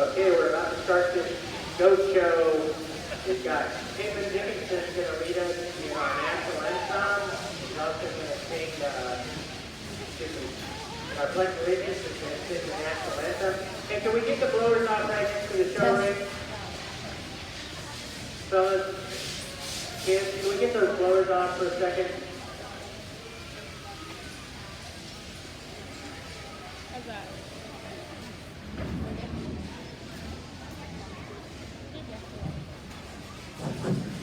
Okay, we're about to start this goat show. We've got Caitlin Dickinson going to lead us in our national anthem. She's also going to sing our Pledge of Allegiance is going to sing the national anthem. Hey, can we get the blowers off right next to the show ring? Fellas, kids, can we get those blowers off for a second? How's that?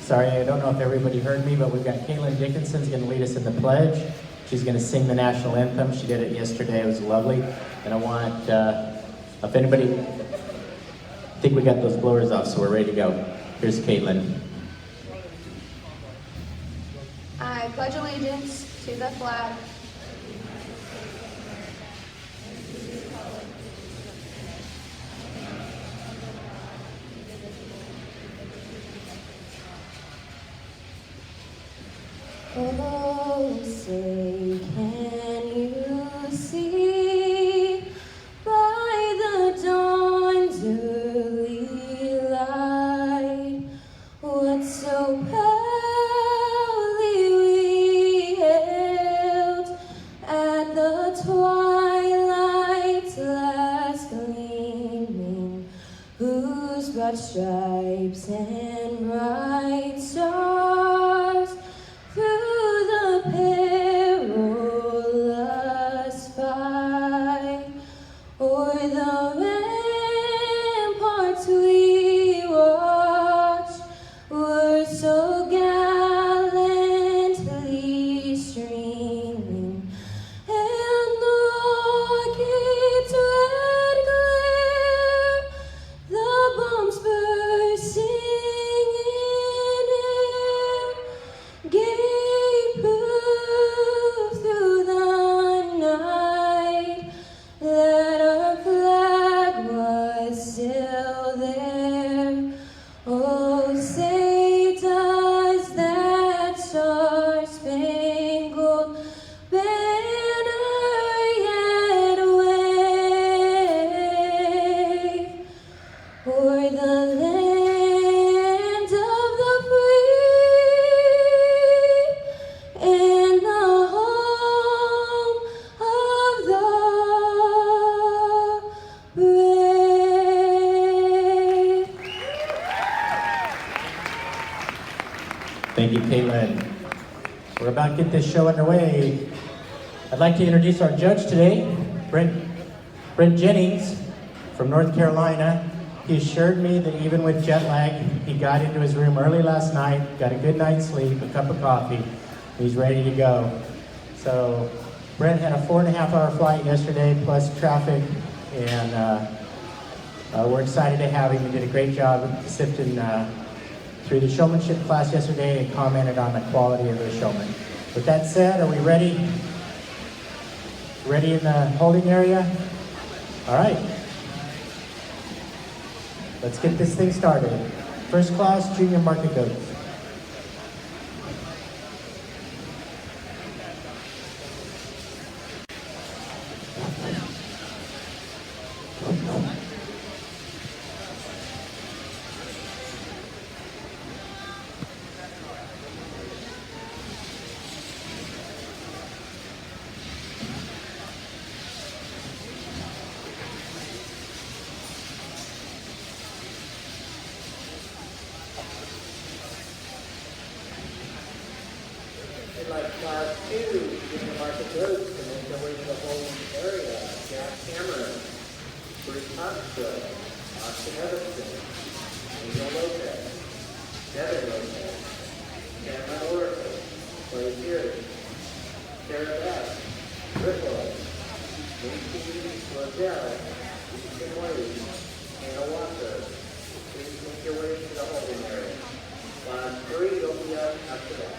Sorry, I don't know if everybody heard me, but we've got Caitlin Dickinson's going to lead us in the pledge. She's going to sing the national anthem. She did it yesterday. It was lovely. And I want, if anybody, I think we got those blowers off, so we're ready to go. Here's Caitlin. I pledge allegiance to the flag Oh, say, can you see by the dawn's early light what so proudly we hailed at the twilight's last gleaming, whose broad stripes and bright stars through the perilous fight, o'er the ramparts we watched, were so gallantly streaming, and the rocket's red glare, the bombs bursting in air, gave proof through the night that our flag was still there. Oh, say does that star-spangled banner yet wave o'er the land of the free and the home of the brave. Thank you, Caitlin. We're about to get this show underway. I'd like to introduce our judge today, Brent Jennings from North Carolina. He assured me that even with jet lag, he got into his room early last night, got a good night's sleep, a cup of coffee. He's ready to go. So Brent had a 4.5-hour flight yesterday, plus traffic, and we're excited to have him. He did a great job sifting through the showmanship class yesterday and commented on the quality of the showman. With that said, are we ready? Ready in the holding area? All right. Let's get this thing started. First class, junior market goats. We'd like class 2, junior market goats, to make their way to the holding area. Jack Cameron, Bruce Huntsville, Austin Everson, Angel Lopez, Devin Lopez, Cameron Oracle, Clay Pierce, Sarah Beth, Ripple, Lucy Roselle, Ethan Wade, Hannah Walker. Please make your way to the holding area. Class 3 will be up after that.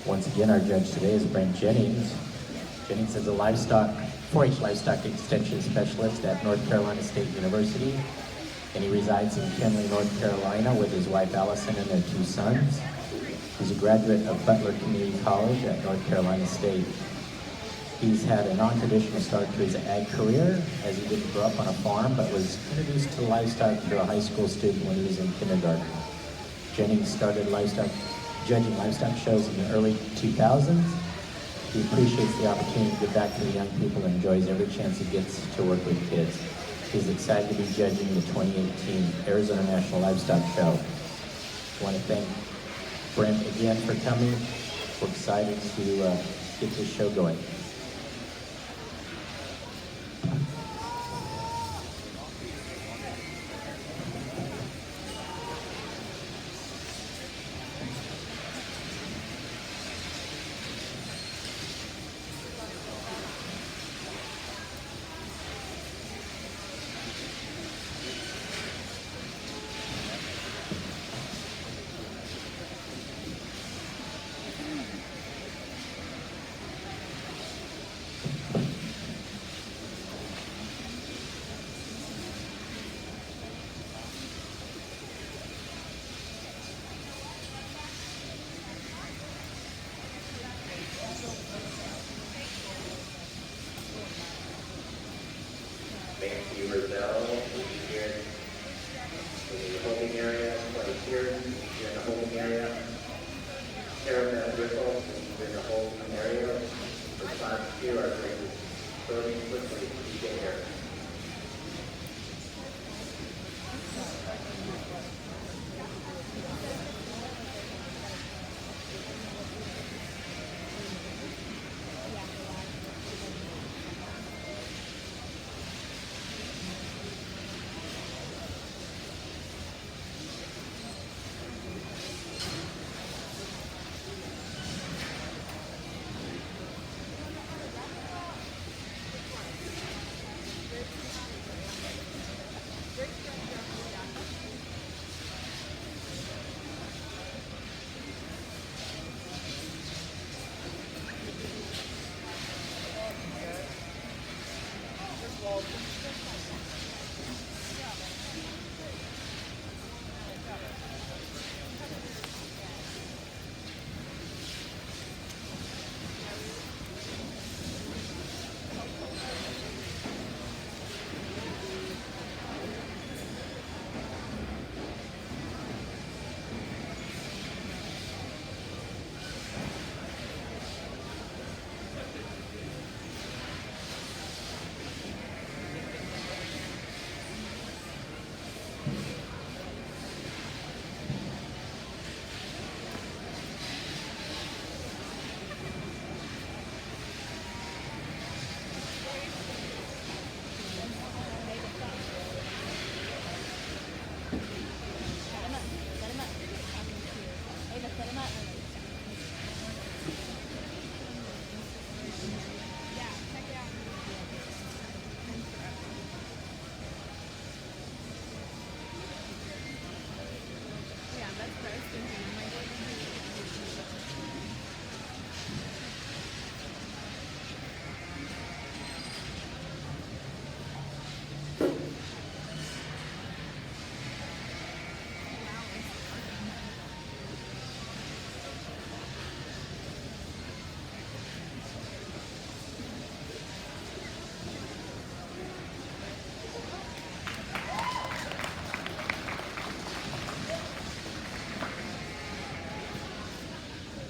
Once again, our judge today is Brent Jennings. Jennings is a 4-H livestock extension specialist at North Carolina State University, and he resides in Kenly, North Carolina with his wife Allison and their 2 sons. He's a graduate of Butler Community College at North Carolina State. He's had a non-traditional start to his ag career, as he didn't grow up on a farm, but was introduced to livestock through a high school student when he was in kindergarten. Jennings started judging livestock shows in the early 2000s. He appreciates the opportunity to give back to the young people and enjoys every chance he gets to work with kids. He's excited to be judging the 2018 Arizona National Livestock Show. I want to thank Brent again for coming. We're excited to get this show going. Nancy Roselle, who's here in the holding area, right here in the holding area. Caramel Ripple, who's in the holding area. The class 2 are going quickly to get here.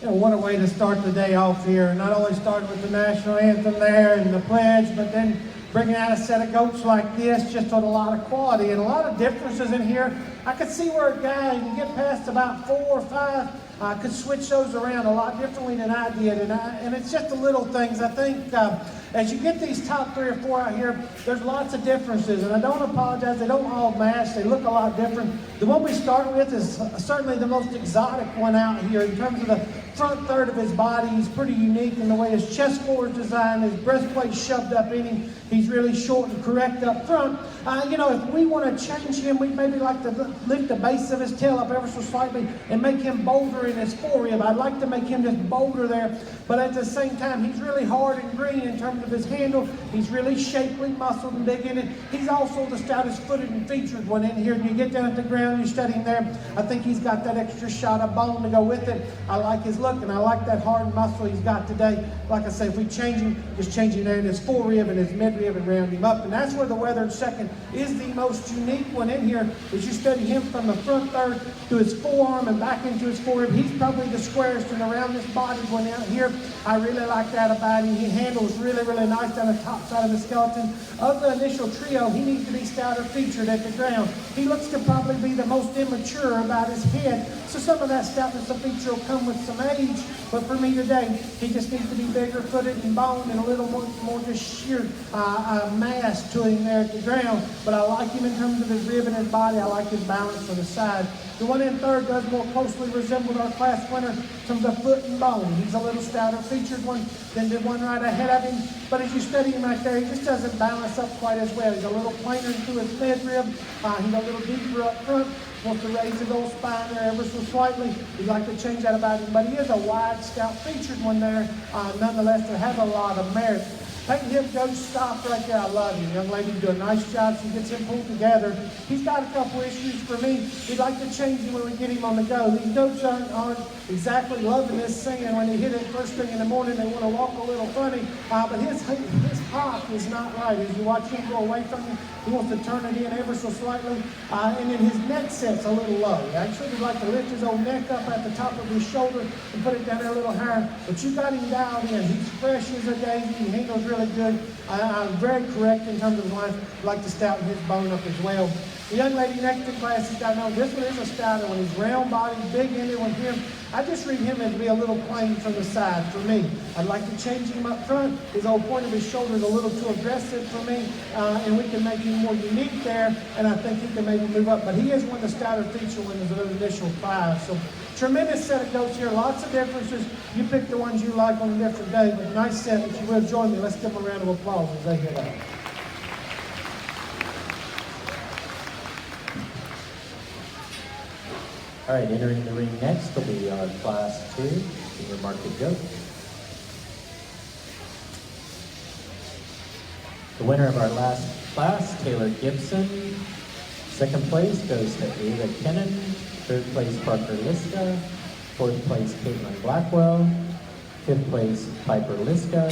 What a way to start the day off here. Not only start with the national anthem there and the pledge, but then bringing out a set of goats like this, just with a lot of quality and a lot of differences in here. I could see where a guy can get past about 4 or 5, could switch those around a lot differently than I did. And it's just the little things. I think as you get these top 3 or 4 out here, there's lots of differences. And I don't apologize, they don't all match. They look a lot different. The one we start with is certainly the most exotic one out here in terms of the front third of his body. He's pretty unique in the way his chest floor is designed, his breastplate shoved up in him. He's really short and correct up front. If we want to change him, we maybe like to lift the base of his tail up ever so slightly and make him bolder in his forerib. I'd like to make him just bolder there, but at the same time, he's really hard and green in terms of his handle. He's really shapely, muscled, and big in it. He's also the stoutest footed and featured one in here. And you get down at the ground, you study him there. I think he's got that extra shot of bone to go with it. I like his look, and I like that hard muscle he's got today. Like I say, if we change him, just change him there in his forerib and his midrib and round him up. And that's where the weathered second is the most unique one in here. As you study him from the front third to his forearm and back into his forerib, he's probably the squarest and around this body one out here. I really like that about him. He handles really, really nice down the top side of the skeleton. Of the initial trio, he needs to be stouter featured at the ground. He looks to probably be the most immature about his head, so some of that stoutness of feature will come with some age. But for me today, he just needs to be bigger footed and boned and a little more just sheer mass to him there at the ground. But I like him in terms of his rib and his body. I like his balance on the side. The one in third does more closely resemble our class winner in terms of foot and bone. He's a little stouter featured one than the one right ahead of him. But as you study him right there, he just doesn't balance up quite as well. He's a little plainer into his midrib. He's a little deeper up front. Wants to raise his old spine there ever so slightly. We'd like to change that about him. But he is a wide, stout featured one there, nonetheless, to have a lot of merit. Letting him go stop right there. I love him. Young lady do a nice job. She gets him pulled together. He's got a couple issues for me. We'd like to change him when we get him on the go. These goats aren't exactly loving this singing. When they hit it first thing in the morning, they want to walk a little funny. But his hop is not right. As you watch him go away from you, he wants to turn it in ever so slightly. And then his neck set's a little low. Actually, we'd like to lift his old neck up at the top of his shoulder and put it down there a little higher. But you got him dialed in. He's fresh as a daisy. He handles really good. I'm very correct in terms of his line. I'd like to stouten his bone up as well. The young lady next to class has got no. This one is a stouter one. He's round body, big in it with him. I just read him as be a little plain from the side for me. I'd like to change him up front. His old point of his shoulder is a little too aggressive for me, and we can make him more unique there, and I think he can maybe move up. But he is one of the stouter feature ones of the initial 5. So tremendous set of goats here. Lots of differences. You pick the ones you like on a different day, but nice set. If you will join me, let's give them a round of applause as they get out. All right, entering the ring next will be our Class 2 Senior Market Goat. The winner of our last class, Taylor Gibson. Second place goes to Ava Kennan. Third place, Parker Liska. Fourth place, Caitlin Blackwell. Fifth place, Piper Liska.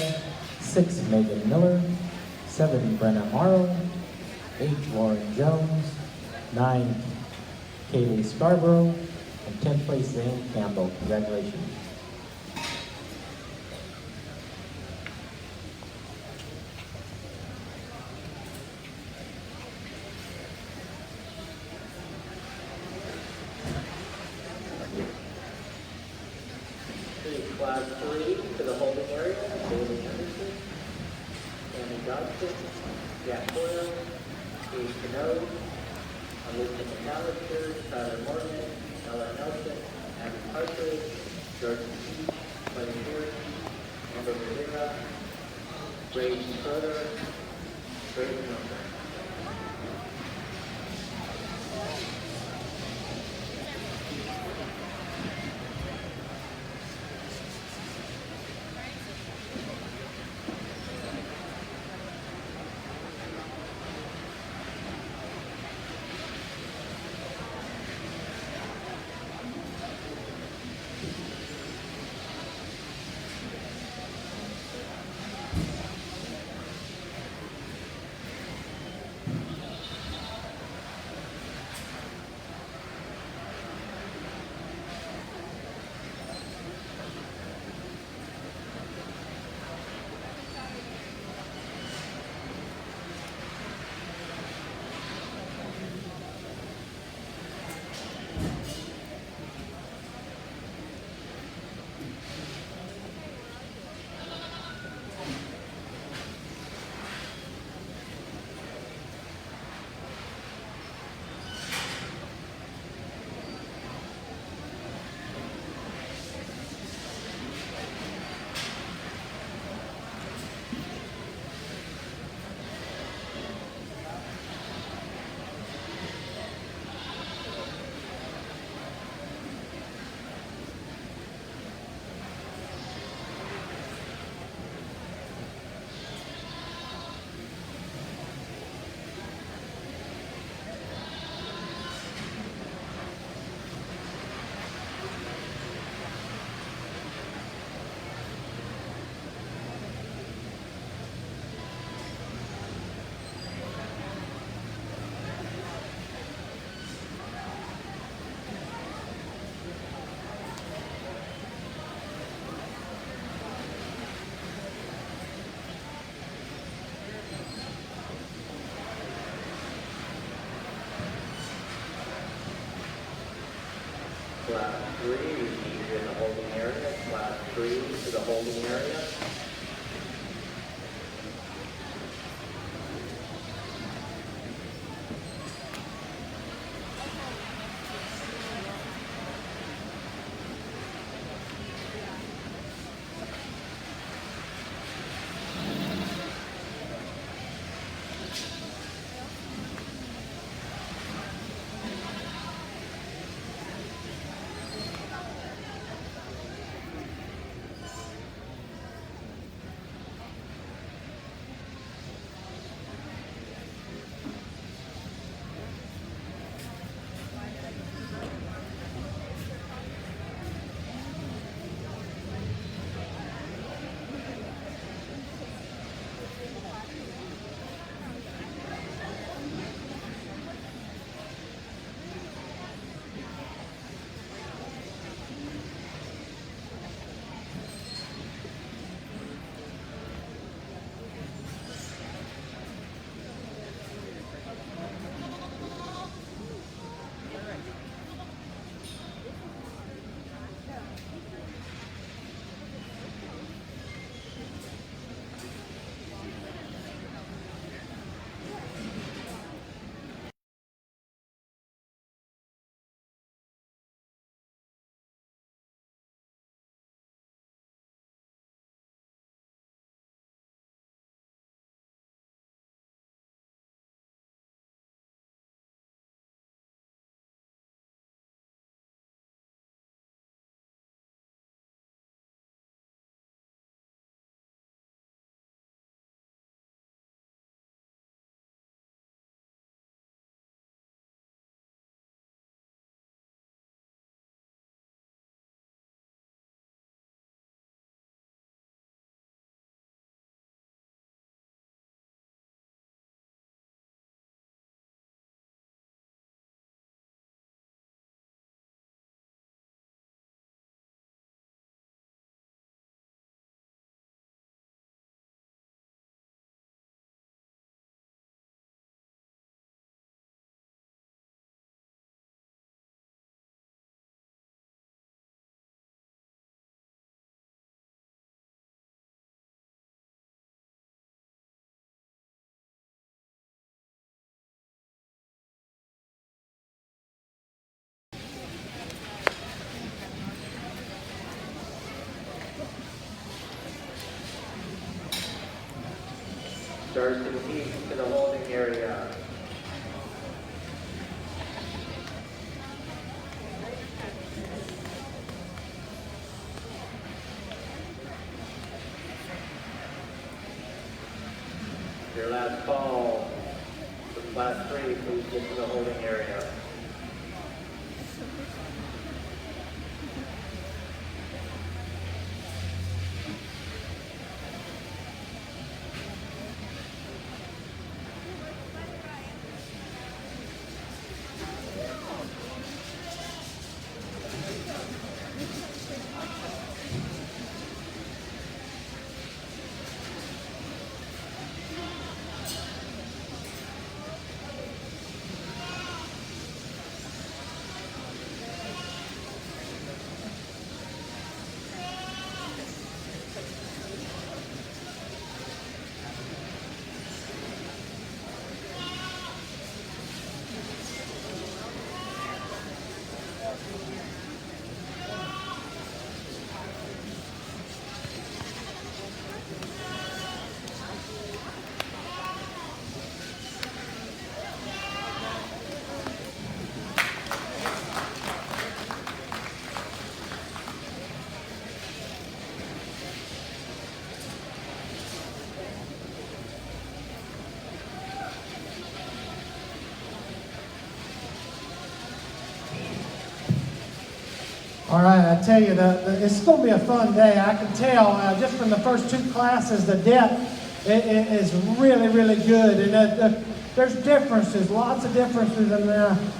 6, Megan Miller. 7, Brenna Morrow. 8, Lauren Jones. 9, Kaylee Scarborough. And 10th place, Zane Campbell. Congratulations. Class 3 to the holding area, Bailey Anderson, Tammy Johnson, Jack Boyle, Steve Cano, Alyssa McAllister, Tyler Morgan, Ella Nelson, Abby Partridge, George Keith, Clay Pierce, Amber Rivera, Brady Schroeder, Brady Number. 3 in the holding area. Class 3 to the holding area. Stars to the east to the holding area. Your last call for class 3, please get to the holding area. All right, I tell you, it's going to be a fun day. I can tell just from the first 2 classes, the depth is really, really good. And there's differences, lots of differences. And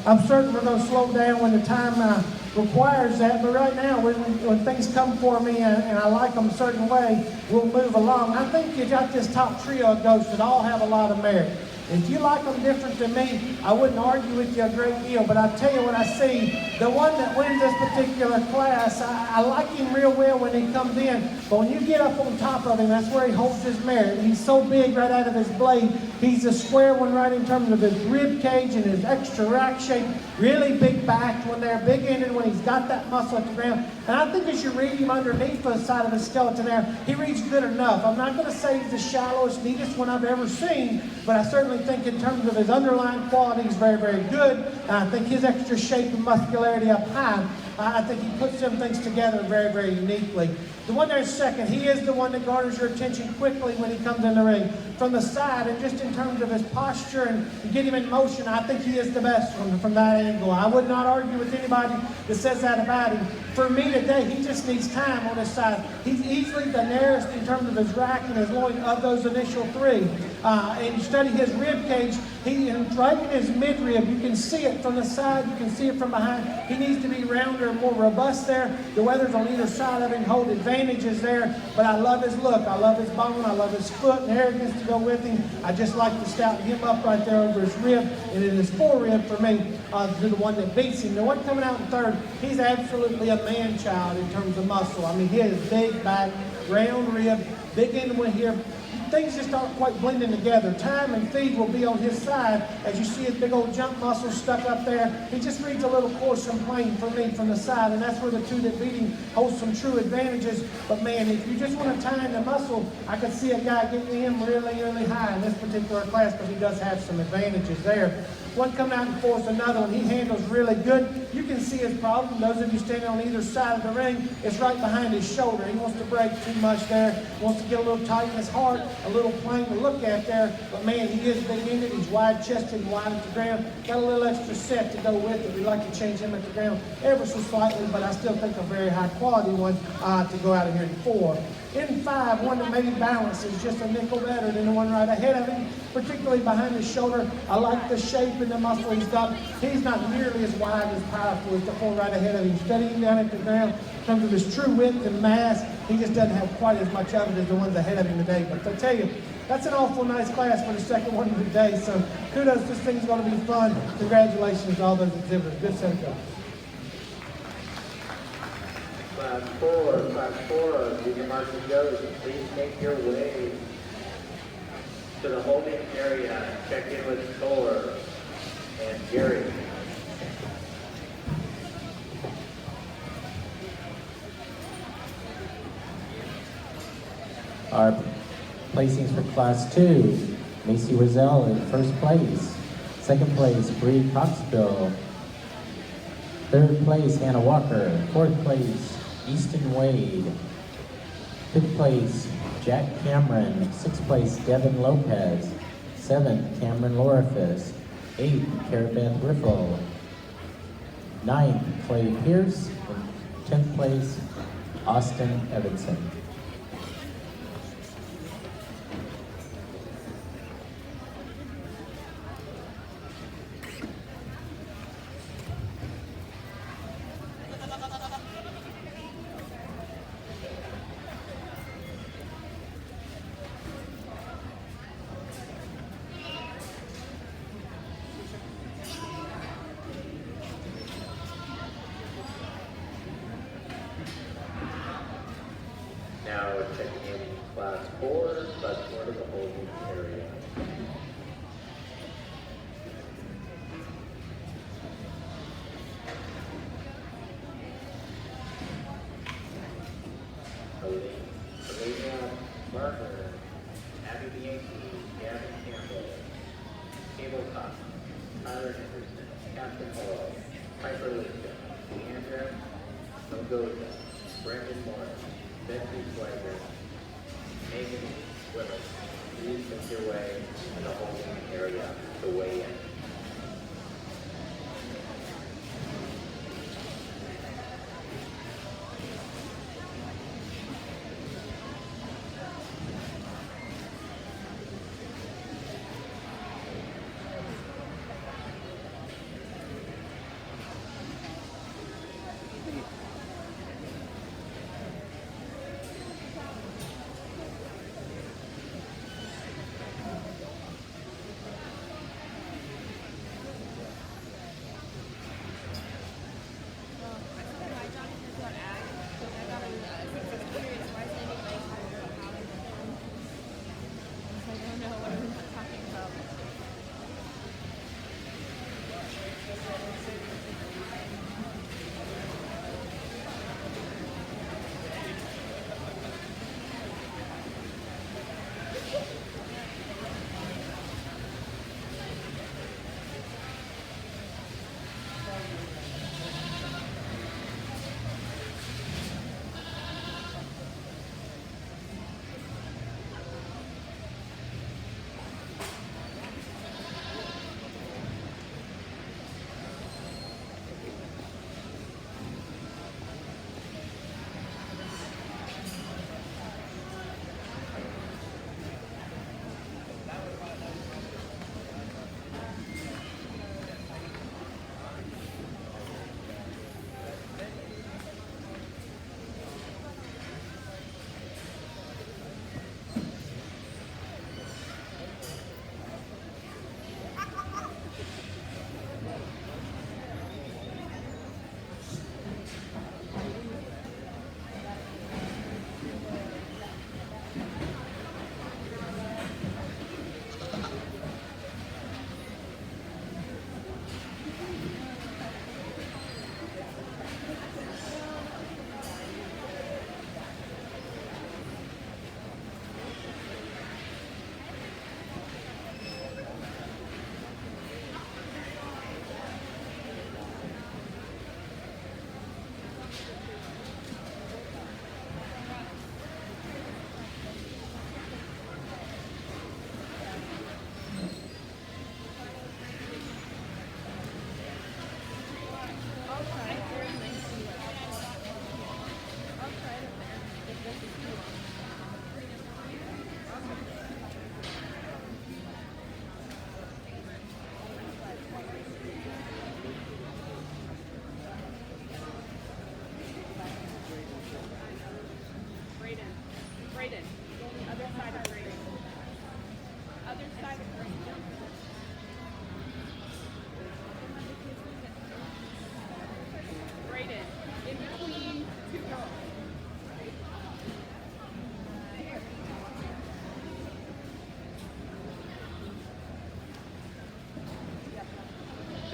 I'm certain we're going to slow down when the time requires that. But right now, when things come for me and I like them a certain way, we'll move along. I think you got this top trio of goats that all have a lot of merit. If you like them different than me, I wouldn't argue with you a great deal, but I tell you what I see, the one that wins this particular class, I like him real well when he comes in, but when you get up on top of him, that's where he holds his merit. He's so big right out of his blade. He's a square one right in terms of his rib cage and his extra rack shape, really big backed when they're big-ended, when he's got that muscle at the ground. And I think as you read him underneath the side of his skeleton there, he reads good enough. I'm not going to say he's the shallowest, neatest one I've ever seen, but I certainly think in terms of his underlying quality, he's very, very good. And I think his extra shape and muscularity up high, I think he puts them things together very, very uniquely. The one there's second, he is the one that garners your attention quickly when he comes in the ring. From the side, and just in terms of his posture and get him in motion, I think he is the best from that angle. I would not argue with anybody that says that about him. For me today, he just needs time on his side. He's easily the nearest in terms of his rack and his loin of those initial three. And you study his rib cage, right in his midrib, you can see it from the side, you can see it from behind. He needs to be rounder and more robust there. The weathers on either side of him hold advantages there, but I love his look. I love his bone. I love his foot and arrogance to go with him. I just like to stout him up right there over his rib, and in his forerib for me, to the one that beats him. The one coming out in third, he's absolutely a man-child in terms of muscle. I mean, he has big back, round rib, big end one here. Things just aren't quite blending together. Time and feed will be on his side. As you see his big old jump muscle stuck up there, he just reads a little coarse and plain for me from the side, and that's where the two that beat him hold some true advantages. But man, if you just want to tie in the muscle, I could see a guy getting him really, really high in this particular class, but he does have some advantages there. One coming out and force another one. He handles really good. You can see his problem. Those of you standing on either side of the ring, it's right behind his shoulder. He wants to break too much there. He wants to get a little tight in his heart, a little plain to look at there. But man, he is big-ended. He's wide-chested and wide at the ground. Got a little extra set to go with it. We'd like to change him at the ground ever so slightly, but I still think a very high-quality one to go out of here in 4. In 5, one that maybe balances just a nickel better than the one right ahead of him, particularly behind his shoulder. I like the shape and the muscle he's got. He's not nearly as wide as powerful as the 4 right ahead of him. Studying down at the ground in terms of his true width and mass, he just doesn't have quite as much of it as the ones ahead of him today. But I tell you, that's an awful nice class for the second one of the day. So kudos, this thing's going to be fun. Congratulations to all those exhibitors. Good set of goals. Class 4, junior marching goes. Please make your way to the holding area. Check in with Thor and Gary. Our placings for Class 2, Macy Roselle in first place. Second place, Bree Coxville. Third place, Hannah Walker. Fourth place, Easton Wade. Fifth place, Jack Cameron. Sixth place, Devin Lopez. Seventh, Cameron Lorifus. Eighth, Carabeth Riffle. Ninth, Clay Pierce. And 10th place, Austin Evanson. Now checking in class 4 to the holding area. Olivia Marker, Abby Bianchi, Gavin Campbell, Cable Cox, Tyler Henderson, Captain Hall, Piper Lincoln, Leandra Nogoza, Brandon Morris, Betsy Swagger, Megan Willis. Please make your way to the holding area to weigh in.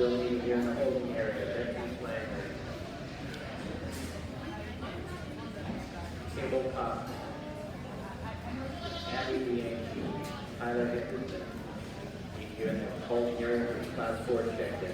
Still meeting here in the holding area. Deputy Flanders. Cable Cop. Abby Bianchi. Tyler Hickerson. Meeting you in the holding area for Class 4 check-in.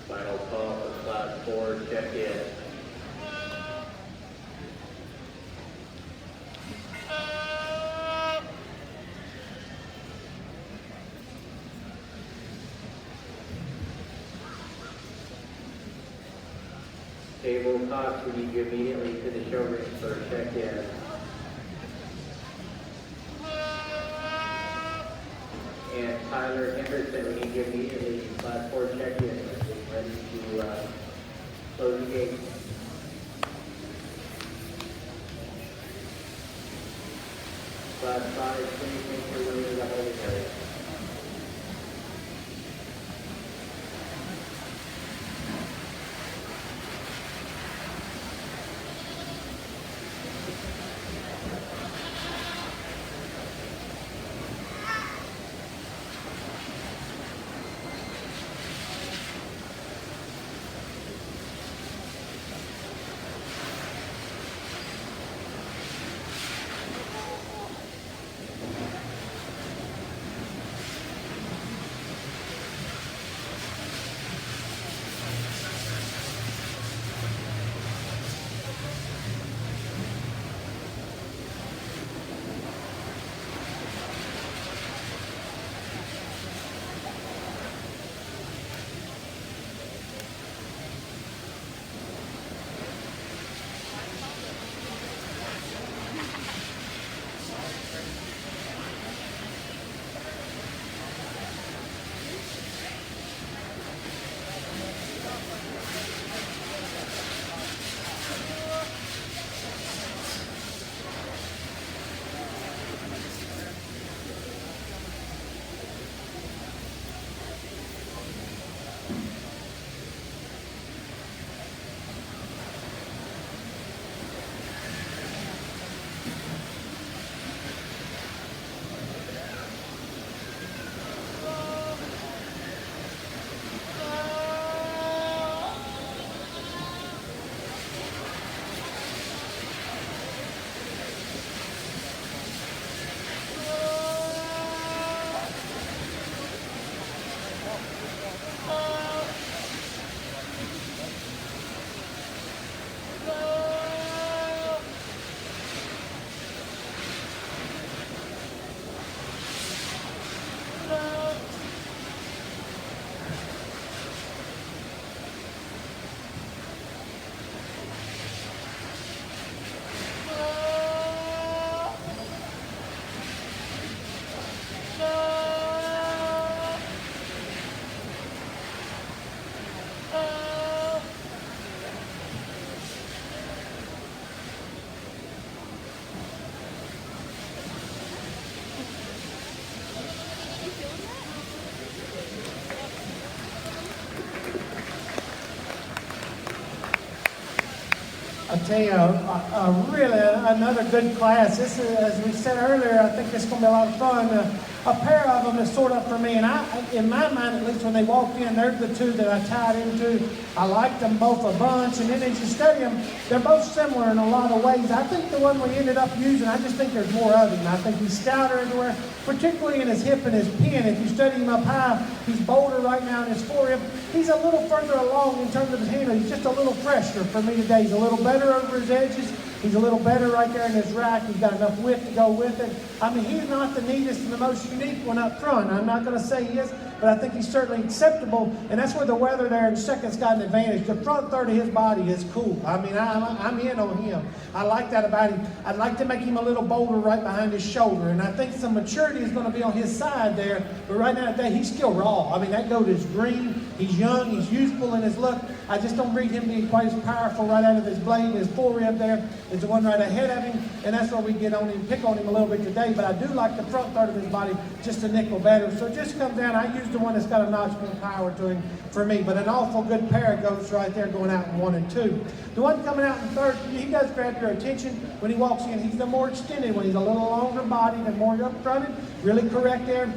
Final call for Class 4 check-in. Table Cox, we need you immediately to the showroom for check-in. And Tyler Henderson, we need you immediately to Class 4 check-in. We're ready to close the gate. Class 5, please make your way to the holding area. tell you, really another good class. This is, as we said earlier, I think this is going to be a lot of fun. A pair of them is sort of for me, and in my mind, at least when they walked in, they're the two that I tied into. I liked them both a bunch, and then as you study them, they're both similar in a lot of ways. I think the one we ended up using, I just think there's more of him. I think he's stouter everywhere, particularly in his hip and his pin. If you study him up high, he's bolder right now in his forehip. He's a little further along in terms of his handle. He's just a little fresher for me today. He's a little better over his edges. He's a little better right there in his rack. He's got enough width to go with it. I mean, he's not the neatest and the most unique one up front. I'm not going to say he is, but I think he's certainly acceptable, and that's where the weather there in second's got an advantage. The front third of his body is cool. I mean, I'm in on him. I like that about him. I'd like to make him a little bolder right behind his shoulder, and I think some maturity is going to be on his side there, but right now today, he's still raw. I mean, that goat is green. He's young. He's youthful in his look. I just don't read him being quite as powerful right out of his blade. His forerib there is the one right ahead of him, and that's where we get on him, pick on him a little bit today, but I do like the front third of his body just a nickel better. So it just comes down, I use the one that's got a notch more power to him for me, but an awful good pair of goats right there going out in 1 and 2. The one coming out in third, he does grab your attention when he walks in. He's the more extended one. He's a little longer bodied and more up-fronted, really correct there.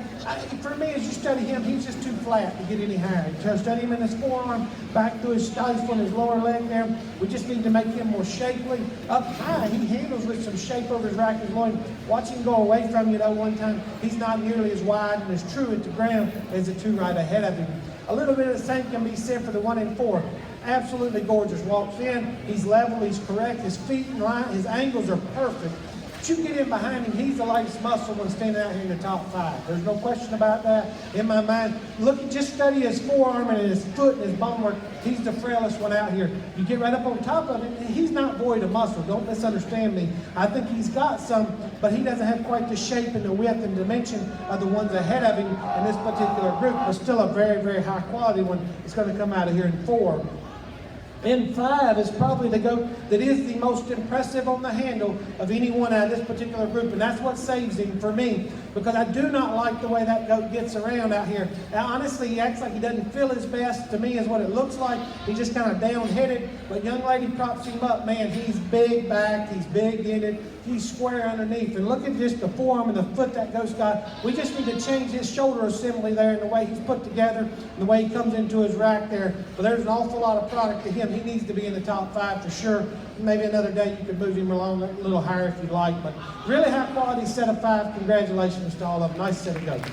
For me, as you study him, he's just too flat to get any higher. So study him in his forearm, back through his stifle and his lower leg there. We just need to make him more shapely. Up high, he handles with some shape over his rack and loin. Watch him go away from you, though, one time. He's not nearly as wide and as true at the ground as the two right ahead of him. A little bit of the same can be said for the 1 and 4. Absolutely gorgeous. Walks in, he's level, he's correct, his feet and line, his angles are perfect. But you get in behind him, he's the lightest muscle one standing out here in the top 5. There's no question about that in my mind. Look, just study his forearm and his foot and his bone work. He's the frailest one out here. You get right up on top of him, and he's not void of muscle. Don't misunderstand me. I think he's got some, but he doesn't have quite the shape and the width and dimension of the ones ahead of him in this particular group, but still a very, very high quality one. It's going to come out of here in 4. In 5 is probably the goat that is the most impressive on the handle of anyone out of this particular group, and that's what saves him for me, because I do not like the way that goat gets around out here. Now, honestly, he acts like he doesn't feel his best. To me, is what it looks like. He's just kind of down-headed, but young lady props him up. Man, he's big backed, he's big-ended, he's square underneath. And look at just the forearm and the foot that goat's got. We just need to change his shoulder assembly there and the way he's put together and the way he comes into his rack there. But there's an awful lot of product to him. He needs to be in the top 5 for sure. Maybe another day you could move him along a little higher if you like. But really high quality set of 5. Congratulations to all of them. Nice set of goats.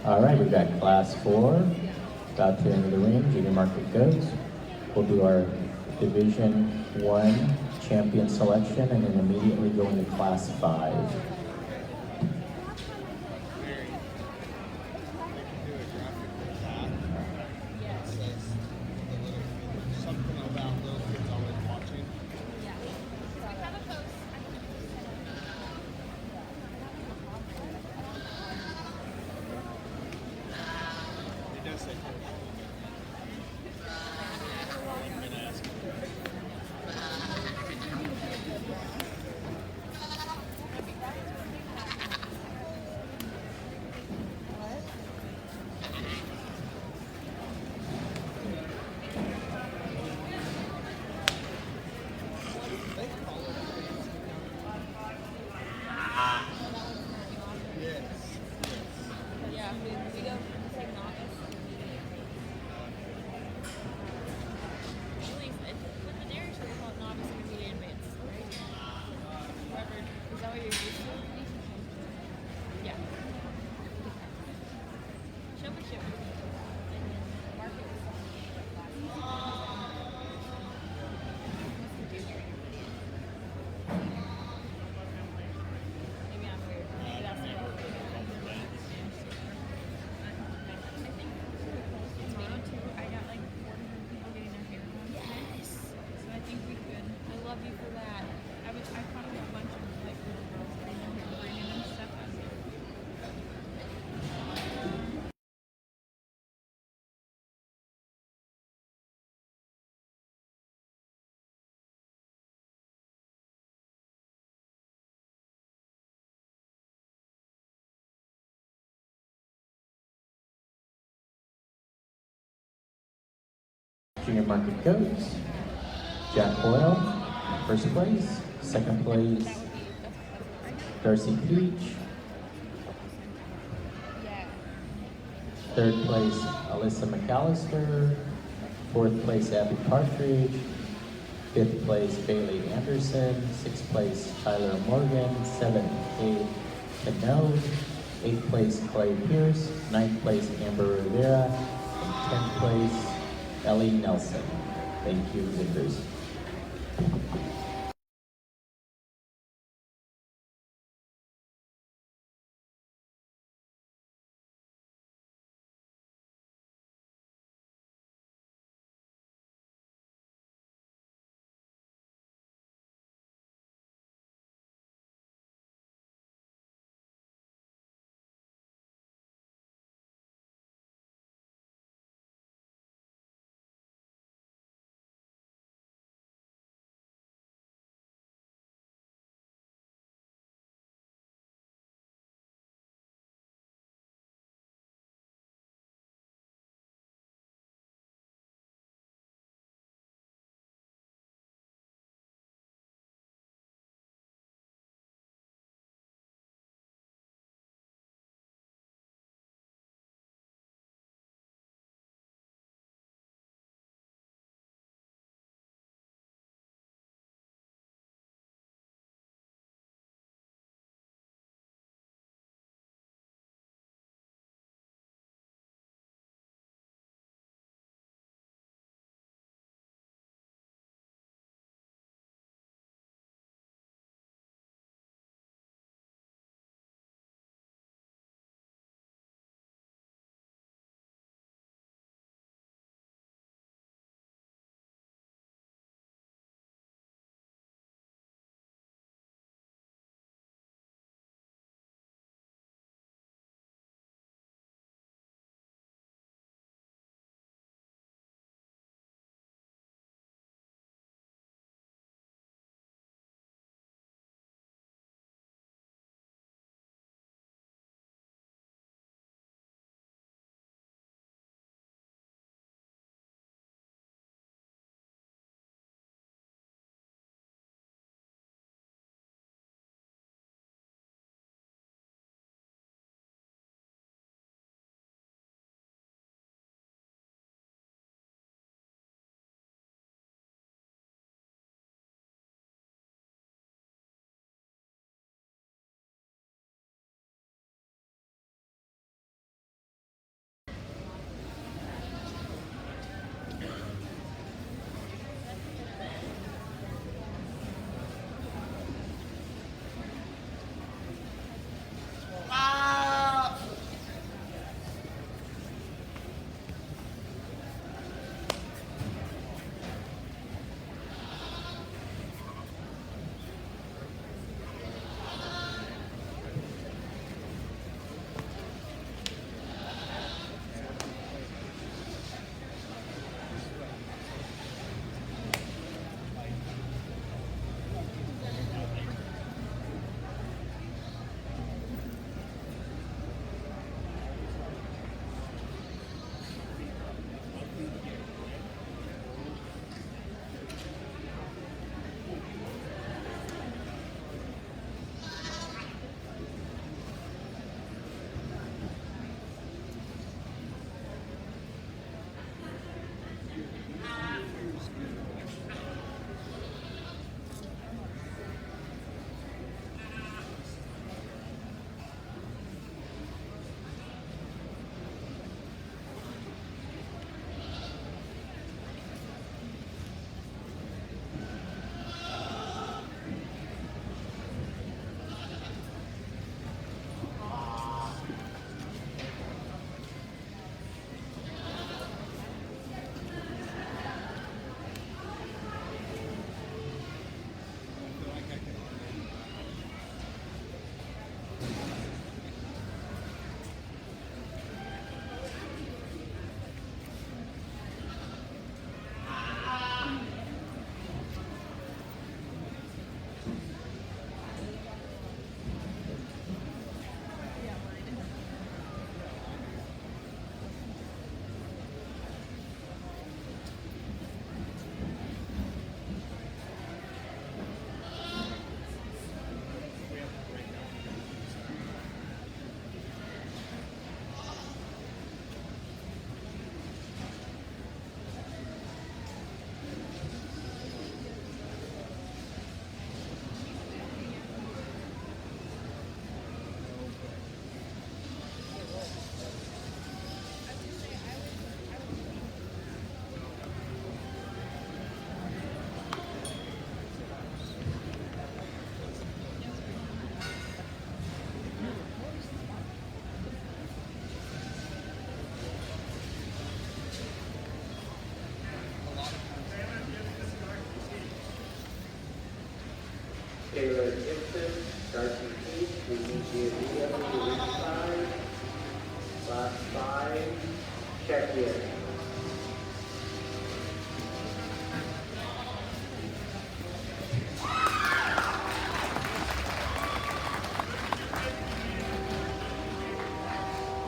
All right, we've got Class 4, about to enter the ring, junior market goats. We'll do our Division 1 champion selection and then immediately go into Class 5. Junior Market Goats, Jack Boyle, first place. Second place, Darcy Peach. Third place, Alyssa McAllister. Fourth place, Abby Partridge. Fifth place, Bailey Anderson. Sixth place, Tyler Morgan. Seventh, Kate Canode. Eighth place, Clay Pierce. Ninth place, Amber Rivera. And 10th place, Ellie Nelson. Thank you, Zippers.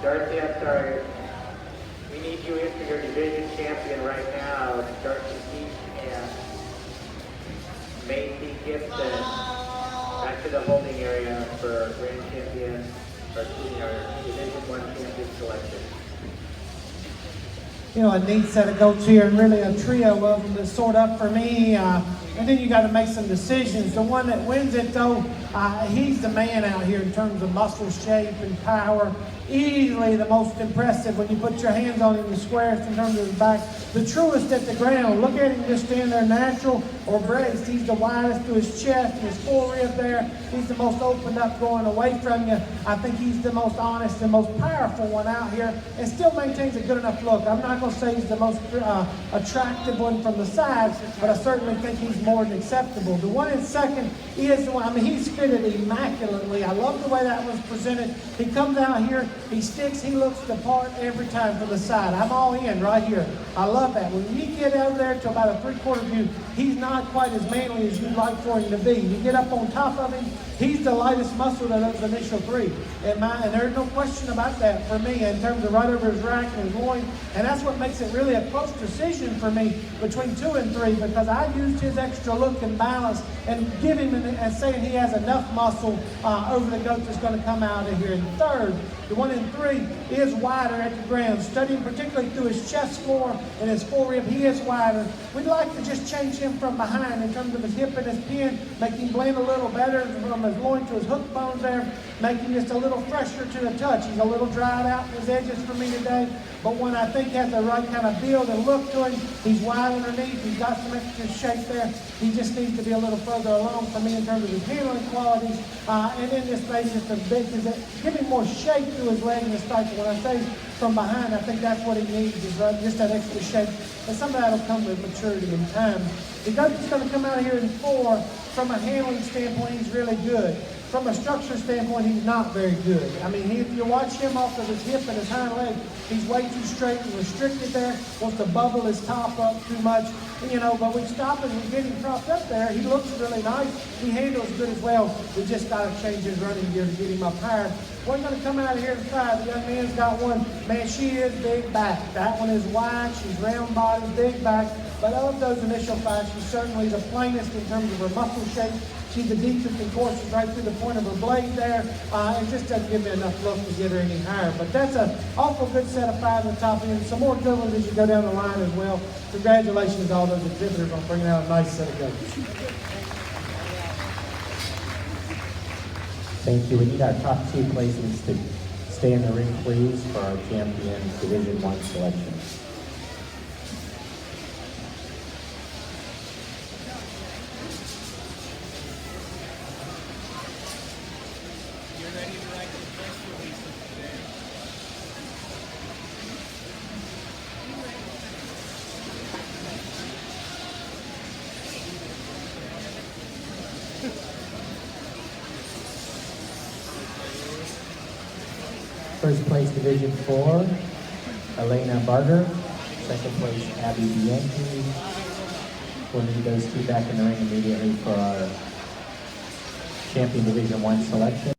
Darcy, I'm sorry. We need you in for your division champion right now. Darcy Keith and Macy Gibson. Back to the holding area for grand champion, or Division 1 champion selection. You know, a neat set of goats here, and really a trio of them to sort up for me. And then you got to make some decisions. The one that wins it, though, he's the man out here in terms of muscle shape and power. Easily the most impressive when you put your hands on him, the squarest in terms of his back. The truest at the ground. Look at him just stand there natural or braced. He's the widest to his chest, his forerib there. He's the most opened up going away from you. I think he's the most honest and most powerful one out here, and still maintains a good enough look. I'm not going to say he's the most attractive one from the sides, but I certainly think he's more than acceptable. The one in second is the one, I mean, he's fitted immaculately. I love the way that was presented. He comes out here, he sticks, he looks the part every time from the side. I'm all in right here. I love that. When you get over there to about a 3/4 view, he's not quite as manly as you'd like for him to be. You get up on top of him, he's the lightest muscle of those initial three. And there's no question about that for me in terms of right over his rack and his loin. And that's what makes it really a close decision for me between 2 and 3, because I used his extra look and balance and give him and saying he has enough muscle over the goat that's going to come out of here. In third, the one in 3 is wider at the ground, studying particularly through his chest floor and his forerib. He is wider. We'd like to just change him from behind in terms of his hip and his pin, make him blend a little better from his loin to his hook bones there, make him just a little fresher to the touch. He's a little dried out in his edges for me today, but one I think has the right kind of build and look to him. He's wide underneath. He's got some extra shape there. He just needs to be a little further along for me in terms of his handling qualities. And then this maybe just a bit, give him more shape to his leg and his cycle. When I say from behind, I think that's what he needs, is just that extra shape. And some of that will come with maturity and time. The goat is going to come out here in 4. From a handling standpoint, he's really good. From a structure standpoint, he's not very good. I mean, if you watch him off of his hip and his hind leg, he's way too straight and restricted there, wants to bubble his top up too much. You know, but we stop and we get him propped up there. He looks really nice. He handles good as well. We just got to change his running gear to get him up higher. We're going to come out of here to 5. The young man's got one. Man, she is big back. That one is wide. She's round body, big back. But of those initial 5, she's certainly the plainest in terms of her muscle shape. She's the deepest, of course, is right through the point of her blade there. It just doesn't give me enough look to get her any higher. But that's an awful good set of 5 in the top end. Some more good ones as you go down the line as well. Congratulations to all those exhibitors on bringing out a nice set of goats. Thank you. We need our top 2 placements to stay in the ring, please, for our champion Division 1 selection. First place, Division 4, Elena Barger. Second place, Abby Bianchi. We'll need those 2 back in the ring immediately for our champion Division 1 selection.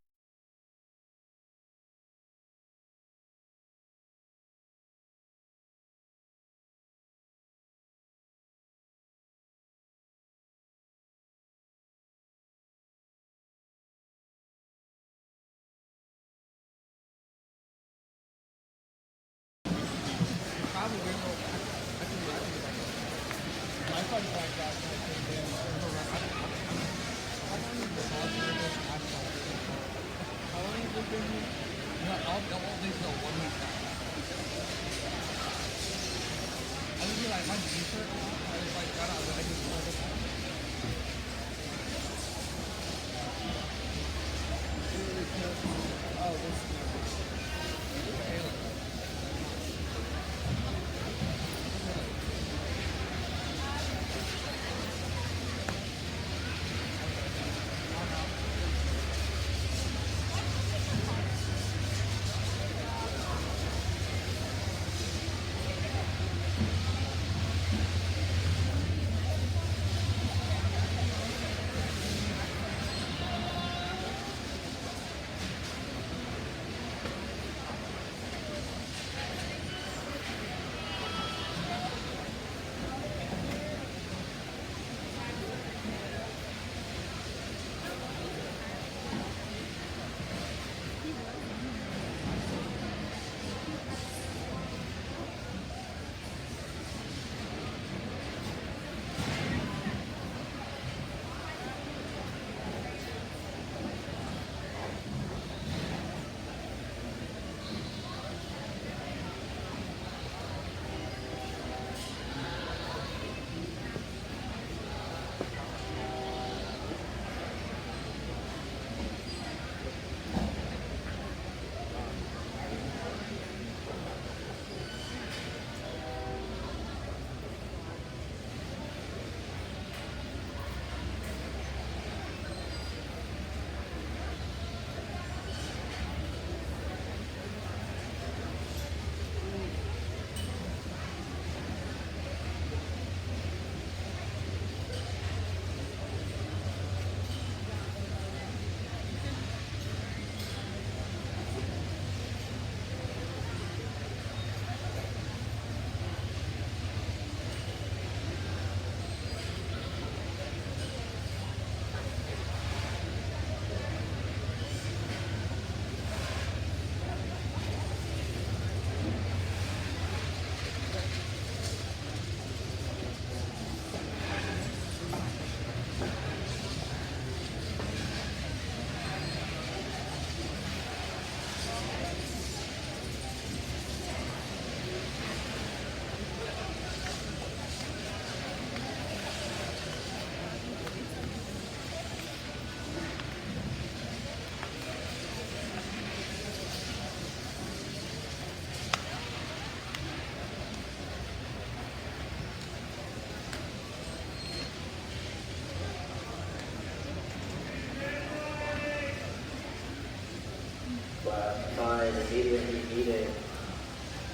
meet it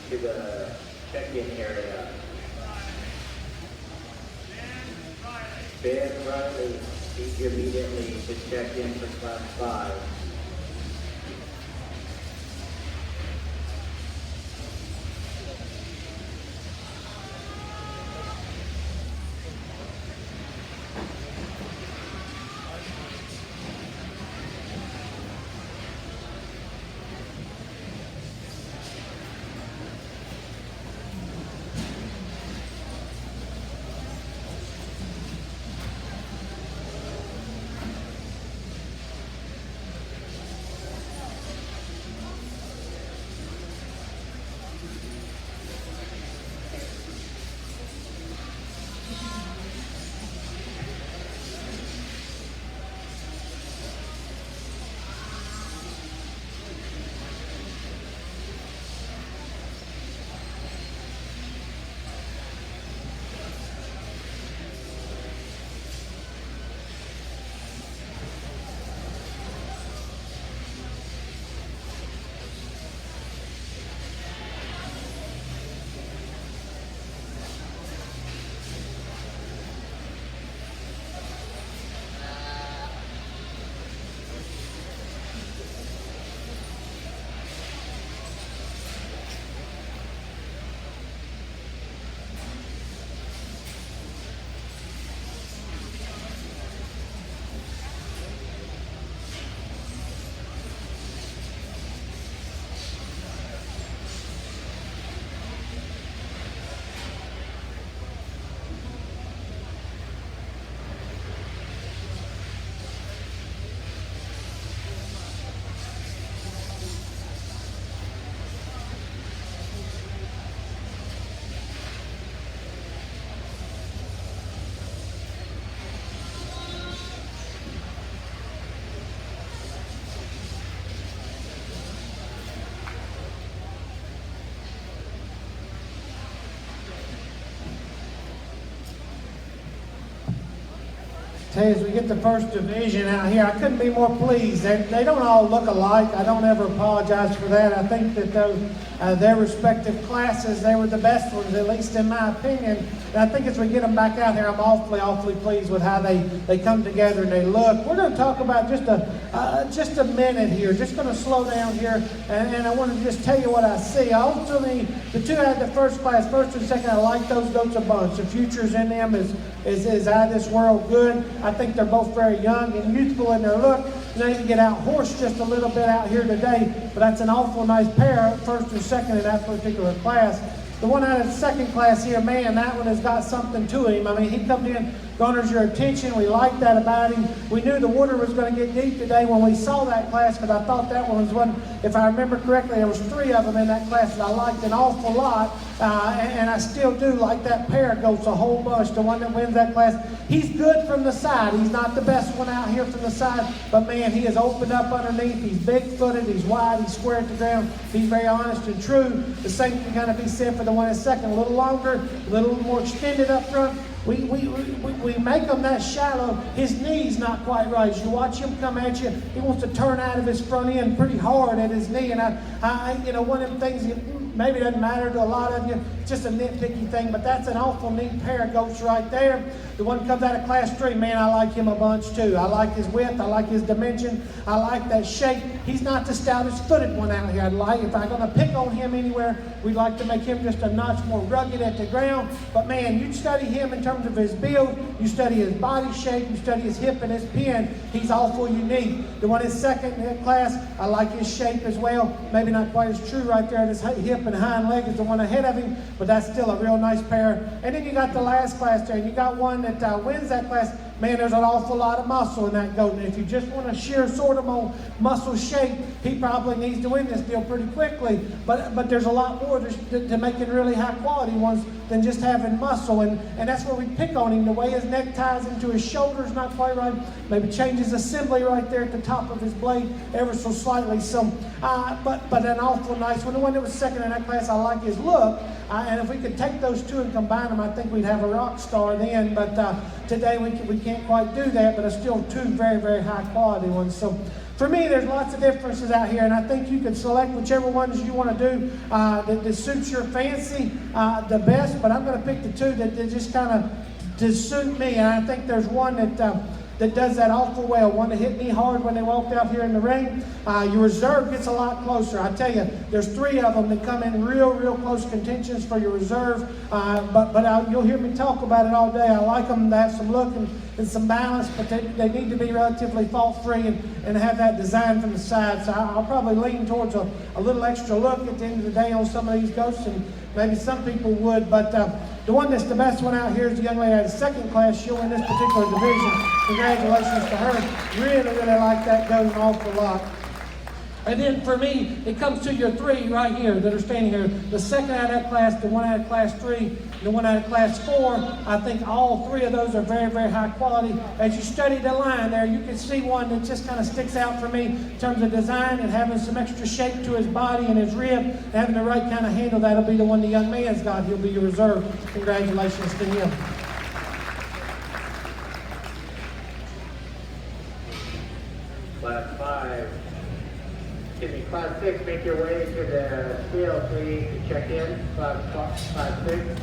to the check-in area. Ben Riley meet you immediately to check in for class 5. Tell you, as we get the first division out here, I couldn't be more pleased. They don't all look alike. I don't ever apologize for that. I think that their respective classes, they were the best ones, at least in my opinion. And I think as we get them back out here, I'm awfully pleased with how they come together and they look. We're going to talk about just a minute here. Just going to slow down here, and I want to just tell you what I see. Ultimately, the two had the first class, first and second. I like those goats a bunch. The future's in them is out of this world good. I think they're both very young and youthful in their look. They can get out horsed just a little bit out here today, but that's an awful nice pair, first and second in that particular class. The one out of the second class here, man, that one has got something to him. I mean, he comes in, garners your attention. We like that about him. We knew the water was going to get deep today when we saw that class, because I thought that one was one, if I remember correctly, there was 3 of them in that class that I liked an awful lot, and I still do like that pair goats a whole bunch, the one that wins that class. He's good from the side. He's not the best one out here from the side, but man, he is opened up underneath. He's big-footed, he's wide, he's square at the ground. He's very honest and true. The same can kind of be said for the one in second. A little longer, a little more extended up front. We make him that shallow. His knee's not quite right. As you watch him come at you, he wants to turn out of his front end pretty hard at his knee. And I one of them things that maybe doesn't matter to a lot of you. It's just a nitpicky thing, but that's an awful neat pair of goats right there. The one comes out of class 3, man, I like him a bunch too. I like his width. I like his dimension. I like that shape. He's not the stoutest footed one out here. If I'm going to pick on him anywhere, we'd like to make him just a notch more rugged at the ground. But man, you study him in terms of his build, you study his body shape, you study his hip and his pin, he's awful unique. The one in second in that class, I like his shape as well. Maybe not quite as true right there at his hip and hind leg as the one ahead of him, but that's still a real nice pair. And then you got the last class there, and you got one that wins that class. Man, there's an awful lot of muscle in that goat. And if you just want a sheer sort of muscle shape, he probably needs to win this deal pretty quickly. But there's a lot more to making really high quality ones than just having muscle. And that's where we pick on him. The way his neck ties into his shoulders not quite right. Maybe changes assembly right there at the top of his blade ever so slightly. So, but an awful nice one. The one that was second in that class, I like his look. And if we could take those two and combine them, I think we'd have a rock star then. But today we can't quite do that, but it's still two very, very high quality ones. So For me, there's lots of differences out here, and I think you can select whichever ones you want to do that suits your fancy the best, but I'm going to pick the two that just kind of to suit me, and I think there's one that does that awful well, one that hit me hard when they walked out here in the ring. Your reserve gets a lot closer. I tell you, there's 3 of them that come in real close contentions for your reserve, but you'll hear me talk about it all day. I like them to have some look and some balance, but they need to be relatively fault-free and have that design from the side. So I'll probably lean towards a little extra look at the end of the day on some of these goats, and maybe some people would, but the one that's the best one out here is the young lady out of 2nd class. She'll win this particular division. Congratulations to her. Really like that goat an awful lot. And then for me, it comes to your 3 right here that are standing here. The 2nd out of that class, the 1 out of class 3, and the 1 out of class 4. I think all 3 of those are very high quality. As you study the line there, you can see one that just kind of sticks out for me in terms of design and having some extra shape to his body and his rib, and having the right kind of handle. That'll be the one the young man's got. He'll be your reserve. Congratulations to him. Class 5. Excuse me, Class 6, make your way to the scale, please, to check in. Class 6.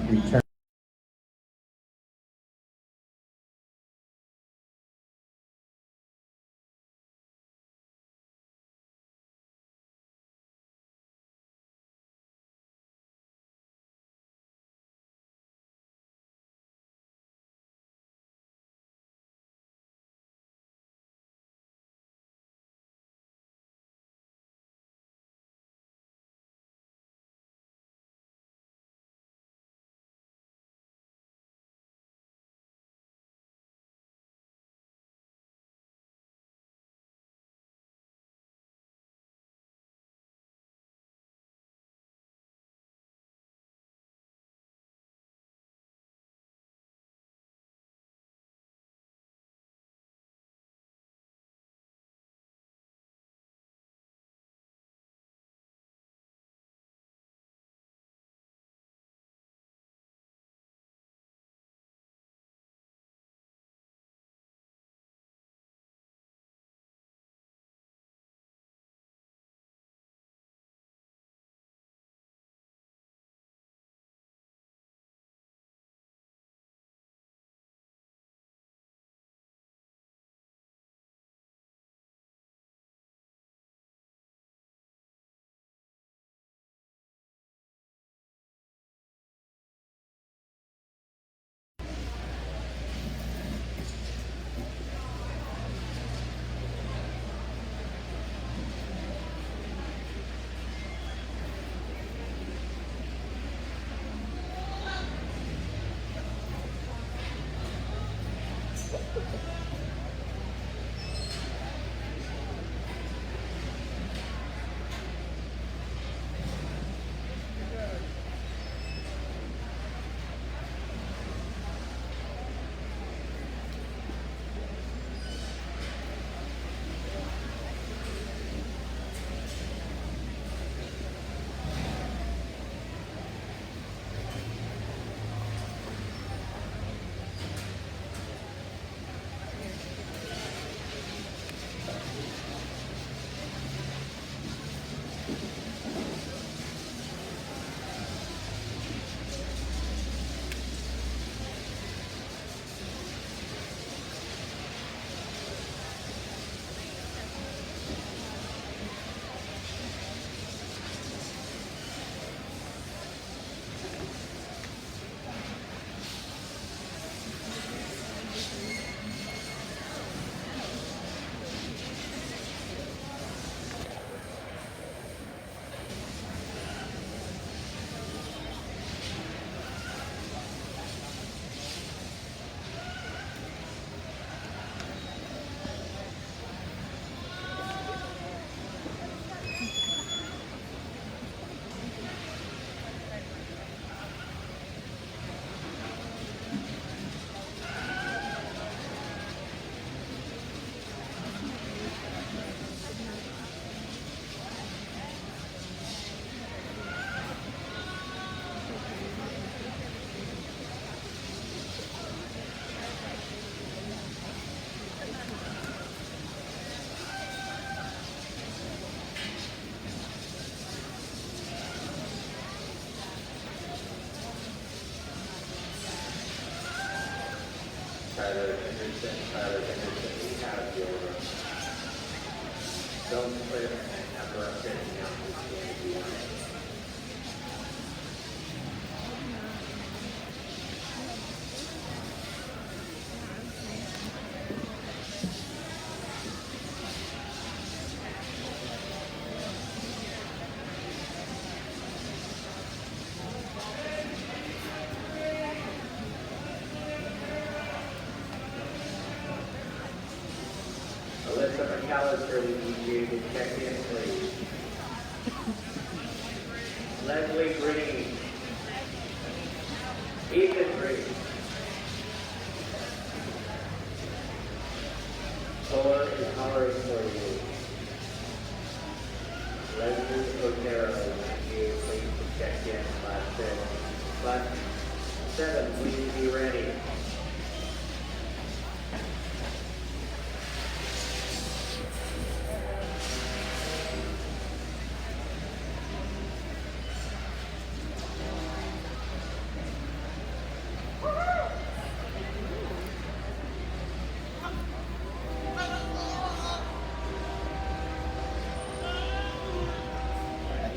Return. Tyler Henderson, we have your don't click after I'm finishing out this game if you want. Alyssa McAllister, we need you to check in, please. Leslie Green. Ethan Green. Thor is hollering for you. Leslie Otero, we need you please to check in. Class 7, please be ready.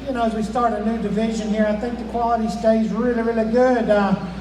You know, as we start a new division here, I think the quality stays really, really good.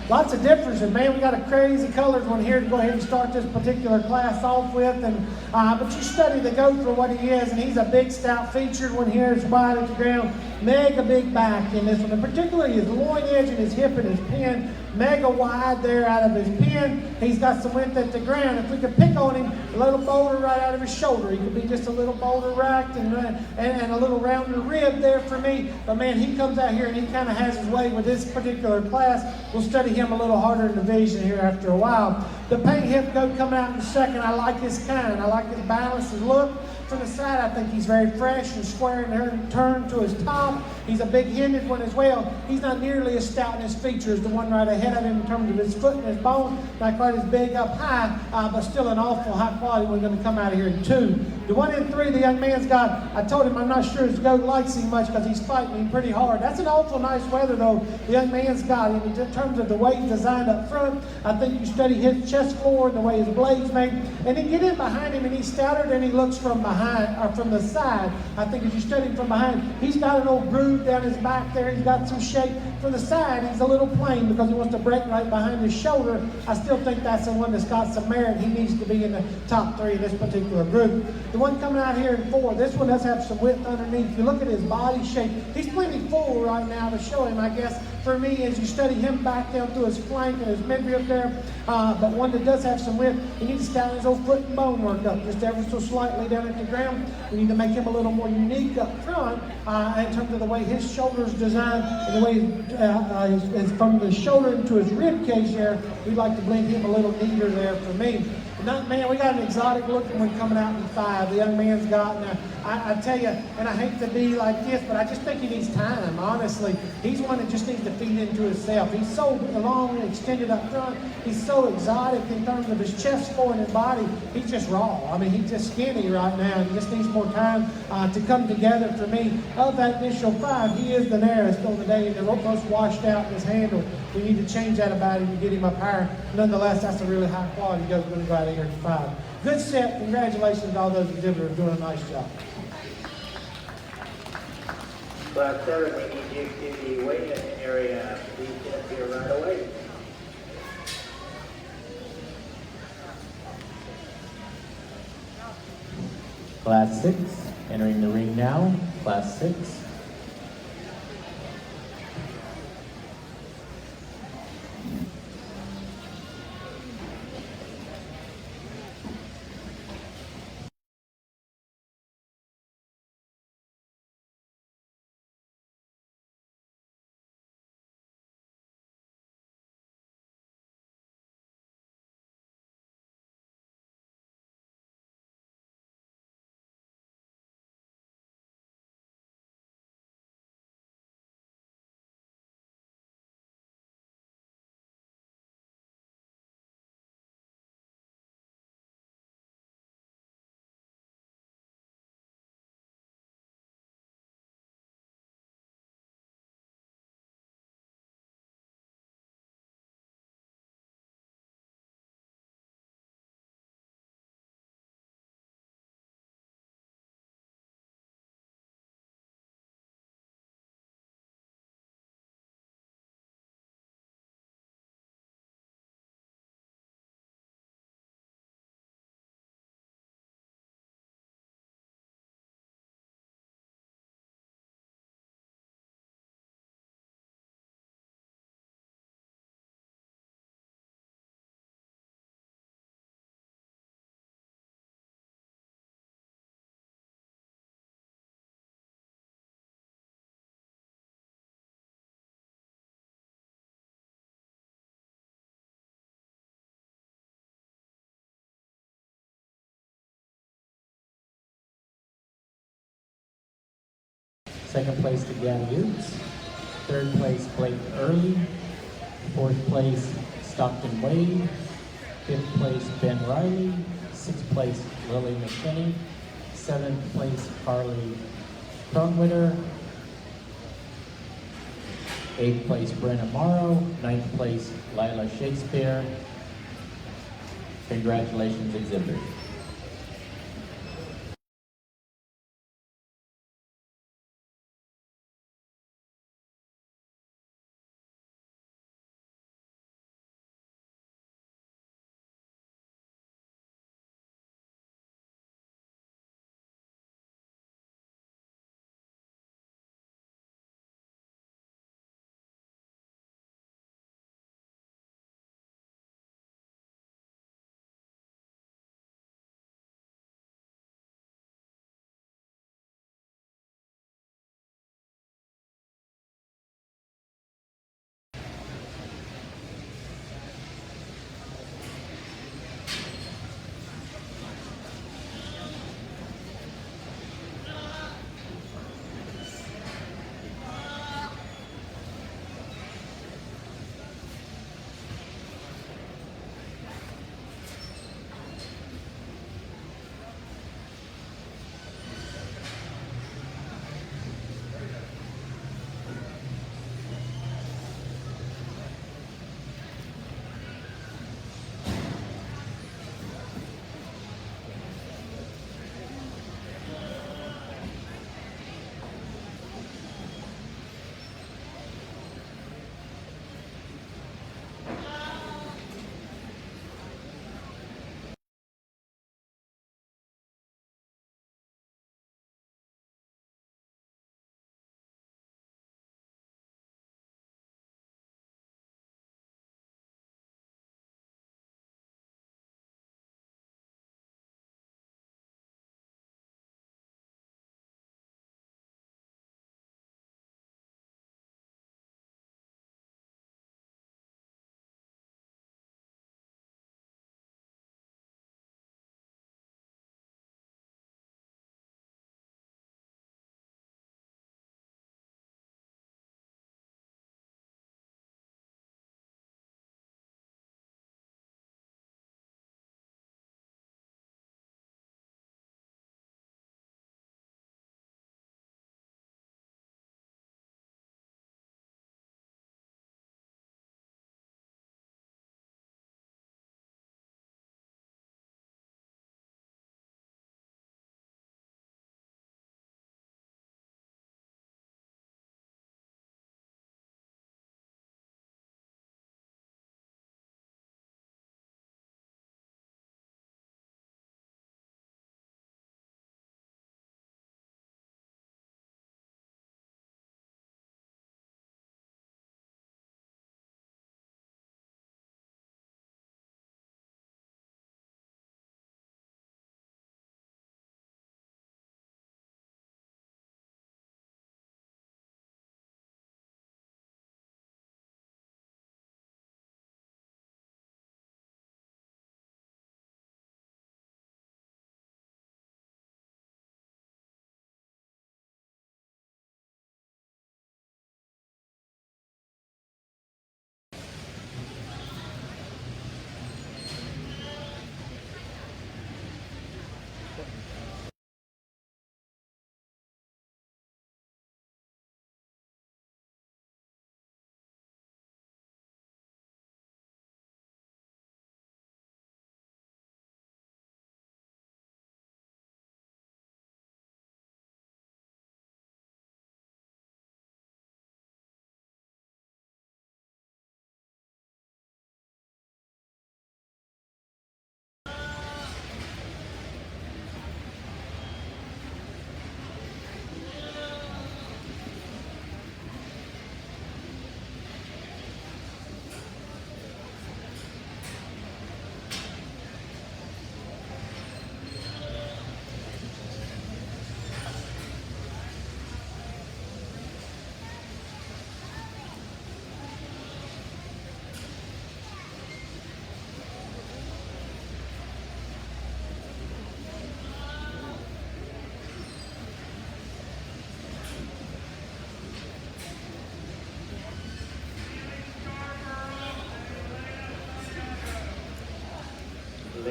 Lots of differences, man. We got a crazy colored one here to go ahead and start this particular class off with. And but you study the goat for what he is, and he's a big, stout, featured one here. It's wide at the ground, mega big back in this one, and particularly his loin edge and his hip and his pin, mega wide there out of his pin. He's got some width at the ground. If we could pick on him, a little boulder right out of his shoulder. He could be just a little boulder racked and a little rounder rib there for me. But man, he comes out here and he kind of has his way with this particular class. We'll study him a little harder in the division here after a while. The paint hip goat coming out in second. I like his kind. I like his balance, his look. From the side, I think he's very fresh and square and turned to his top. He's a big-handed one as well. He's not nearly as stout in his feature as the one right ahead of him in terms of his foot and his bone. Not quite as big up high, but still an awful high-quality one going to come out of here in 2. The 1 in 3, the young man's got, I told him I'm not sure his goat likes him much because he's fighting him pretty hard. That's an awful nice weather, though, the young man's got him. In terms of the way he's designed up front, I think you study his chest floor and the way his blade's made. And then get in behind him, and he's stouter than he looks from behind, or from the side. I think as you study him from behind, he's got an old groove down his back there. He's got some shape. From the side, he's a little plain because he wants to break right behind his shoulder. I still think that's the one that's got some merit. He needs to be in the top 3 in this particular group. The one coming out here in 4, this one does have some width underneath. If you look at his body shape, he's plenty full right now to show him, I guess. For me, as you study him back down through his flank and his midrib there, but one that does have some width, he needs to scout his old foot and bone work up just ever so slightly down at the ground. We need to make him a little more unique up front in terms of the way his shoulder's designed and the way from the shoulder into his rib cage there. We'd like to blend him a little neater there for me. Man, we got an exotic looking one coming out in 5. The young man's got, and I tell you, and I hate to be like this, but I just think he needs time, honestly. He's one that just needs to feed into himself. He's so long and extended up front. He's so exotic in terms of his chest floor and his body. He's just raw. I mean, he's just skinny right now. He just needs more time to come together for me. Of that initial 5, he is the narrowest on the day and the most washed out in his handle. We need to change that about him to get him up higher. Nonetheless, that's a really high quality goat going to go out of here in 5. Good set. Congratulations to all those exhibitors doing a nice job. Class 7, we need you to the waiting area. Please get up here right away. Class 6, entering the ring now. Class 6. Second place to Gavin Utes. Third place, Blake Early. Fourth place, Stockton Wade. Fifth place, Ben Riley. Sixth place, Lily McKinney. Seventh place, Carly Cronwitter. Eighth place, Brenna Morrow. Ninth place, Lila Shakespeare. Congratulations, exhibitors.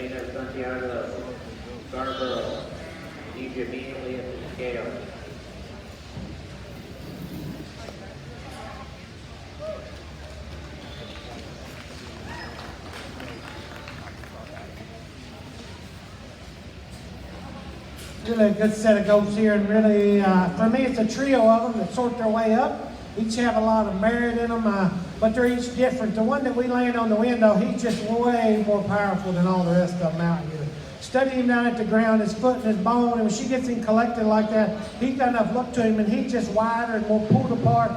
Elena Santiago, Scarborough. Need you immediately at the scale. Really a good set of goats here, and really, for me, it's a trio of them that sort their way up. Each have a lot of merit in them, but they're each different. The one that we land on the window, he's just way more powerful than all the rest of them out here. Study him down at the ground, his foot and his bone, and when she gets him collected like that, he's got enough look to him, and he's just wider and more pulled apart,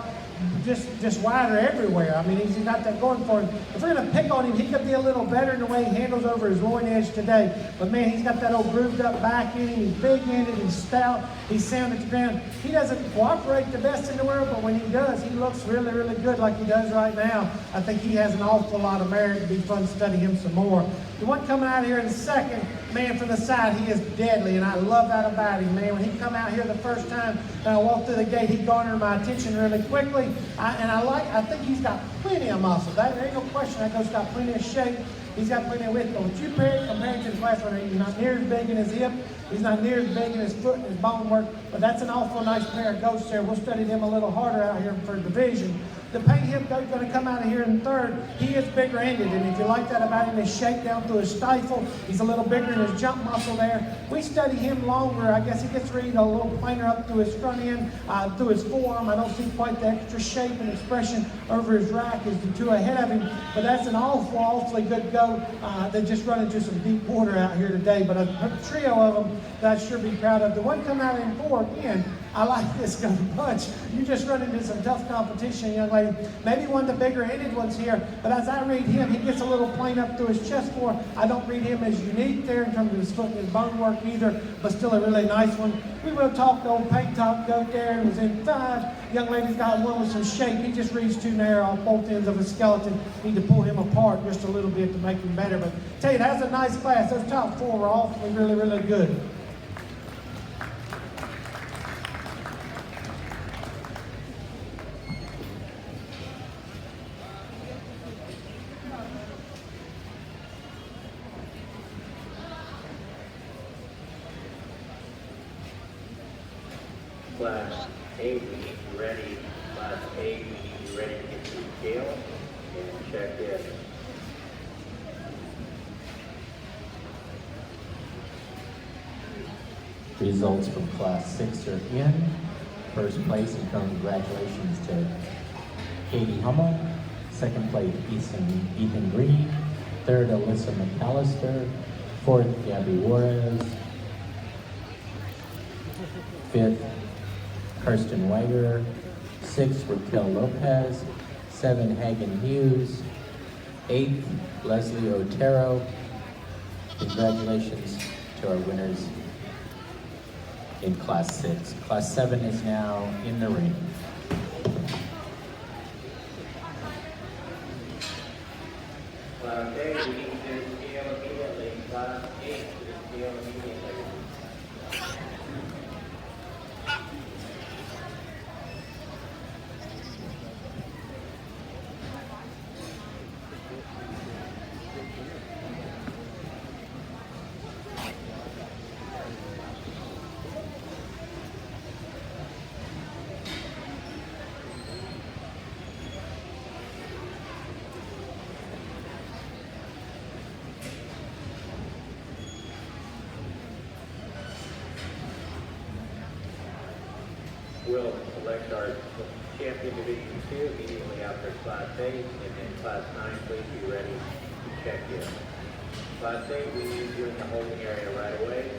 just wider everywhere. I mean, he's got that going for him. If we're going to pick on him, he could be a little better in the way he handles over his loin edge today. But man, he's got that old grooved up back in him. He's big-ended, he's stout, he's sound at the ground. He doesn't cooperate the best in the world, but when he does, he looks really, really good like he does right now. I think he has an awful lot of merit. It'd be fun to study him some more. The one coming out here in second, man, from the side, he is deadly, and I love that about him, man. When he come out here the first time and I walked through the gate, he garnered my attention really quickly, I think he's got plenty of muscle. There ain't no question that goat's got plenty of shape. He's got plenty of width. But when you compare to the class runner, he's not near as big in his hip. He's not near as big in his foot and his bone work. But that's an awful nice pair of goats there. We'll study them a little harder out here for division. The paint hip goat's going to come out of here in third. He is bigger ended, and if you like that about him, his shape down through his stifle, he's a little bigger in his jump muscle there. We study him longer. I guess he gets read a little plainer up through his front end, through his forearm. I don't see quite the extra shape and expression over his rack as the two ahead of him, but that's an awfully good goat that just run into some deep water out here today. But a trio of them that I'd sure be proud of. The one coming out in four, again, I like this goat a bunch. You just run into some tough competition, young lady. Maybe one of the bigger-headed ones here, but as I read him, he gets a little plain up through his chest floor. I don't read him as unique there in terms of his foot and his bone work either, but still a really nice one. We will talk the old paint top goat there. It was in five. Young lady's got one with some shape. He just reads too narrow off both ends of his skeleton. Need to pull him apart just a little bit to make him better. But I tell you, that's a nice class. Those top four were awfully really, really good. Class A, we need you ready. Class A, we need you ready to get to the scale and check in. Results from Class 6 are in. First place and congratulations to Katie Hummel. Second place, Ethan Green. Third, Alyssa McAllister. Fourth, Gabby Juarez. Fifth, Kirsten Weiger. Sixth, Raquel Lopez. Seven, Hagen Hughes. Eighth, Leslie Otero. Congratulations to our winners in Class 6. Class 7 is now in the ring. Class A, we need to scale immediately. Class 8, scale immediately. We'll select our champion division 2 immediately after Class 8, and then Class 9, please be ready to check in. Class 8, we need you in the holding area right away.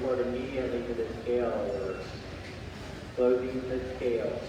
report immediately to the scale. We're closing the scale.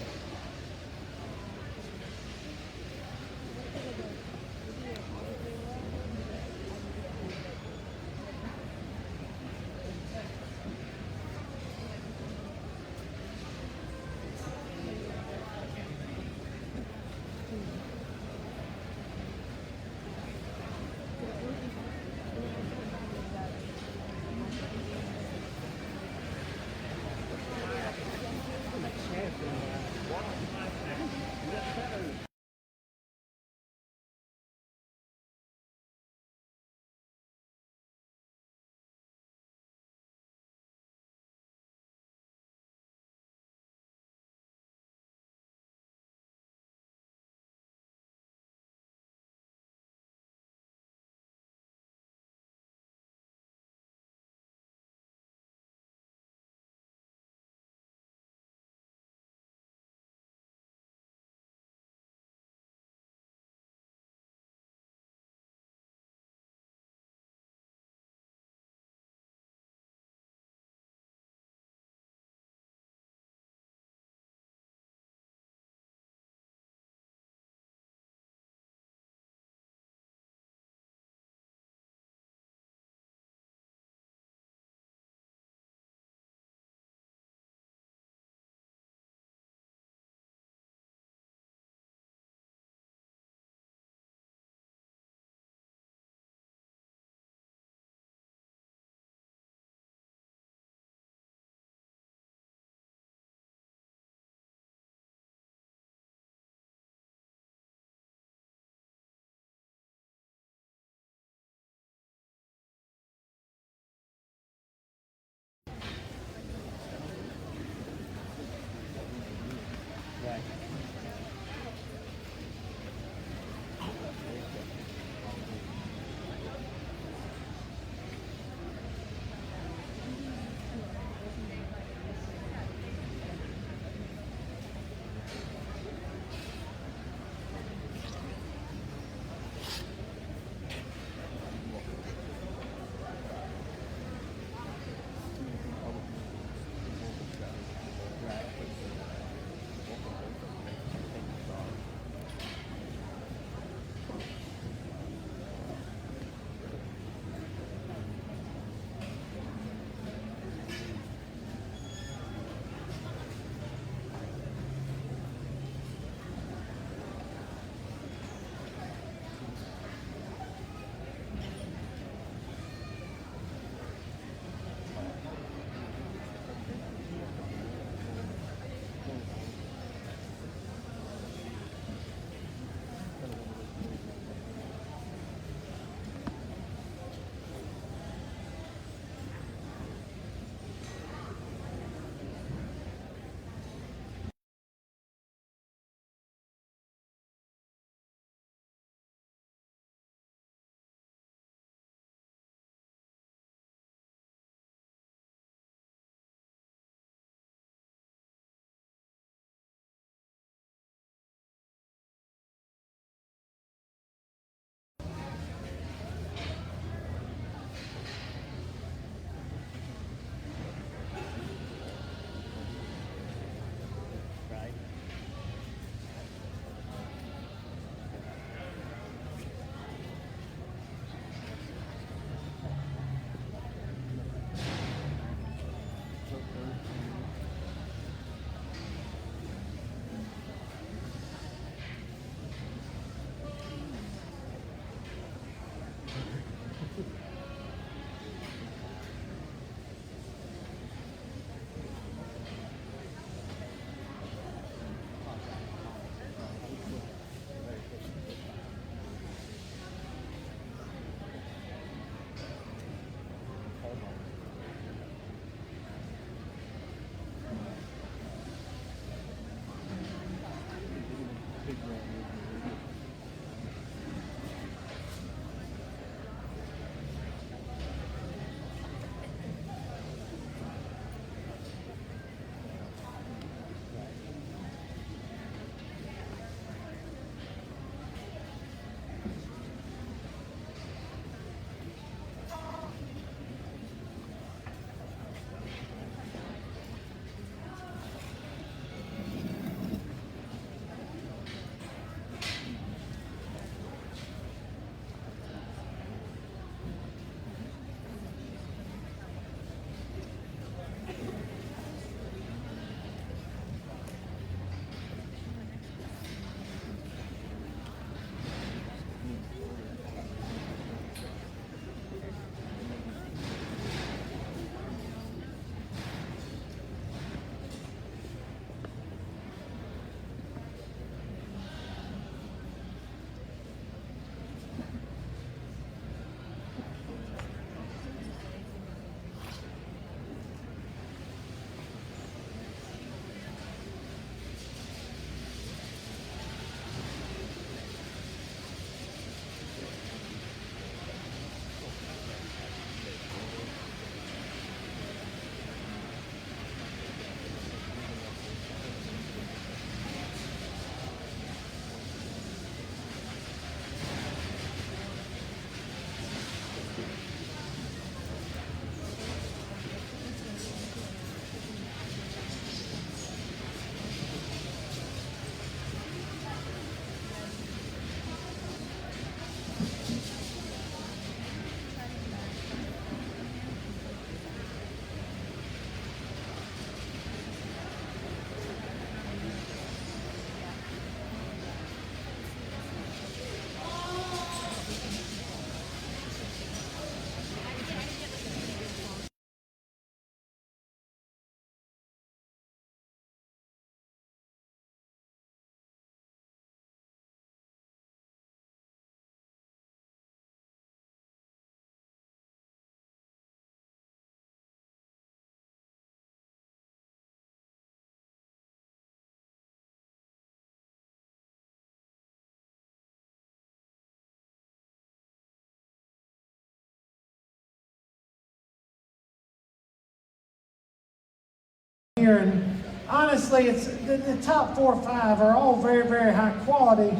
here, and honestly, it's the top 4 or 5 are all very, very high quality.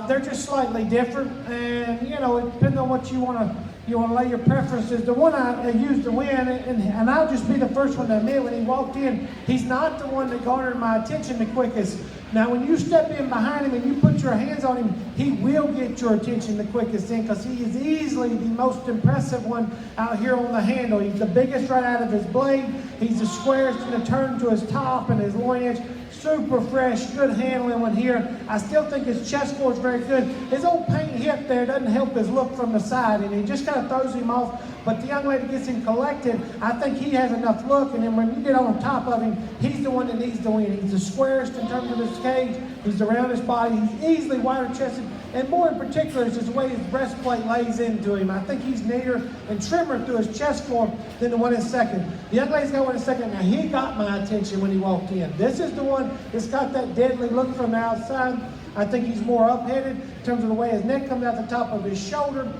They're just slightly different, and you know, it depends on what you want to lay your preferences. The one I used to win, and I'll just be the first one to admit, when he walked in, he's not the one that garnered my attention the quickest. Now, when you step in behind him and you put your hands on him, he will get your attention the quickest in, because he is easily the most impressive one out here on the handle. He's the biggest right out of his blade. He's the squarest in the turn to his top and his loin edge. Super fresh, good handling one here. I still think his chest floor is very good. His old paint hip there doesn't help his look from the side, and he just kind of throws him off. But the young lady gets him collected. I think he has enough look, and then when you get on top of him, he's the one that needs to win. He's the squarest in terms of his cage. He's around his body. He's easily wider chested, and more in particular is just the way his breastplate lays into him. I think he's neater and trimmer through his chest floor than the one in second. The young lady's got one in second. Now, he got my attention when he walked in. This is the one that's got that deadly look from the outside. I think he's more up-headed in terms of the way his neck comes out the top of his shoulder.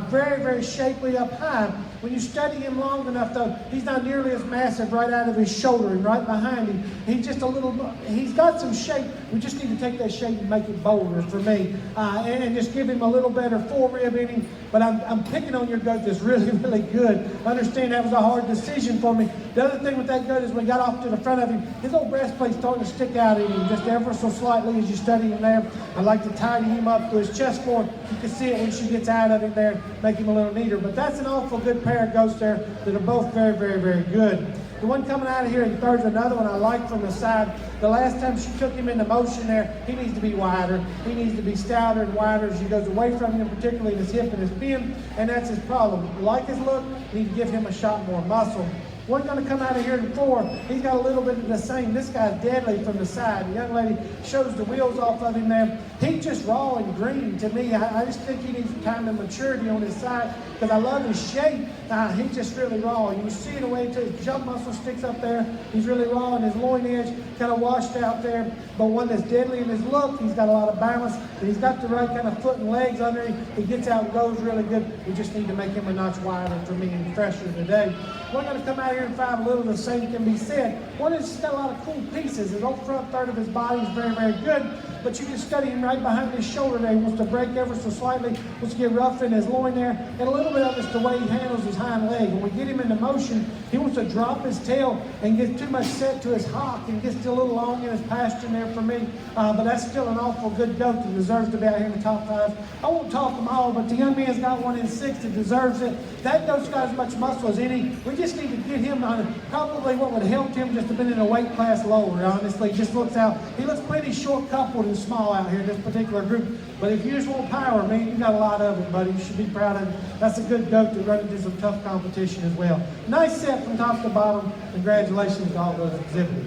Very, very shapely up high. When you study him long enough, though, he's not nearly as massive right out of his shoulder and right behind him. He's just a little, he's got some shape. We just need to take that shape and make it bolder for me. And just give him a little better forerib in him. But I'm picking on your goat that's really, really good. I understand that was a hard decision for me. The other thing with that goat is when we got off to the front of him, his old breastplate's starting to stick out in him just ever so slightly as you study him there. I like to tidy him up to his chest floor. You can see it when she gets out of him there, make him a little neater. But that's an awful good pair of goats there that are both very, very, very good. The one coming out of here in third is another one I like from the side. The last time she took him into motion there, he needs to be wider. He needs to be stouter and wider as she goes away from him, particularly in his hip and his fin, and that's his problem. You like his look, you need to give him a shot more muscle. One going to come out of here in 4. He's got a little bit of the same. This guy's deadly from the side. The young lady shows the wheels off of him there. He's just raw and green to me. I just think he needs time and maturity on his side, because I love his shape. He's just really raw. You see the way his jump muscle sticks up there. He's really raw, and his loin edge kind of washed out there. But one that's deadly in his look, he's got a lot of balance, and he's got the right kind of foot and legs under him. He gets out and goes really good. We just need to make him a notch wider for me and fresher today. We're going to come out here and 5, a little the same can be said. One is got a lot of cool pieces. His old front third of his body is very, very good, but you can study him right behind his shoulder there. He wants to break ever so slightly, wants to get rough in his loin there, and a little bit of it's the way he handles his hind leg. When we get him into motion, he wants to drop his tail and get too much set to his hock and gets a little long in his pasture there for me, but that's still an awful good goat that deserves to be out here in the top 5. I won't talk them all, but the young man's got one in 6 that deserves it. That goat's got as much muscle as any. We just need to get him on probably what would help him just have been in a weight class lower, honestly. Just looks out, he looks pretty short coupled and small out here in this particular group. But if you just want power, man, you got a lot of it, buddy. You should be proud of it. That's a good goat to run into some tough competition as well. Nice set from top to bottom. Congratulations to all those exhibitors.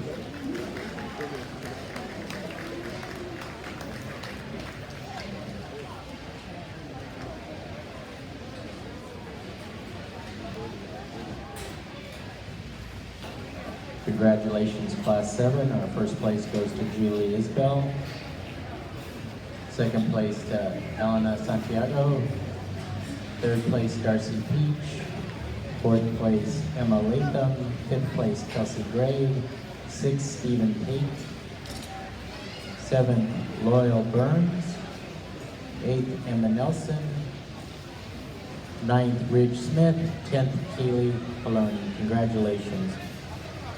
Congratulations, Class 7. Our first place goes to Julie Isbell. Second place to Elena Santiago. Third place, Darcy Peach. Fourth place, Emma Latham. Fifth place, Kelsey Gray. Sixth, Stephen Pate. Seventh, Loyal Burns. Eighth, Emma Nelson. Ninth, Ridge Smith. 10th, Kaylee Maloney. Congratulations.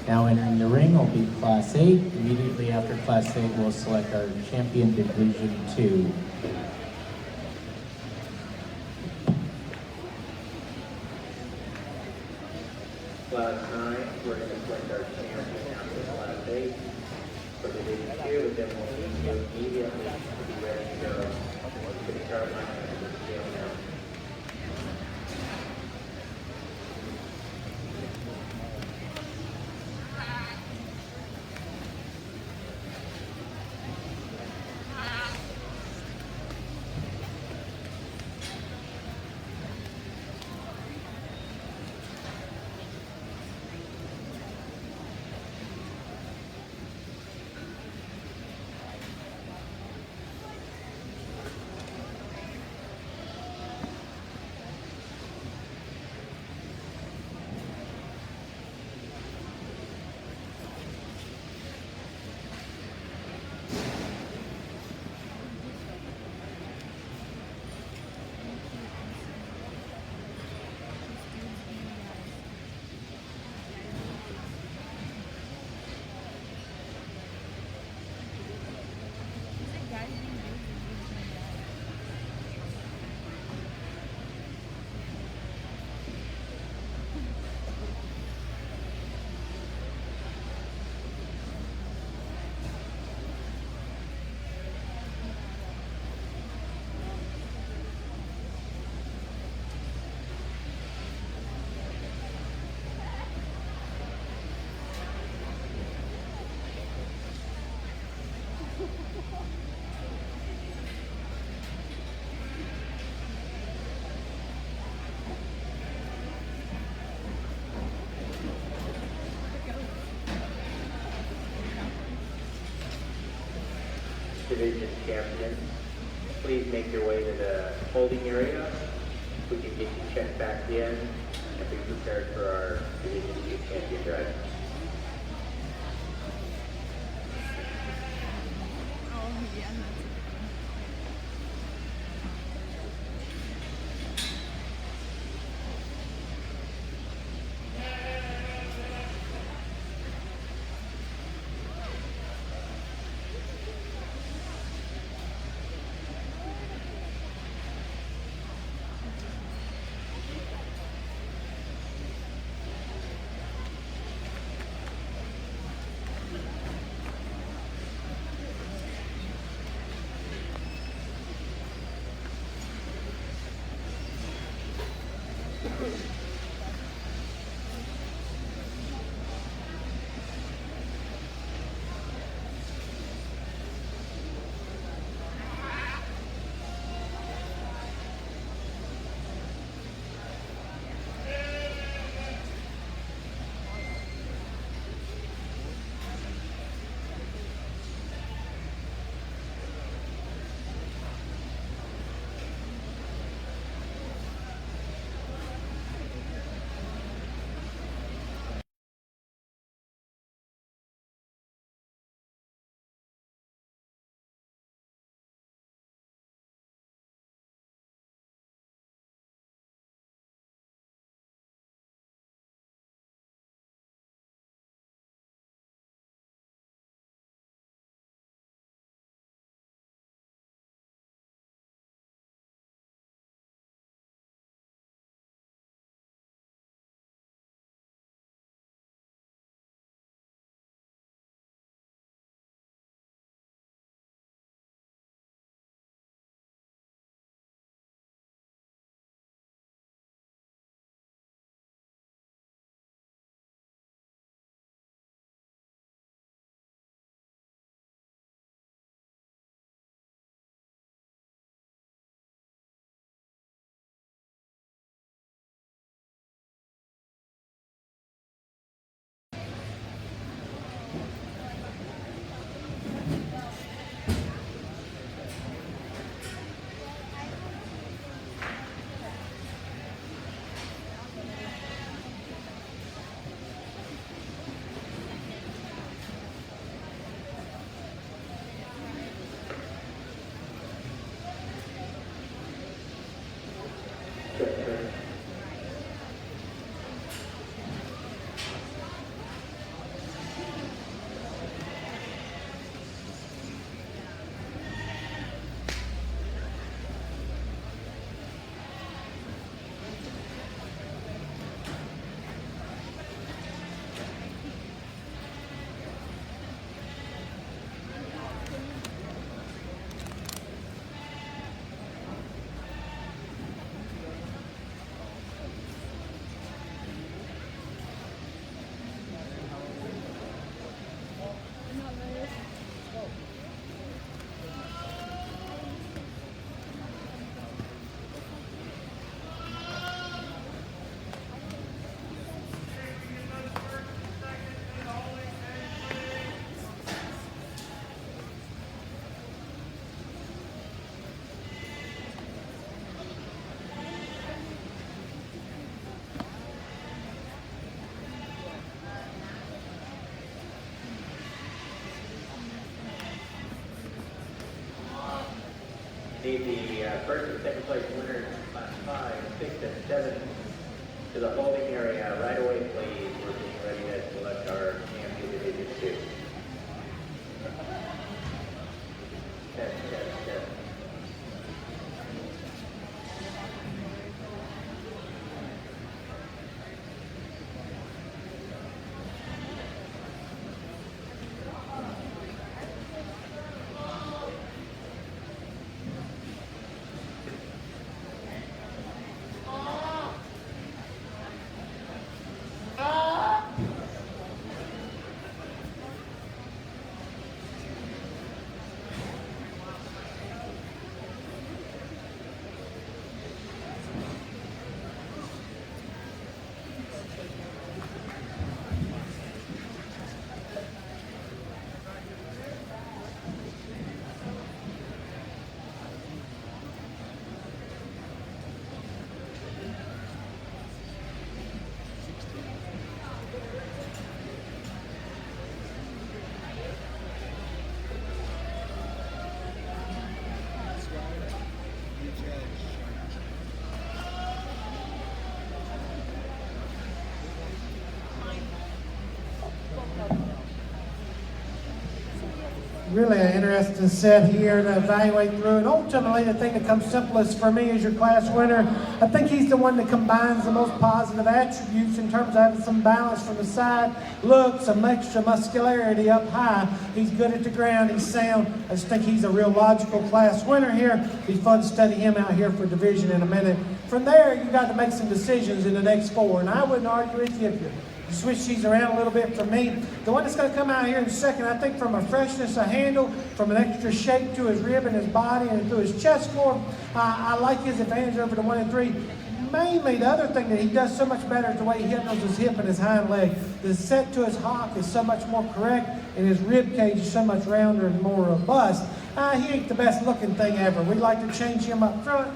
Now entering the ring will be Class 8. Immediately after Class 8, we'll select our champion Division 2. Class 9, we're going to select our champion after Class 8. For Division 2, and then we'll move immediately to be ready to go to the Carolina scale now. division champions, please make your way to the holding area. We can get you checked back in and be prepared for our Division 2 champion drive. Need the first and second place winners in class 5, 6, and 7 to the holding area right away, please. We're getting ready to select our champion Division 2. Test, test, test. really an interesting set here to evaluate through. And ultimately, the thing that comes simplest for me as your class winner, I think he's the one that combines the most positive attributes in terms of having some balance from the side, look, some extra muscularity up high. He's good at the ground, he's sound. I just think he's a real logical class winner here. Be fun to study him out here for division in a minute. From there, you got to make some decisions in the next 4. And I wouldn't argue with you if you switch these around a little bit for me. The one that's going to come out here in second, I think from a freshness of handle, from an extra shape to his rib and his body and to his chest form, I like his advantage over the 1 and 3. Mainly, the other thing that he does so much better is the way he handles his hip and his hind leg. The set to his hock is so much more correct, and his rib cage is so much rounder and more robust. He ain't the best looking thing ever. We'd like to change him up front.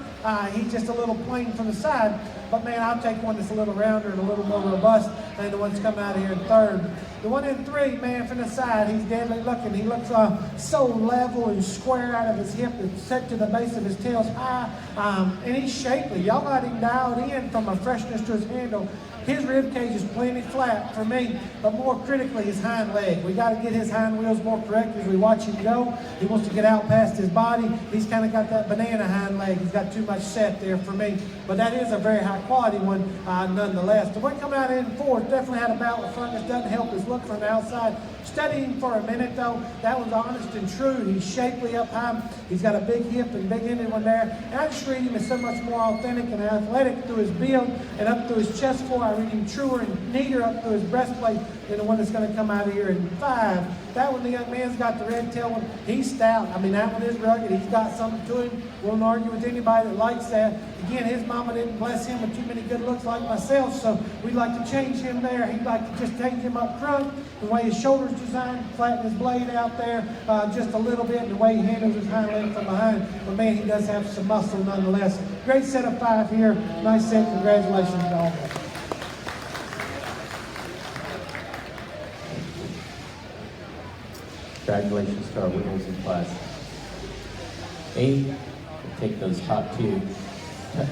He's just a little plain from the side. But man, I'll take one that's a little rounder and a little more robust than the one that's coming out of here in third. The 1 and 3, man, from the side, he's deadly looking. He looks so level and square out of his hip. It's set to the base of his tail's high. And he's shapely. Y'all got him dialed in from a freshness to his handle. His rib cage is plenty flat for me, but more critically, his hind leg. We got to get his hind wheels more correct as we watch him go. He wants to get out past his body. He's kind of got that banana hind leg. He's got too much set there for me, but that is a very high quality one nonetheless. The one coming out in fourth definitely had a battle with frontless. Doesn't help his look from the outside. Studying for a minute though, that was honest and true. He's shapely up high. He's got a big hip and big ended one there. And I just read him as so much more authentic and athletic through his build and up through his chest floor. I read him truer and neater up through his breastplate than the one that's going to come out of here in 5. That one, the young man's got the red tail one. He's stout. I mean, that one is rugged. He's got something to him. Won't argue with anybody that likes that. Again, his mama didn't bless him with too many good looks like myself, so we'd like to change him there. He'd like to just change him up front, the way his shoulders designed, flatten his blade out there just a little bit, and the way he handles his hind leg from behind. But man, he does have some muscle nonetheless. Great set of 5 here. Nice set. Congratulations to all of them. Congratulations to our winners in class 8. We'll take those top 2.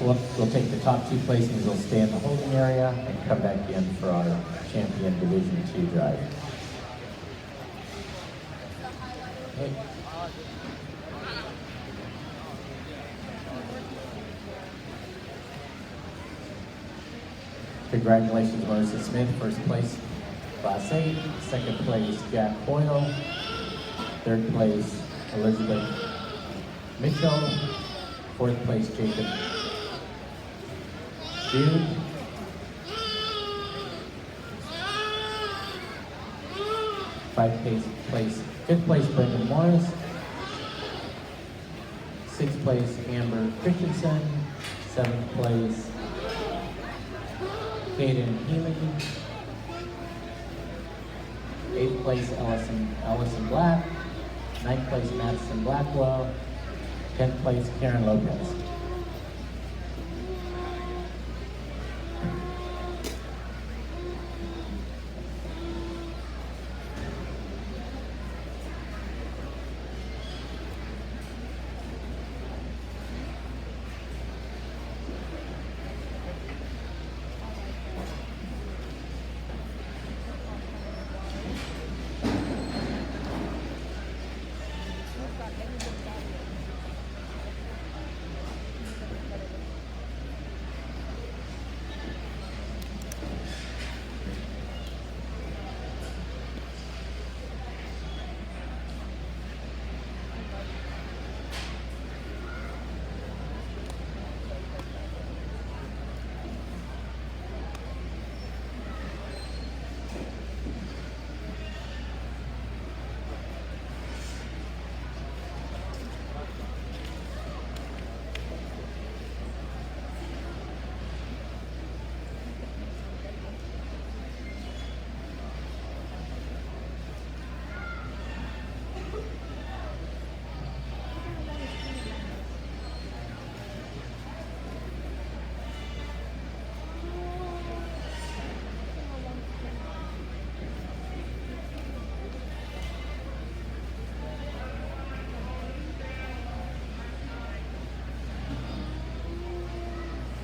We'll take the top 2 placings. We'll stay in the holding area and come back in for our champion Division 2 drive. Okay. Congratulations, Marissa Smith, first place, Class 8. Second place, Jack Hoyle. Third place, Elizabeth Mitchell. Fourth place, Jacob Jude. Fifth place, Brendan Morris. Sixth place, Amber Christensen. Seventh place, Caden Healy. Eighth place, Allison Black. Ninth place, Madison Blackwell. 10th place, Karen Lopez.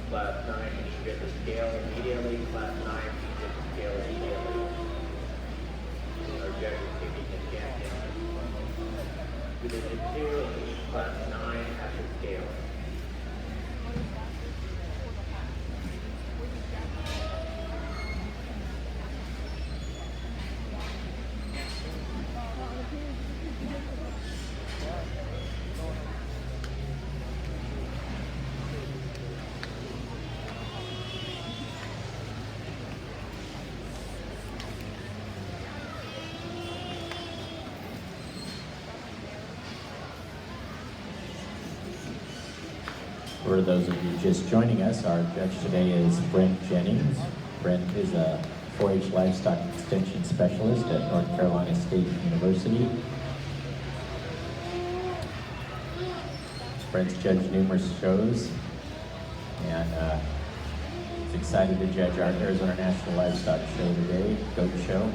Class 9, you should get the scale immediately. Class 9, you get the scale immediately. Our judges taking the champion. class 9 at the scale. For those of you just joining us, our judge today is Brent Jennings. Brent is a 4-H Livestock Extension Specialist at North Carolina State University. Brent's judged numerous shows and is excited to judge our Arizona National Livestock Show today, Goat Show.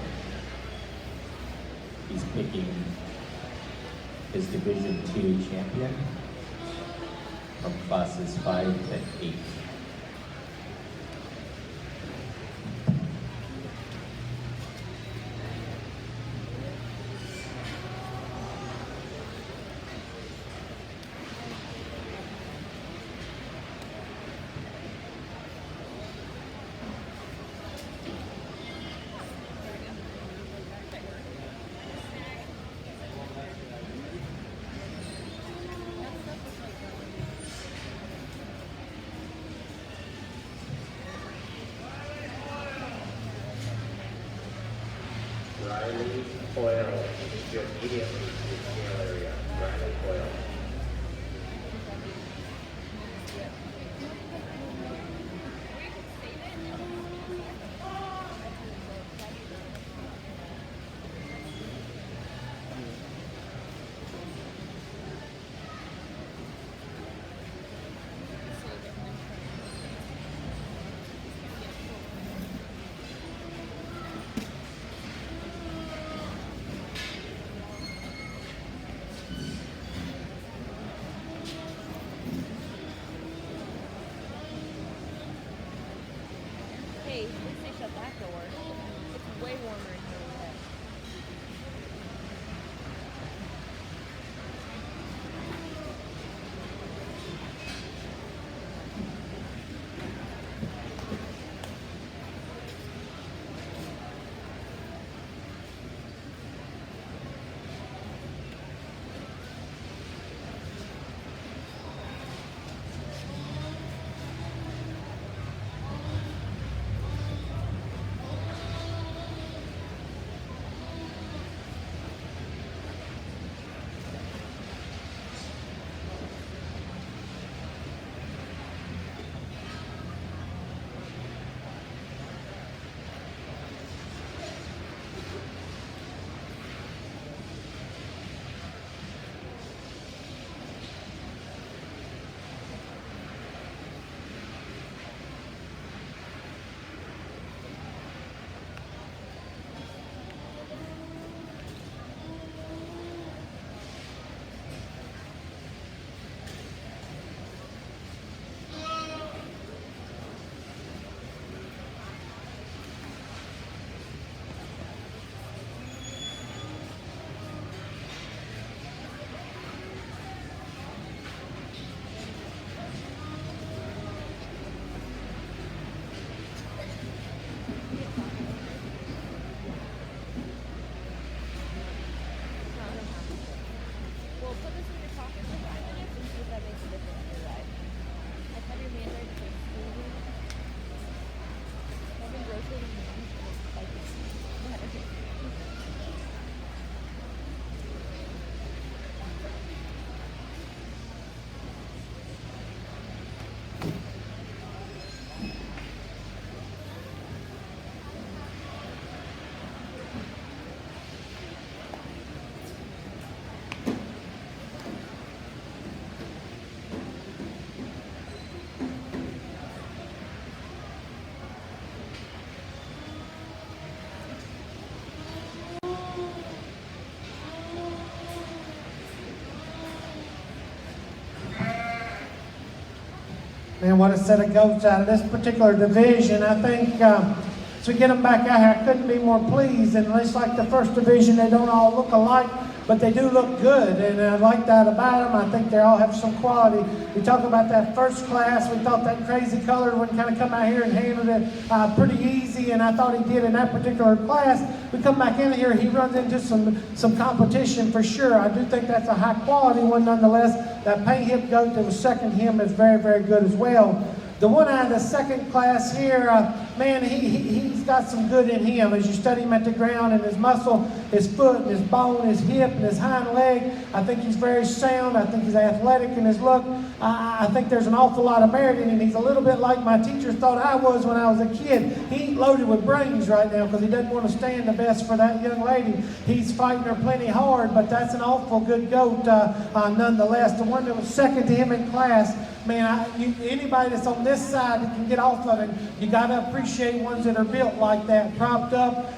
He's picking his Division II champion from classes 5 to 8. Riley Coyle is your immediately to the scale area. Riley Coyle. Hey, at least they shut that door. It's way warmer in here today. Well, put this in your pocket for 5 minutes and see if that makes a difference in your life. Like, have your man ready to take food. I've been rotating hands and it's like better. Man, what a set of goats out of this particular division. I think as we get them back out here, I couldn't be more pleased. And just like the first division, they don't all look alike, but they do look good, and I like that about them. I think they all have some quality. We talk about that first class. We thought that crazy color would kind of come out here and handled it pretty easy, and I thought he did in that particular class. We come back in here, he runs into some competition for sure. I do think that's a high quality one nonetheless. That paint hip goat that was second him is very, very good as well. The one out of the second class here, man, he's got some good in him. As you study him at the ground and his muscle, his foot, and his bone, his hip, and his hind leg, I think he's very sound. I think he's athletic in his look. I think there's an awful lot of merit in him. He's a little bit like my teachers thought I was when I was a kid. He ain't loaded with brains right now because he doesn't want to stand the best for that young lady. He's fighting her plenty hard, but that's an awful good goat nonetheless. The one that was second to him in class, man, anybody that's on this side that can get off of it, you got to appreciate ones that are built like that, propped up.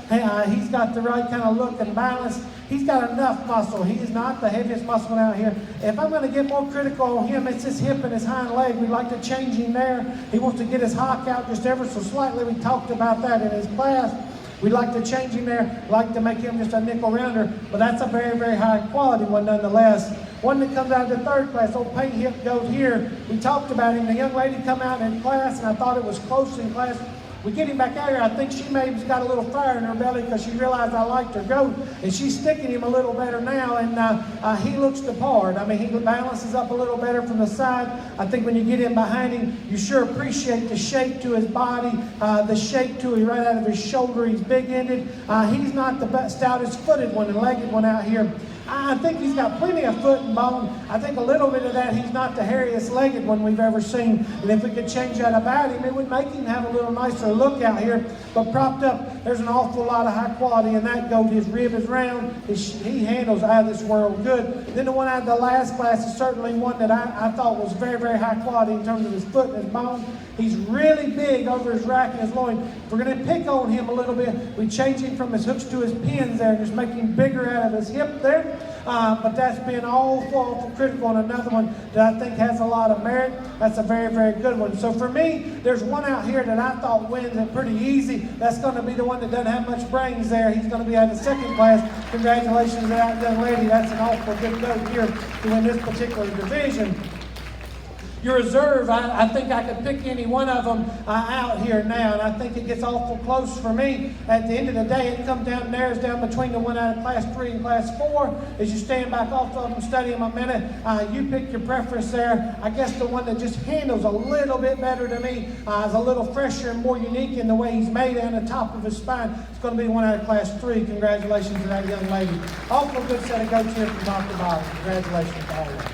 He's got the right kind of look and balance. He's got enough muscle. He is not the heaviest muscle out here. If I'm going to get more critical on him, it's his hip and his hind leg. We'd like to change him there. He wants to get his hock out just ever so slightly. We talked about that in his class. We'd like to change him there, like to make him just a nickel rounder, but that's a very, very high quality one nonetheless. One that comes out of the third class, old paint hip goat here. We talked about him. The young lady come out in class, and I thought it was close in class. We get him back out here. I think she maybe's got a little fire in her belly because she realized I liked her goat, and she's sticking him a little better now, and he looks the part. I mean, he balances up a little better from the side. I think when you get in behind him, you sure appreciate the shape to his body, the shape to him right out of his shoulder. He's big-ended. He's not the stoutest footed one and legged one out here. I think he's got plenty of foot and bone. I think a little bit of that, he's not the hairiest legged one we've ever seen. And if we could change that about him, it would make him have a little nicer look out here. But propped up, there's an awful lot of high quality in that goat. His rib is round. He handles out of this world good. Then the one out of the last class is certainly one that I thought was very, very high quality in terms of his foot and his bone. He's really big over his rack and his loin. If we're going to pick on him a little bit, we change him from his hooks to his pins there and just make him bigger out of his hip there. But that's been awful critical on another one that I think has a lot of merit. That's a very, very good one. So for me, there's one out here that I thought wins it pretty easy. That's going to be the one that doesn't have much brains there. He's going to be out of the second class. Congratulations to that young lady. That's an awful good goat here to win this particular division. Your reserve, I think I could pick any one of them out here now, and I think it gets awful close for me. At the end of the day, it comes down, narrows down between the one out of class 3 and class 4. As you stand back off of them, study them a minute, you pick your preference there. I guess the one that just handles a little bit better to me is a little fresher and more unique in the way he's made on the top of his spine. It's going to be the one out of class 3. Congratulations to that young lady. Awful good set of goats here from Dr. Bottom. Congratulations to all of them.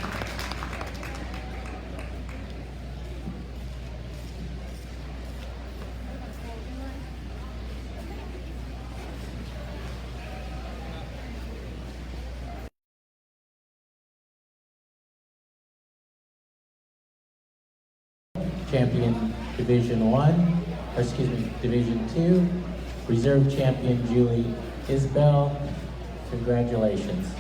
Champion Division 1, or excuse me, Division 2, Reserve Champion Julie Isbell. Congratulations.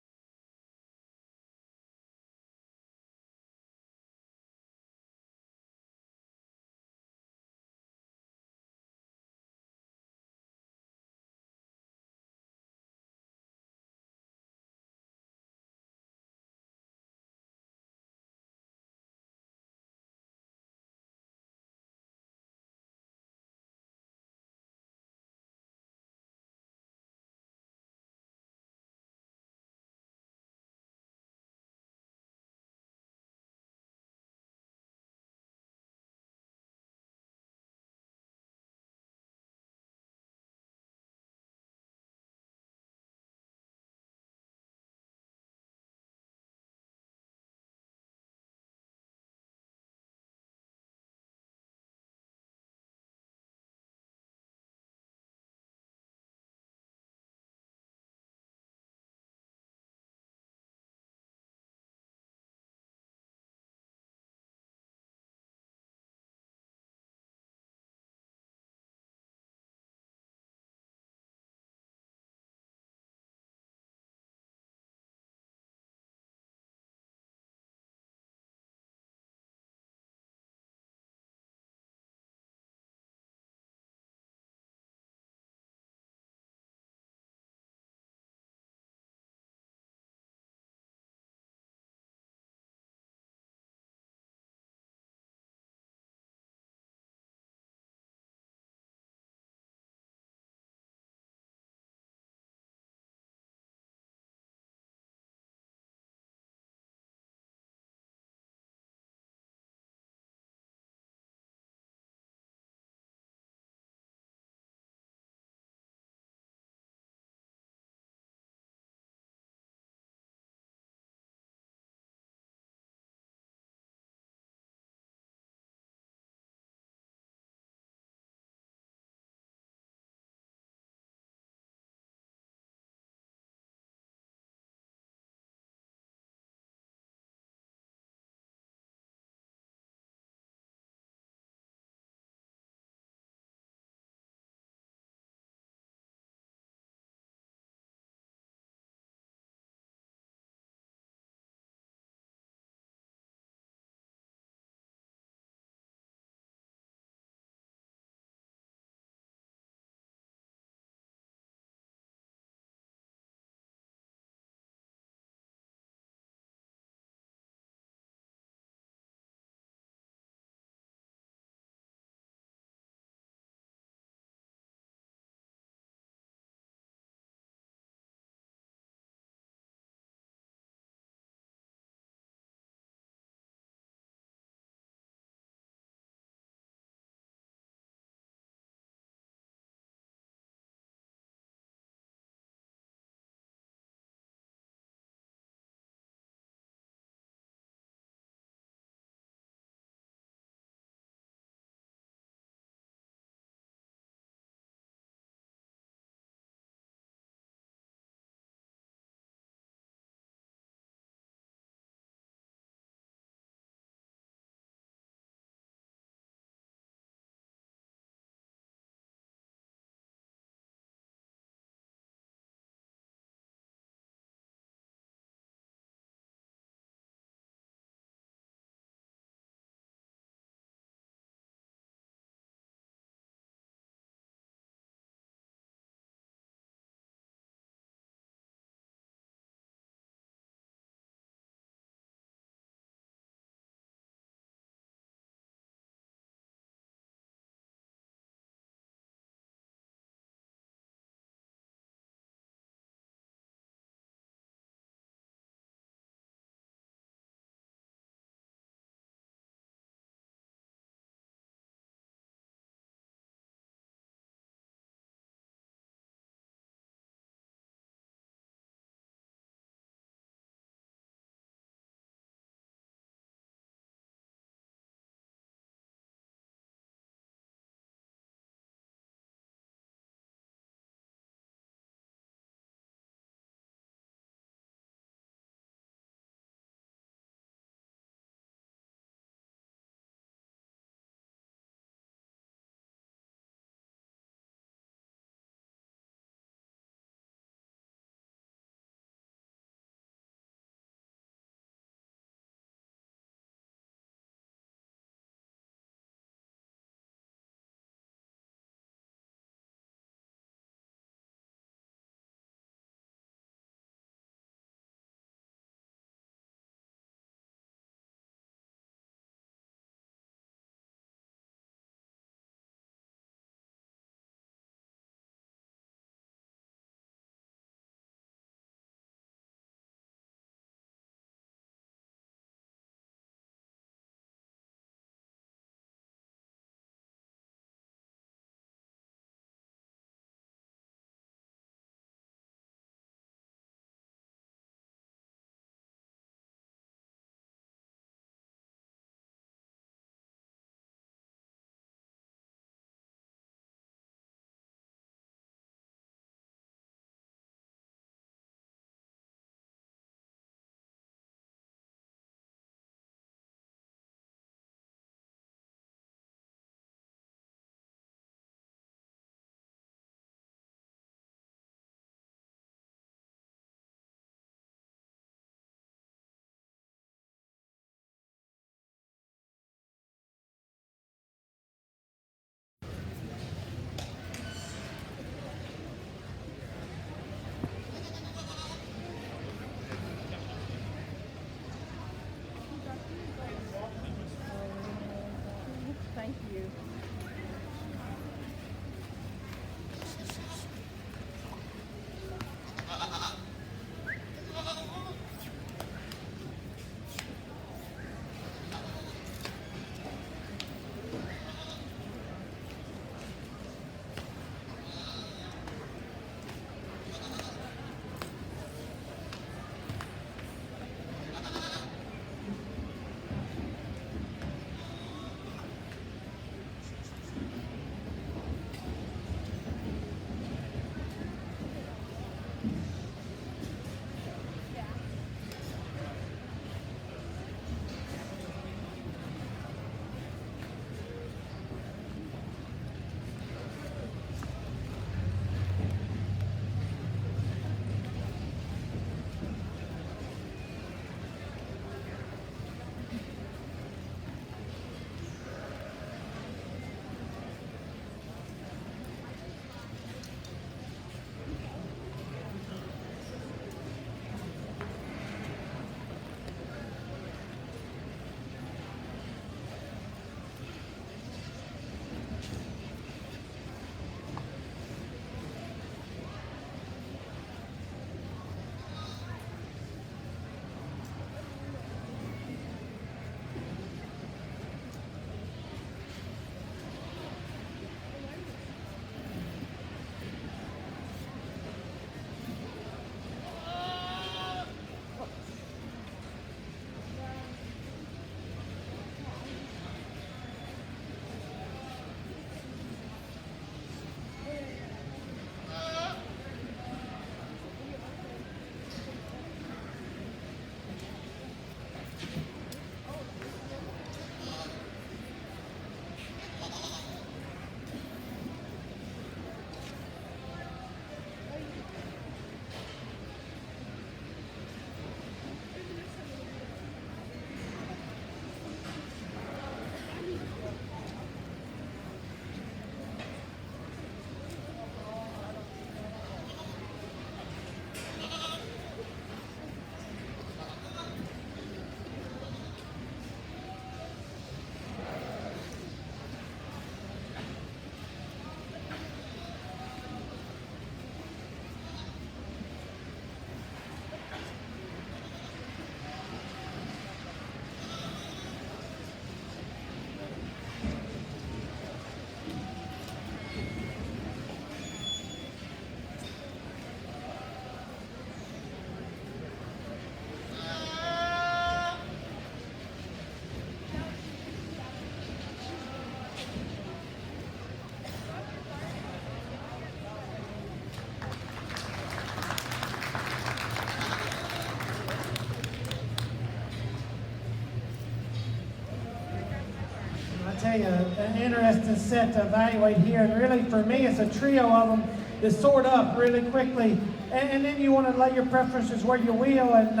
tell you, an interesting set to evaluate here. And really, for me, it's a trio of them that sort up really quickly. And then you want to lay your preferences where you will. And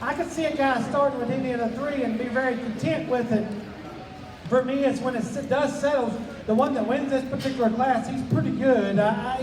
I could see a guy starting with any of the three and be very content with it. For me, it's when it does settle. The one that wins this particular class, he's pretty good.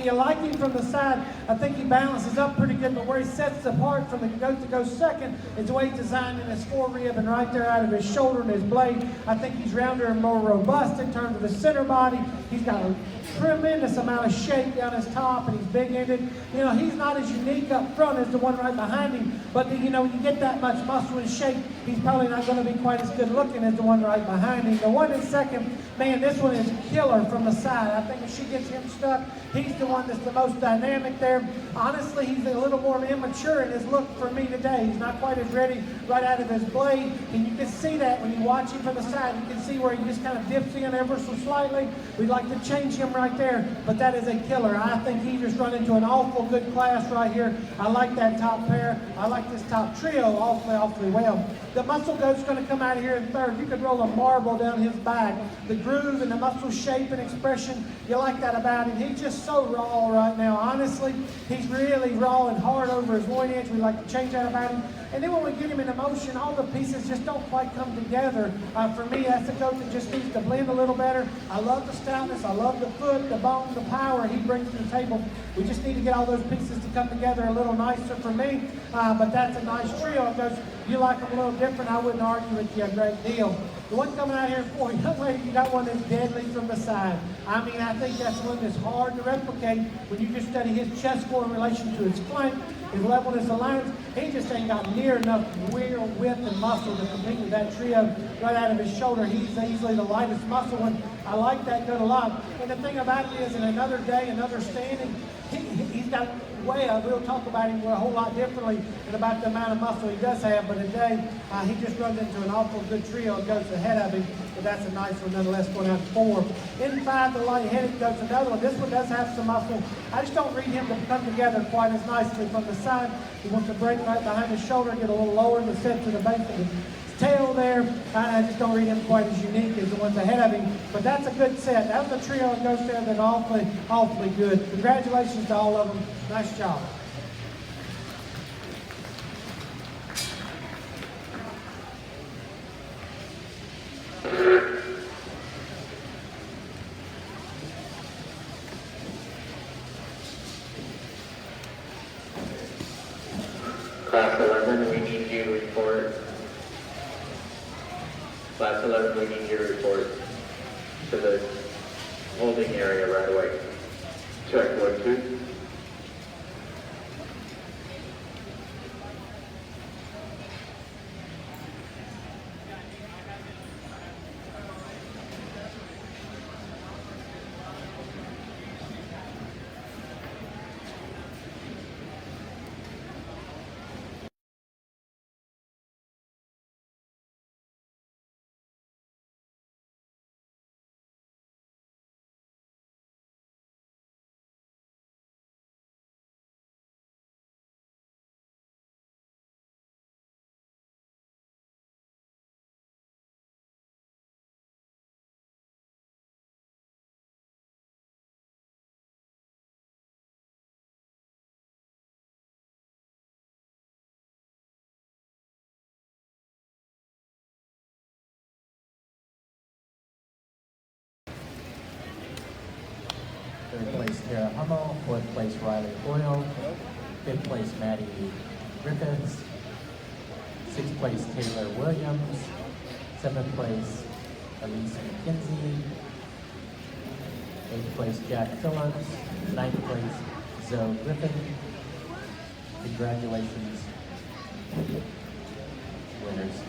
You like him from the side. I think he balances up pretty good, but where he sets apart from the goat that goes second is the way he's designed in his forerib and right there out of his shoulder and his blade. I think he's rounder and more robust in terms of his center body. He's got a tremendous amount of shape down his top, and he's big-ended. You know, he's not as unique up front as the one right behind him, but you know, when you get that much muscle and shape, he's probably not going to be quite as good looking as the one right behind him. The one in second, man, this one is killer from the side. I think if she gets him stuck, he's the one that's the most dynamic there. Honestly, he's a little more immature in his look for me today. He's not quite as ready right out of his blade, and you can see that when you watch him from the side. You can see where he just kind of dips in ever so slightly. We'd like to change him right there, but that is a killer. I think he just run into an awful good class right here. I like that top pair. I like this top trio awfully well. The muscle goat's going to come out of here in third. You could roll a marble down his back. The groove and the muscle shape and expression, you like that about him. He's just so raw right now. Honestly, he's really raw and hard over his loin edge. We like to change that about him. And then when we get him in motion, all the pieces just don't quite come together. For me, that's a goat that just needs to blend a little better. I love the stoutness. I love the foot, the bone, the power he brings to the table. We just need to get all those pieces to come together a little nicer for me. But that's a nice trio. It goes, you like them a little different, I wouldn't argue with you a great deal. The one coming out here for you, young lady, you got one that's deadly from the side. I mean, I think that's one that's hard to replicate when you just study his chest score in relation to his flank, his levelness of lines. He just ain't got near enough real width and muscle to compete with that trio right out of his shoulder. He's easily the lightest muscle one. I like that good a lot. And the thing about it is, in another day, another standing, he's got we'll talk about him a whole lot differently and about the amount of muscle he does have, but today he just runs into an awful good trio and goes ahead of him, but that's a nice one nonetheless, going out to 4. In 5, the light-headed goes another one. This one does have some muscle. I just don't read him to come together quite as nicely from the side. He wants to break right behind his shoulder, get a little lower in the set to the base of his tail there. I just don't read him quite as unique as the ones ahead of him, but that's a good set. That was a trio that goes there that's awfully good. Congratulations to all of them. Nice job. Class 11, we need you to report. Class 11, we need you to report to the holding area right away. Check 1, 2. Third place, Tara Hummel. Fourth place, Riley Boyle. Fifth place, Maddie Griffiths. Sixth place, Taylor Williams. Seventh place, Elise McKenzie. Eighth place, Jack Phillips. Ninth place, Zoe Griffin. Congratulations, winners.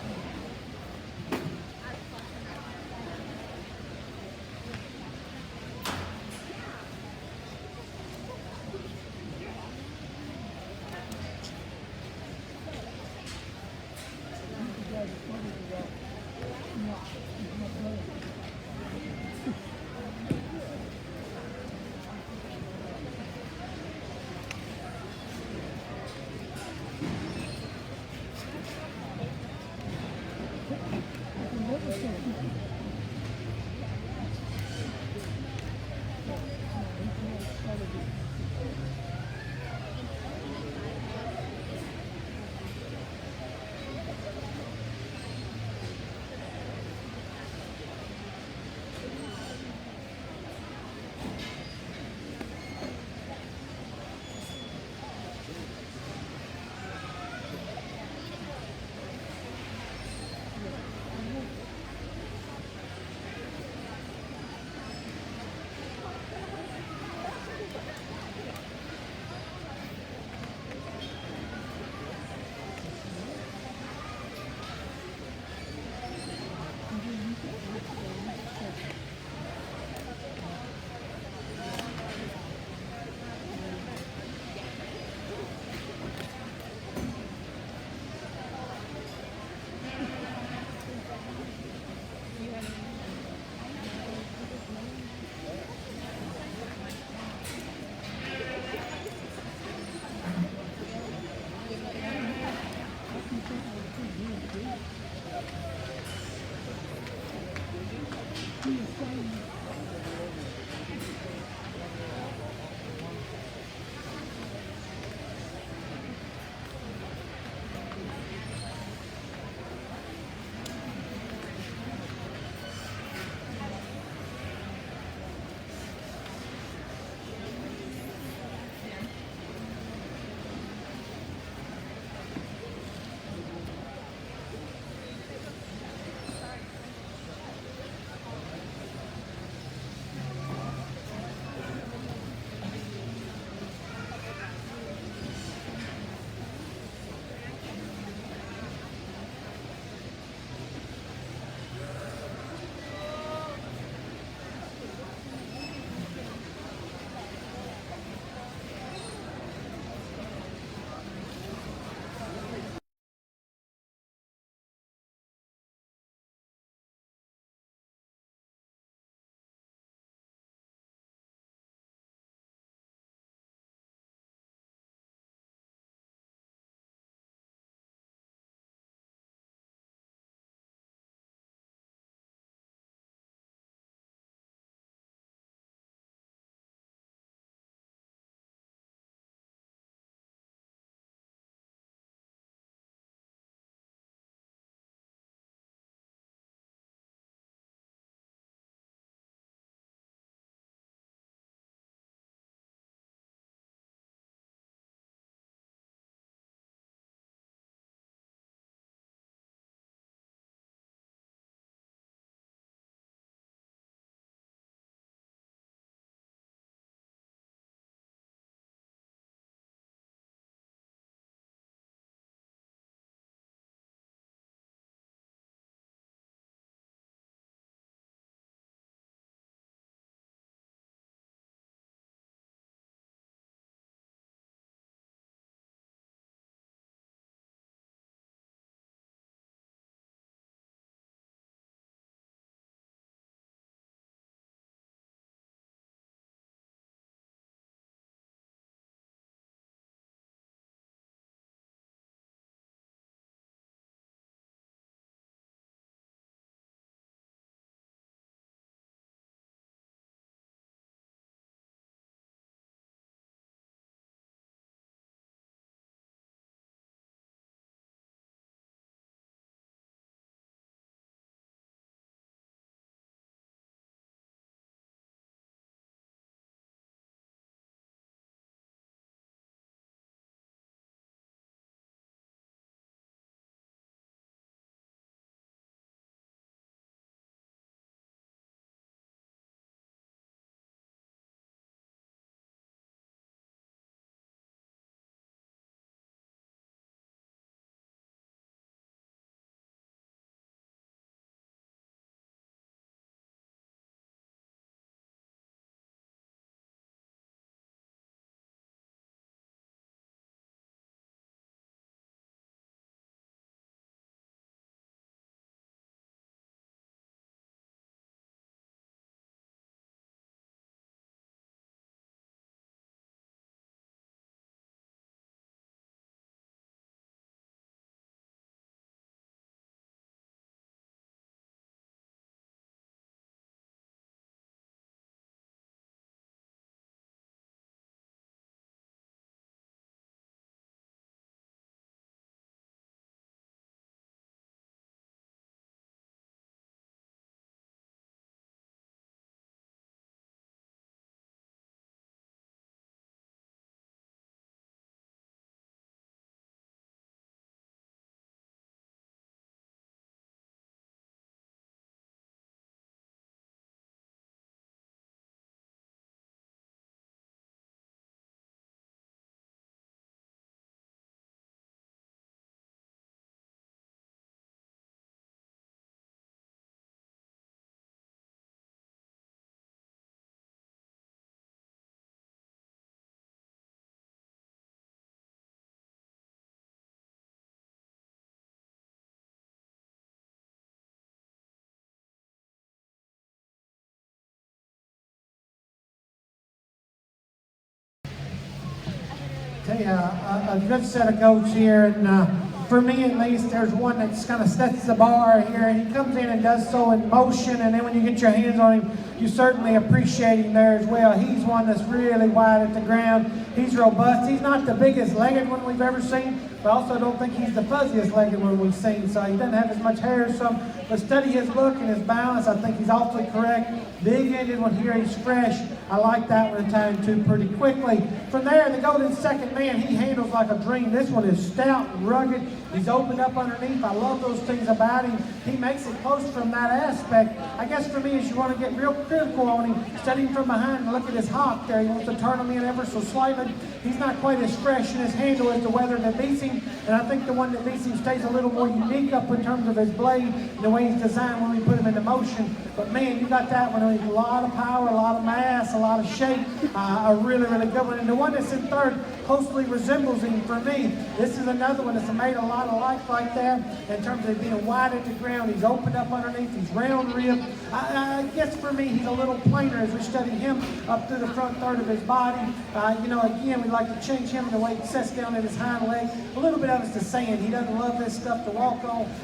tell you, a good set of goats here, and for me at least, there's one that's kind of sets the bar here, and he comes in and does so in motion, and then when you get your hands on him, you certainly appreciate him there as well. He's one that's really wide at the ground. He's robust. He's not the biggest legged one we've ever seen, but I also don't think he's the fuzziest legged one we've seen, so he doesn't have as much hair as some, but study his look and his balance. I think he's awfully correct. Big-ended one here, he's fresh. I like that one in time too pretty quickly. From there, the golden second man, he handles like a dream. This one is stout and rugged. He's opened up underneath. I love those things about him. He makes it close from that aspect. I guess for me, is you want to get real critical on him, study him from behind and look at his hock there. He wants to turn him in ever so slightly. He's not quite as fresh in his handle as the weather that beats him, and I think the one that beats him stays a little more unique up in terms of his blade and the way he's designed when we put him into motion. But man, you got that one. A lot of power, a lot of mass, a lot of shape. A really, really good one. And the one that's in third closely resembles him for me. This is another one that's made a lot of life like that in terms of being wide at the ground. He's opened up underneath. He's round ribbed. I guess for me, he's a little plainer as we study him up through the front third of his body. Again, we like to change him the way he sets down in his hind leg. A little bit of it's the sand. He doesn't love this stuff to walk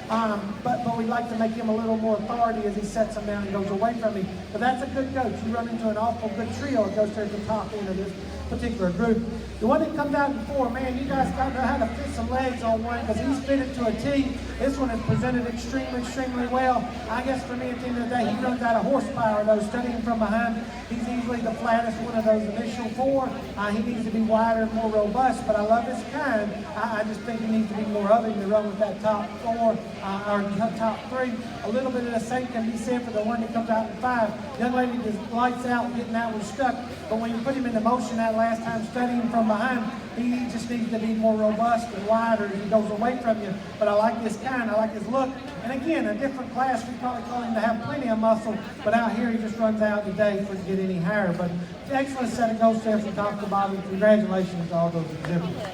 on, but we like to make him a little more authority as he sets him down and goes away from me. But that's a good goat. You run into an awful good trio. It goes to the top end of this particular group. The one that comes out in four, man, you guys got to know how to fit some legs on one because he's fitted to a T. This one is presented extremely, extremely well. I guess for me at the end of the day, he runs out of horsepower though. Studying from behind, he's easily the flattest one of those initial four. He needs to be wider and more robust, but I love his kind. I just think he needs to be more of him to run with that top four or top three. A little bit of the same can be said for the one that comes out in five. Young lady just lights out getting that one stuck, but when you put him into motion that last time studying from behind, he just needs to be more robust and wider as he goes away from you. But I like this kind, I like his look. And again, a different class, we probably call him to have plenty of muscle, but out here he just runs out today if we can get any higher. But excellent set of goats there from top to bottom. Congratulations to all those exhibitors.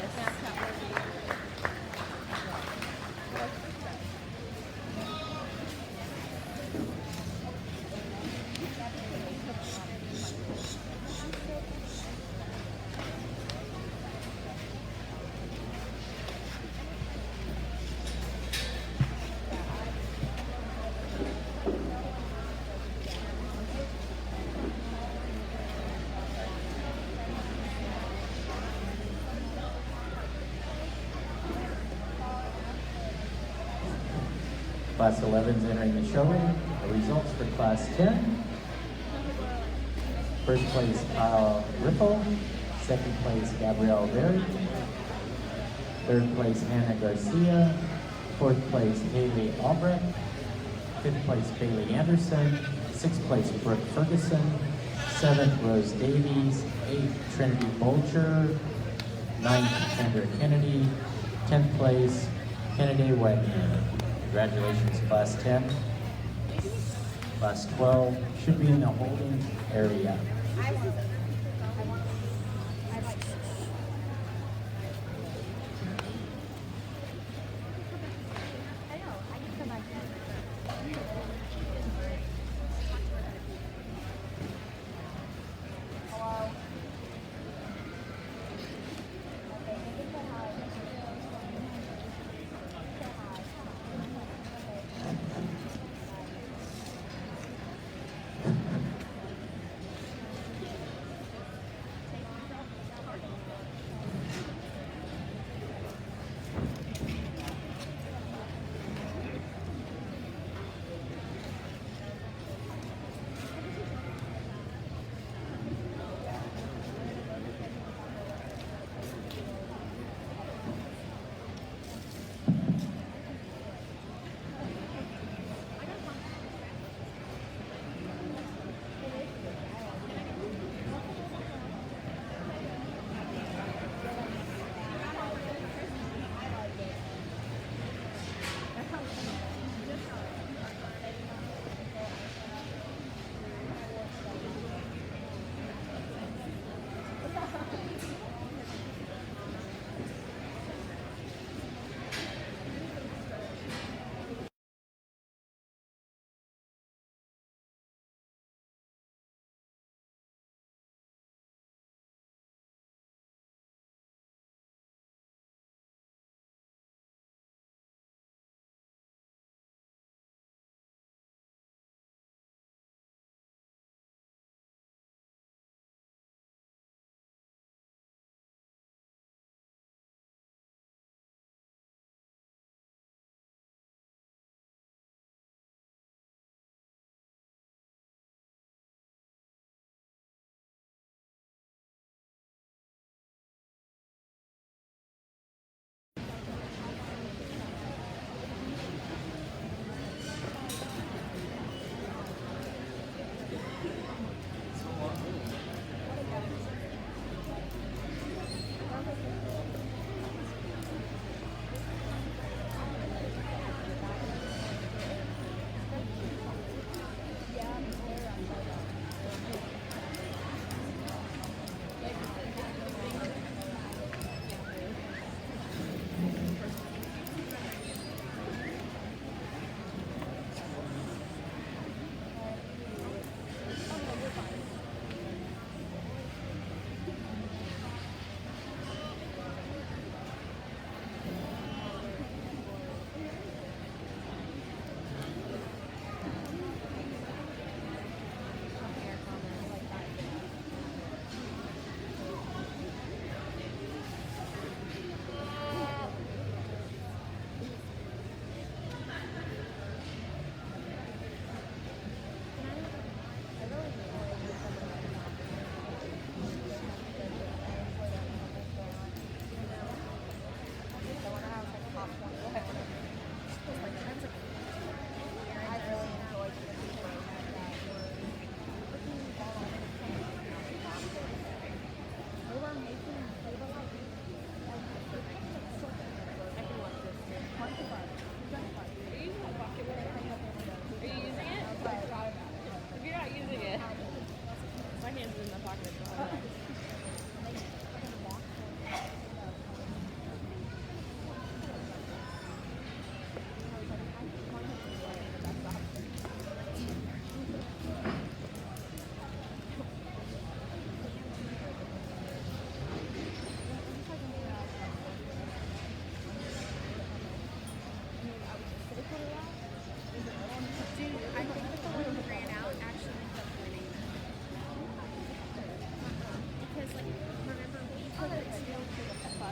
Class 11 is entering the showing. The results for Class 10. First place, Kyle Riffle. Second place, Gabrielle Berry. Third place, Hannah Garcia. Fourth place, Haley Albrecht. Fifth place, Bailey Anderson. Sixth place, Brooke Ferguson. Seventh, Rose Davies. Eighth, Trinity Bolger. Ninth, Kendra Kennedy. 10th place, Kennedy Wagner. Congratulations, Class 10. Class 12 should be in the holding area.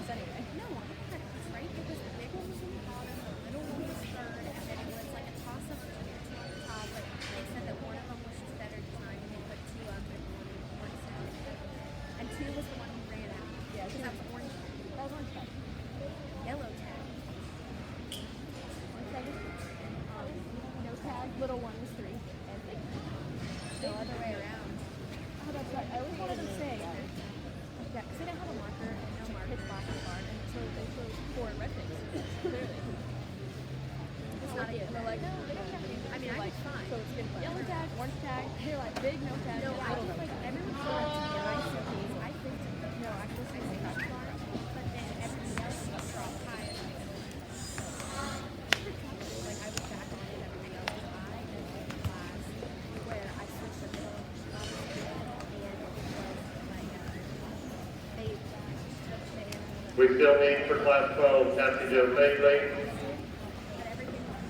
classes anyway. No, I had this right because the big one was in the bottom, the little one was third, and then it was like a toss up between two on the top. But they said that one of them was just better designed, and they put two up and one down. And two was the one who ran out. Yeah, because that was orange. That was orange tag. Yellow tag. Orange tag is no tag. Little one was 3. And big. No other way around. Oh, that's right. I always wanted to say. Yeah, because they didn't have a marker and no marker. Pitch black and bar, and so they chose 4 red things. Clearly. It's not a they're like, no, they don't have any. I mean, I was fine. So it's good fun. Yellow tag, orange tag. They're like big, no tag. No, I feel like everyone's going to be nice and these. I think no, actually, I say touch bar, but then everything else dropped high. Like I was back on it, everything else was high, and then in class where I switched the middle and it was like they took the We still need for class 12, Kathy Jo Bailey. but everything was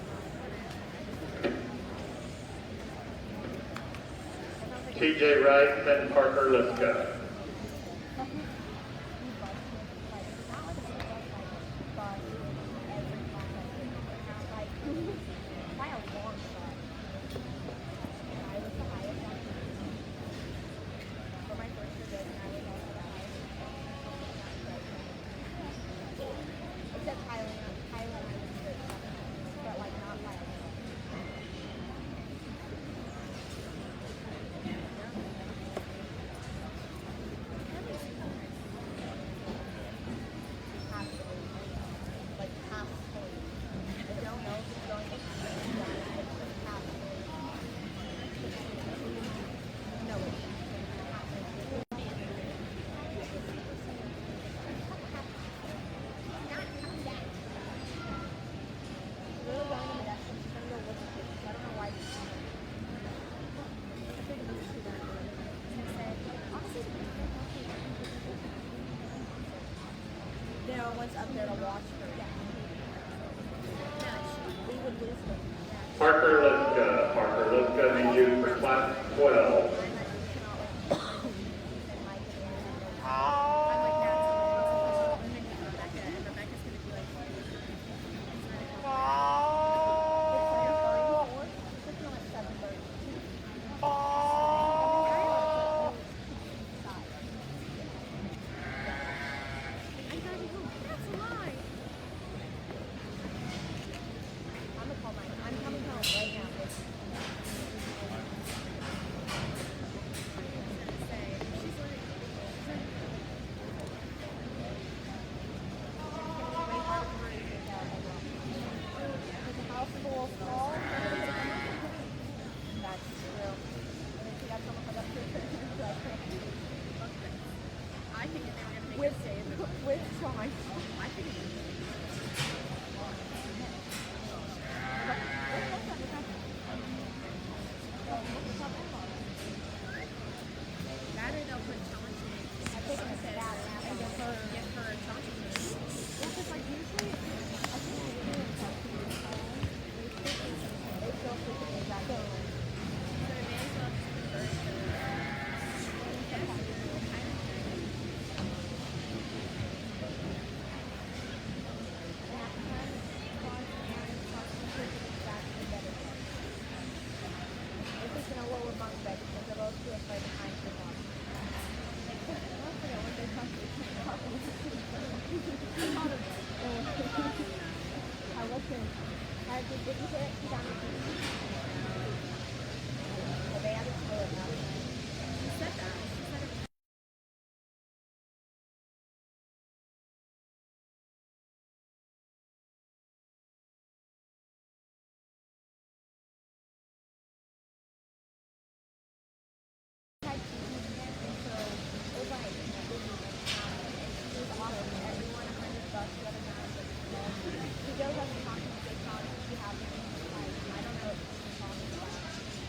TJ Rice and Parker Liska. Except Thailand, but like not Thailand. Like half fully. I don't know if it's going to half fully. No, it's really going to the desk and she's going to go look at it. I don't know why she's on it. I figured those two weren't doing it. And I said, honestly, there was up there to watch her. Yeah. We would lose them. Parker Liska. Parker Liska need you for class 12. I'm like, that's and then you go Rebecca, and Rebecca's going to be like, I'm coming home right now. House full small. That's true. And then she got someone come up to her. I think they were going to make it safe. With Sean. I think that or they'll put Chauncey in. I think it's that and give her a Chauncey. Well, because like usually, I think they do in Chauncey. They still think it's exactly. So they may as well just convert if it's in a lower bunk bed because they're both too afraid to hide the bunk. I forget what they talk I listened. Did you say it? She got me. Well, they have it slow enough. She said that. She said it. He goes up and talks to Jake Collins if you have him. I don't know what he's talking about.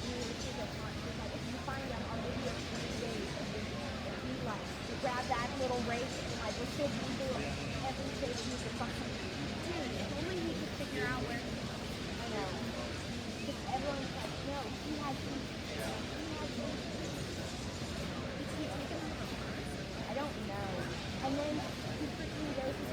She's like, if you find him, I'll give you a few days. And he like, grab that little rake and like, we're still going to do it every day that you can find him. Dude, if only he could figure out where he is. I know. Because everyone's like, no, he has these. He has these. Is he taking them from her? I don't know. And then he freaking goes to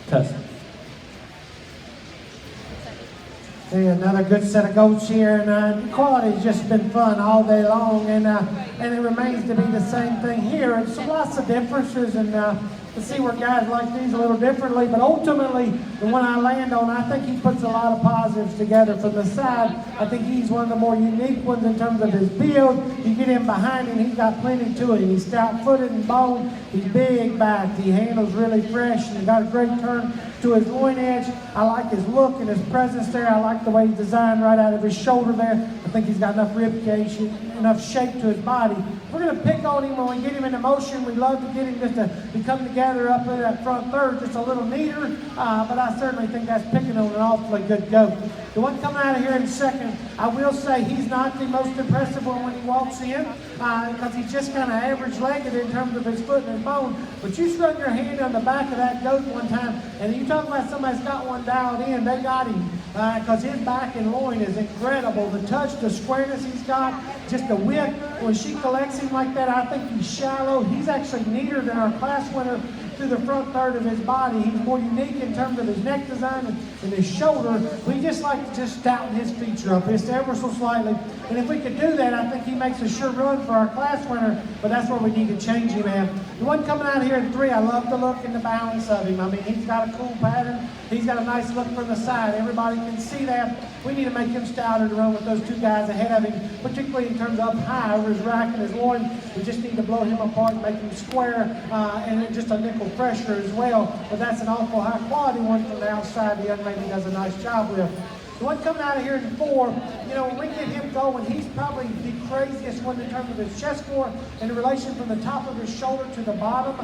Test. Hey, another good set of goats here, and quality's just been fun all day long, and it remains to be the same thing here. It's lots of differences, and to see where guys like these a little differently, but ultimately, the one I land on, I think he puts a lot of positives together from the side. I think he's one of the more unique ones in terms of his build. You get him behind him, he's got plenty to him. He's stout-footed and boned. He's big backed. He handles really fresh, and he's got a great turn to his loin edge. I like his look and his presence there. I like the way he's designed right out of his shoulder there. I think he's got enough rib cage, enough shape to his body. We're going to pick on him when we get him into motion. We'd love to get him just to come together up in that front third just a little neater, but I certainly think that's picking on an awfully good goat. The one coming out of here in second, I will say he's not the most impressive one when he walks in, because he's just kind of average-legged in terms of his foot and his bone. But you strung your hand on the back of that goat one time, and you talk about somebody's got one dialed in, they got him, because his back and loin is incredible. The touch, the squareness he's got, just the width. When she collects him like that, I think he's shallow. He's actually neater than our class winner through the front third of his body. He's more unique in terms of his neck design and his shoulder. We just like to just stouten his feature up just ever so slightly. And if we could do that, I think he makes a sure run for our class winner, but that's where we need to change him at. The one coming out here in three, I love the look and the balance of him. I mean, he's got a cool pattern. He's got a nice look from the side. Everybody can see that. We need to make him stouter to run with those two guys ahead of him, particularly in terms of up high over his rack and his loin. We just need to blow him apart and make him square, and just a nickel pressure as well. But that's an awful high quality one from the outside. The young lady does a nice job with. The one coming out of here in four, you know, when we get him going, he's probably the craziest one in terms of his chest score and the relation from the top of his shoulder to the bottom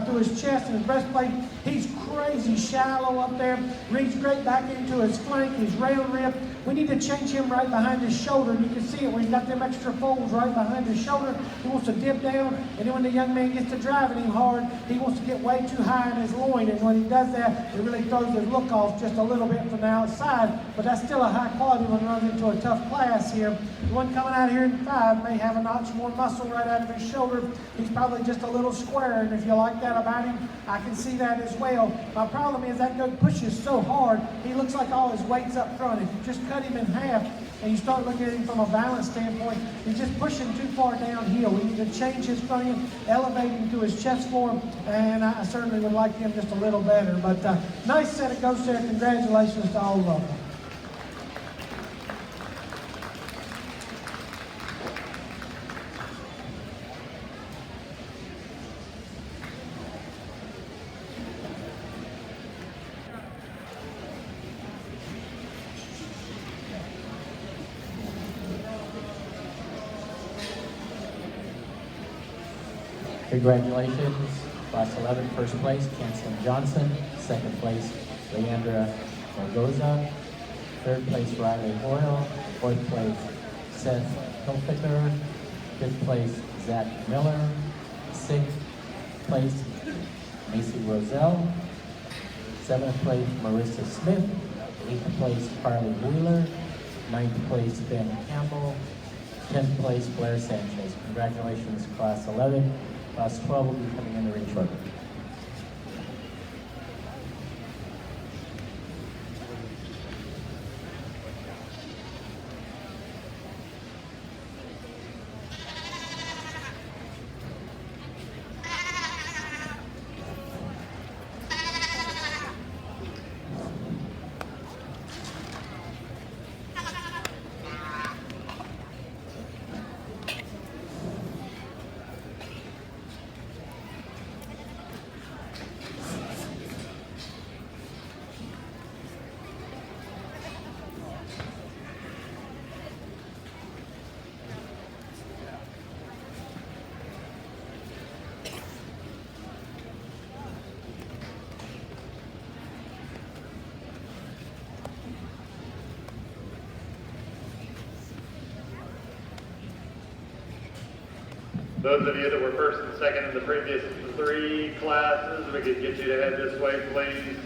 through his chest and his breastplate. He's crazy shallow up there, reads great back into his flank, his round rib. We need to change him right behind his shoulder. You can see it when he's got them extra folds right behind his shoulder. He wants to dip down, and then when the young man gets to driving him hard, he wants to get way too high in his loin, and when he does that, it really throws his look off just a little bit from the outside, but that's still a high quality one running into a tough class here. The one coming out here in five may have a notch more muscle right out of his shoulder. He's probably just a little square, and if you like that about him, I can see that as well. My problem is that goat pushes so hard, he looks like all his weight's up front. If you just cut him in half and you start looking at him from a balance standpoint, he's just pushing too far downhill. We need to change his front end, elevate him to his chest form, and I certainly would like him just a little better. But nice set of goats there. Congratulations to all of them. Congratulations, Class 11, first place, Cancelin Johnson. Second place, Leandra Bargoza. Third place, Riley Hoyle. Fourth place, Seth Hilfiger. Fifth place, Zach Miller. Sixth place, Macy Roselle. Seventh place, Marissa Smith. Eighth place, Carly Wheeler. Ninth place, Ben Campbell. 10th place, Blair Sanchez. Congratulations, Class 11. Class 12 will be coming in the ring shortly. Those of you that were first and second in the previous three classes, we could get you to head this way, please.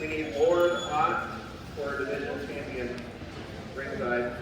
We need Lauren Ott for division champion ringside.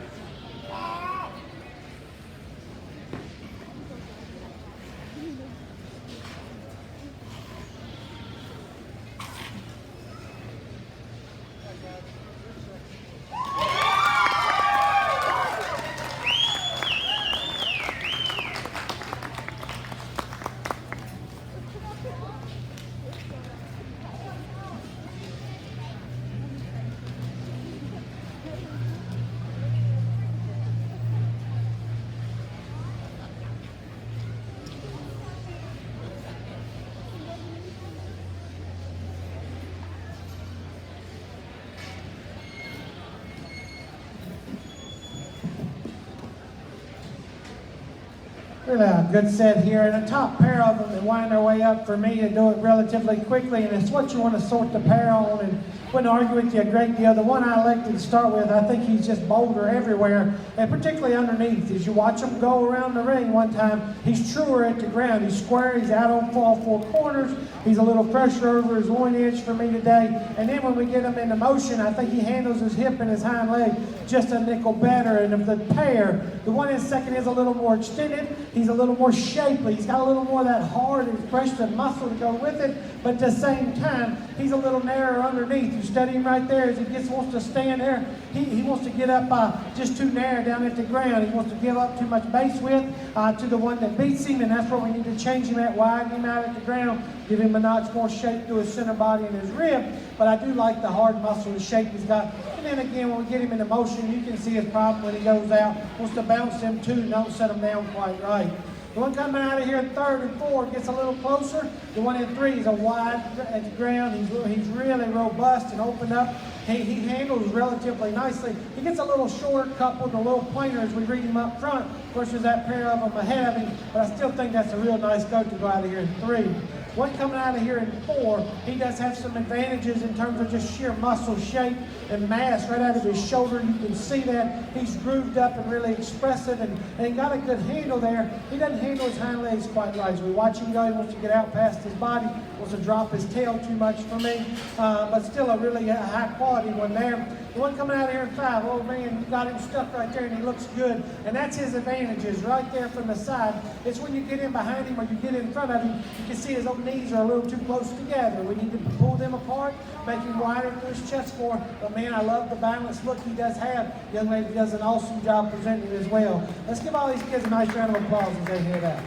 Really a good set here, and a top pair of them that wind their way up for me to do it relatively quickly, and it's what you want to sort the pair on, and wouldn't argue with you a great deal. The one I elected to start with, I think he's just bolder everywhere, and particularly underneath. As you watch him go around the ring one time, he's truer at the ground. He's square, he's out on all four corners, he's a little fresher over his loin edge for me today, and then when we get him into motion, I think he handles his hip and his hind leg just a nickel better, and of the pair, the one in second is a little more extended, he's a little more shapely, he's got a little more of that hard expression muscle to go with it, but at the same time, he's a little narrower underneath. You study him right there as he wants to stand there. He wants to get up just too narrow down at the ground. He wants to give up too much base width to the one that beats him, and that's where we need to change him at, widen him out at the ground, give him a notch more shape to his center body and his rib. But I do like the hard muscle, the shape he's got. And then again, when we get him into motion, you can see his problem when he goes out. Wants to bounce them too, don't set him down quite right. The one coming out of here in third and fourth gets a little closer. The one in three is a wide at the ground. He's really robust and opened up. He handles relatively nicely. He gets a little shorter coupled and a little plainer as we read him up front versus that pair of them ahead of him. But I still think that's a real nice goat to go out of here in three. One coming out of here in four, he does have some advantages in terms of just sheer muscle shape and mass right out of his shoulder. You can see that he's grooved up and really expressive, and he got a good handle there. He doesn't handle his hind legs quite right. As we watch him go, he wants to get out past his body, wants to drop his tail too much for me, but still a really high quality one there. The one coming out of here in five, old man got him stuck right there and he looks good, and that's his advantages right there from the side. It's when you get in behind him or you get in front of him, you can see his open knees are a little too close together. We need to pull them apart, make him wider to his chest more. But man, I love the balanced look he does have. The young lady does an awesome job presenting it as well. Let's give all these kids a nice round of applause as they head out.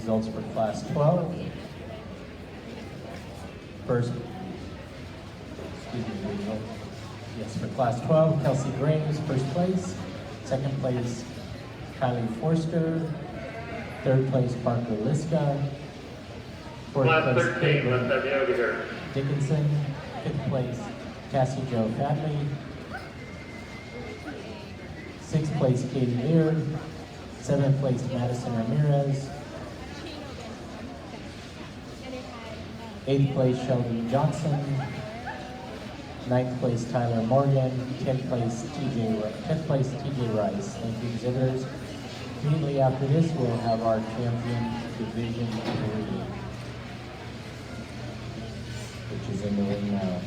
results for Class 12. First, yes, for Class 12, Kelsey Graves, first place. Second place, Kylie Forster. Third place, Parker Liska. Fourth Class place, 13, let's have you over here. Dickinson. Fifth place, Cassie Jo Fadley. Sixth place, Katie Lear. Seventh place, Madison Ramirez. Eighth place, Sheldon Johnson. Ninth place, Tyler Morgan. 10th place, TJ Rice. Thank you, exhibitors. Immediately after this, we'll have our champion Division 3, which is in the ring now.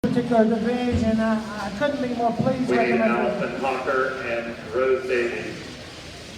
Particular division, I couldn't be more pleased We with need them Allison Hawker and Rose Davies.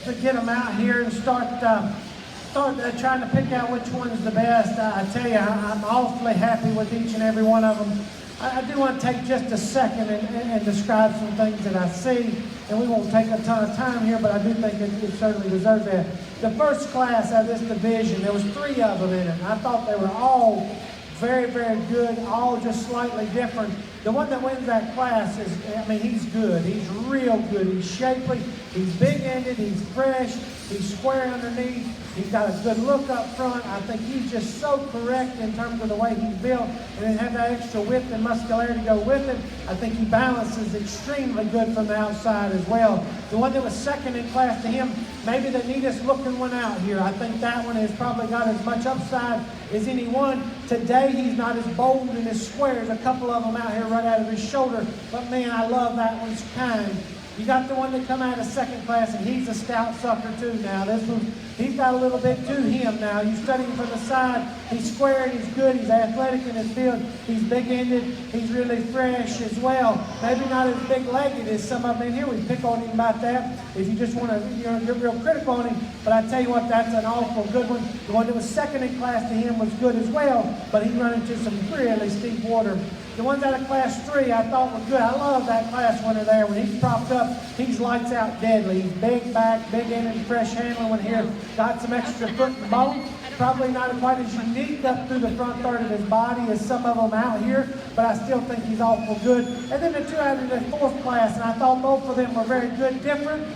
to get them out here and start trying to pick out which one's the best. I tell you, I'm awfully happy with each and every one of them. I do want to take just a second and describe some things that I see, and we won't take a ton of time here, but I do think it certainly deserves that. The first class out of this division, there was 3 of them in it. I thought they were all very, very good, all just slightly different. The one that wins that class is, I mean, he's good. He's real good. He's shapely. He's big-ended. He's fresh. He's square underneath. He's got a good look up front. I think he's just so correct in terms of the way he's built, and then have that extra width and muscularity to go with it. I think he balances extremely good from the outside as well. The one that was second in class to him, maybe the neatest looking one out here. I think that one has probably got as much upside as any one. Today he's not as bold and as square as a couple of them out here right out of his shoulder, but man, I love that one's kind. You got the one that come out of second class, and he's a stout sucker too now. This one, he's got a little bit to him now. You study him from the side, he's square, he's good, he's athletic in his build, he's big-ended, he's really fresh as well. Maybe not as big-legged as some of them in here. We pick on him about that if you just want to, you know, get real critical on him. But I tell you what, that's an awful good one. The one that was second in class to him was good as well, but he run into some really steep water. The ones out of class 3 I thought were good. I love that class winner there. When he's propped up, he's lights out deadly. He's big back, big ended, fresh handling one here. Got some extra foot and bone. Probably not quite as unique up through the front third of his body as some of them out here, but I still think he's awful good. And then the 2 out of the 4th class, and I thought both of them were very good, different.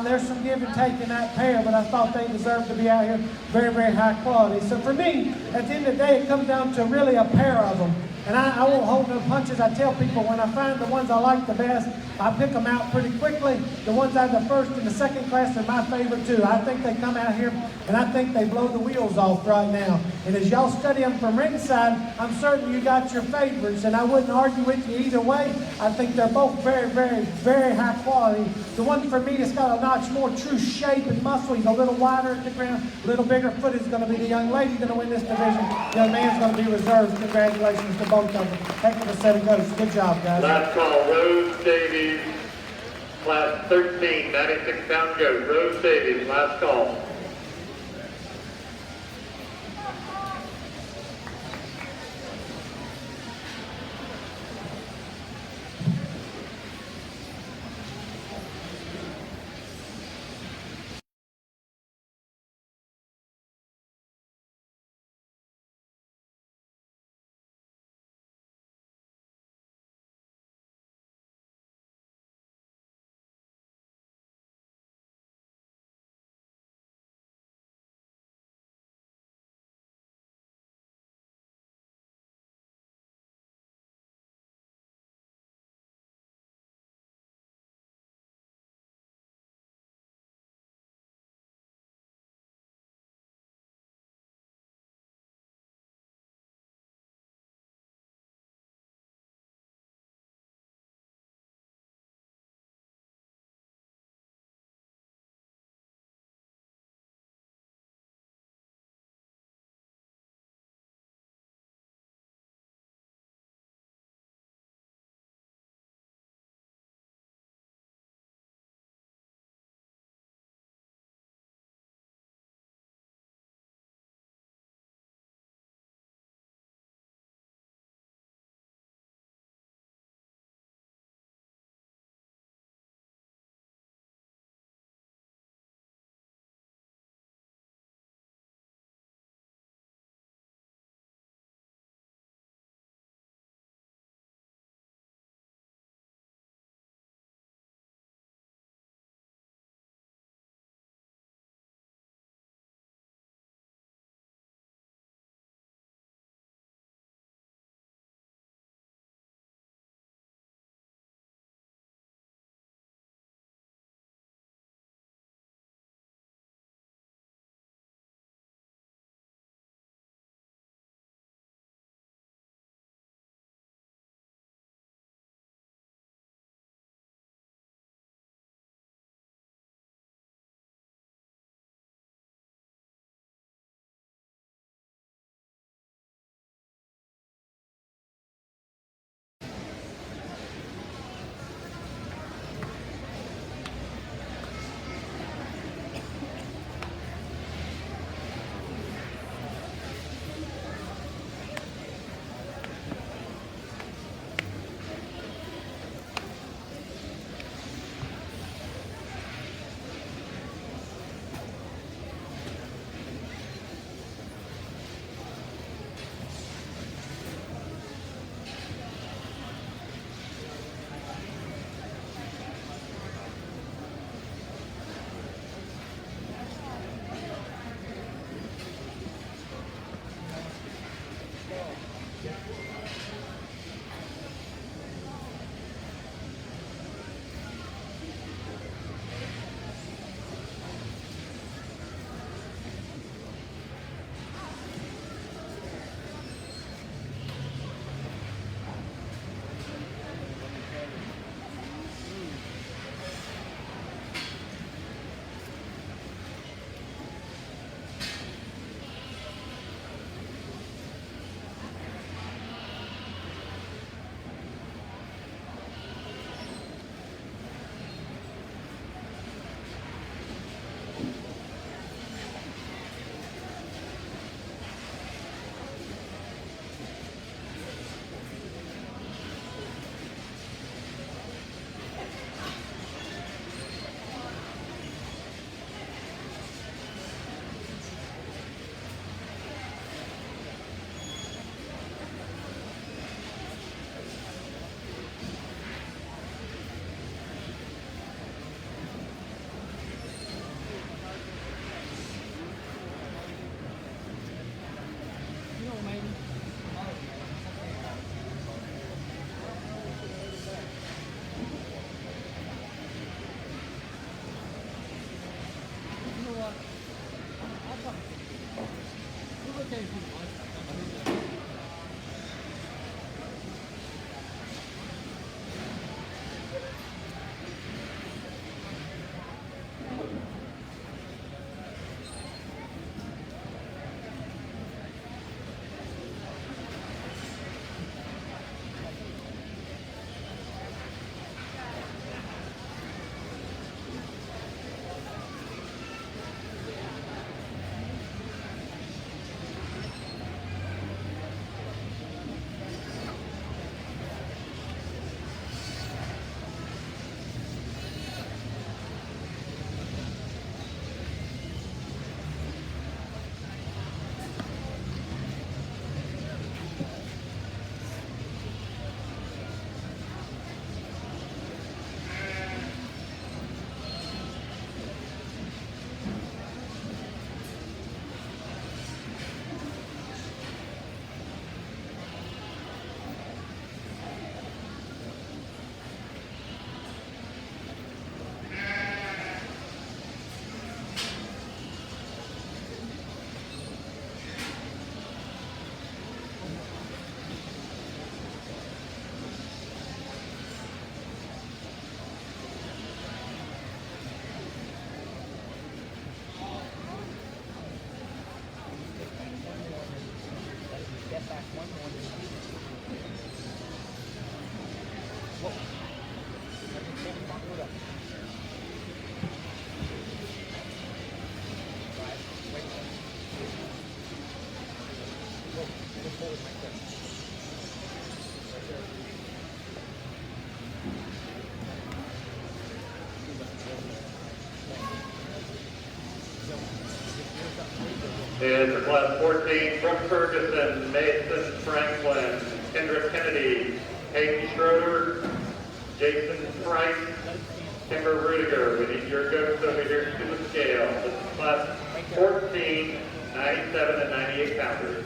There's some give and take in that pair, but I thought they deserved to be out here. Very, very high quality. So for me, at the end of the day, it comes down to really a pair of them. And I won't hold no punches. I tell people when I find the ones I like the best, I pick them out pretty quickly. The ones out of the 1st and the 2nd class are my favorite too. I think they come out here and I think they blow the wheels off right now. And as y'all study them from ringside, I'm certain you got your favorites, and I wouldn't argue with you either way. I think they're both very, very, very high quality. The one for me that's got a notch more true shape and muscle, he's a little wider at the ground, a little bigger foot is going to be the young lady going to win this division. The young man's going to be reserved. Congratulations to both of them. Heck of a set of goats. Good job, guys. Last call, Rose Davies, class 13, 96-pound goat. Rose Davies, last call. And for class 14, Brooke Ferguson, Mason Franklin, Kendra Kennedy, Hayden Schroeder, Jason Price, Kimber Rudiger. We need your goats over here to the scale. This is class 14, 97 and 98 pounders.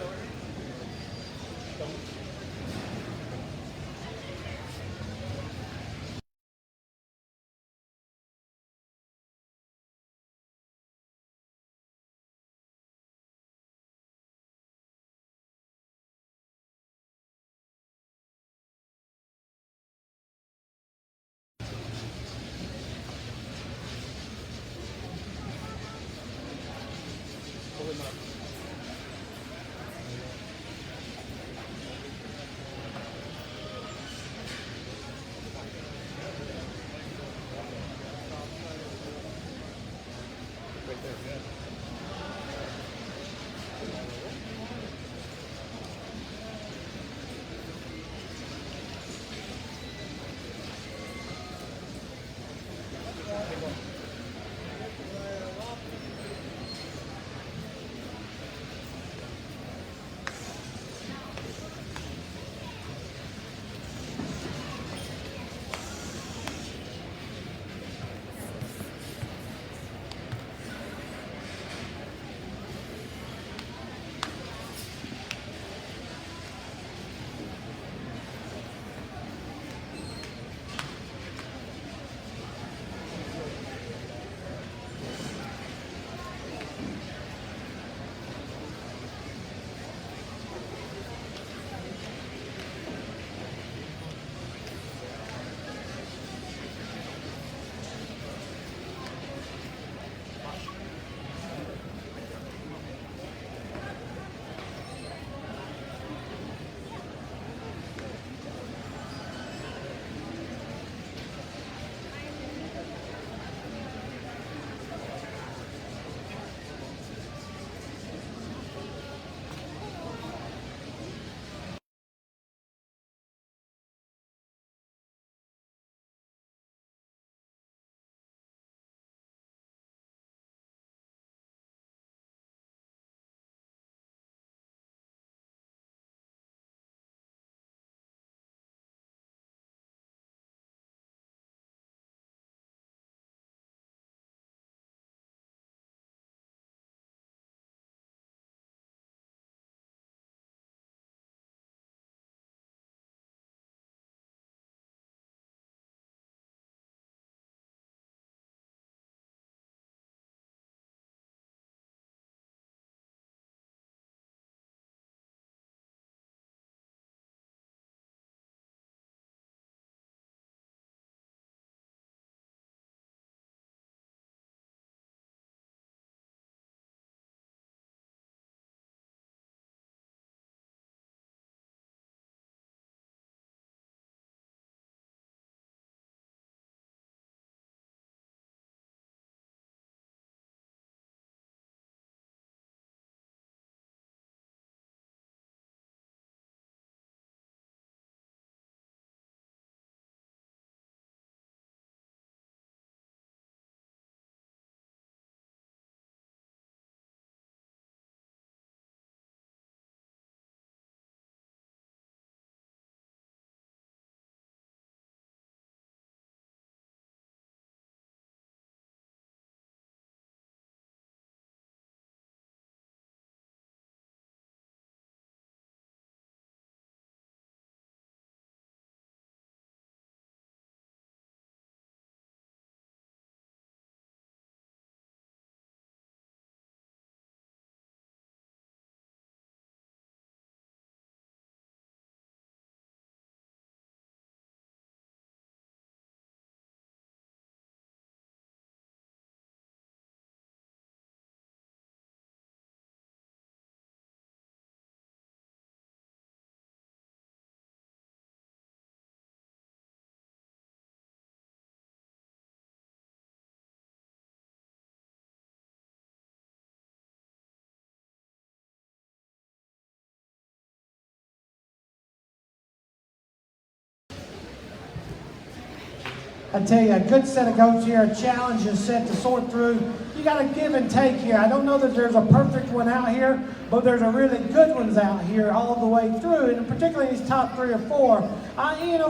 I tell you, a good set of goats here, a challenging set to sort through. You got to give and take here. I don't know that there's a perfect one out here, but there's a really good ones out here all the way through, and particularly these top 3 or 4.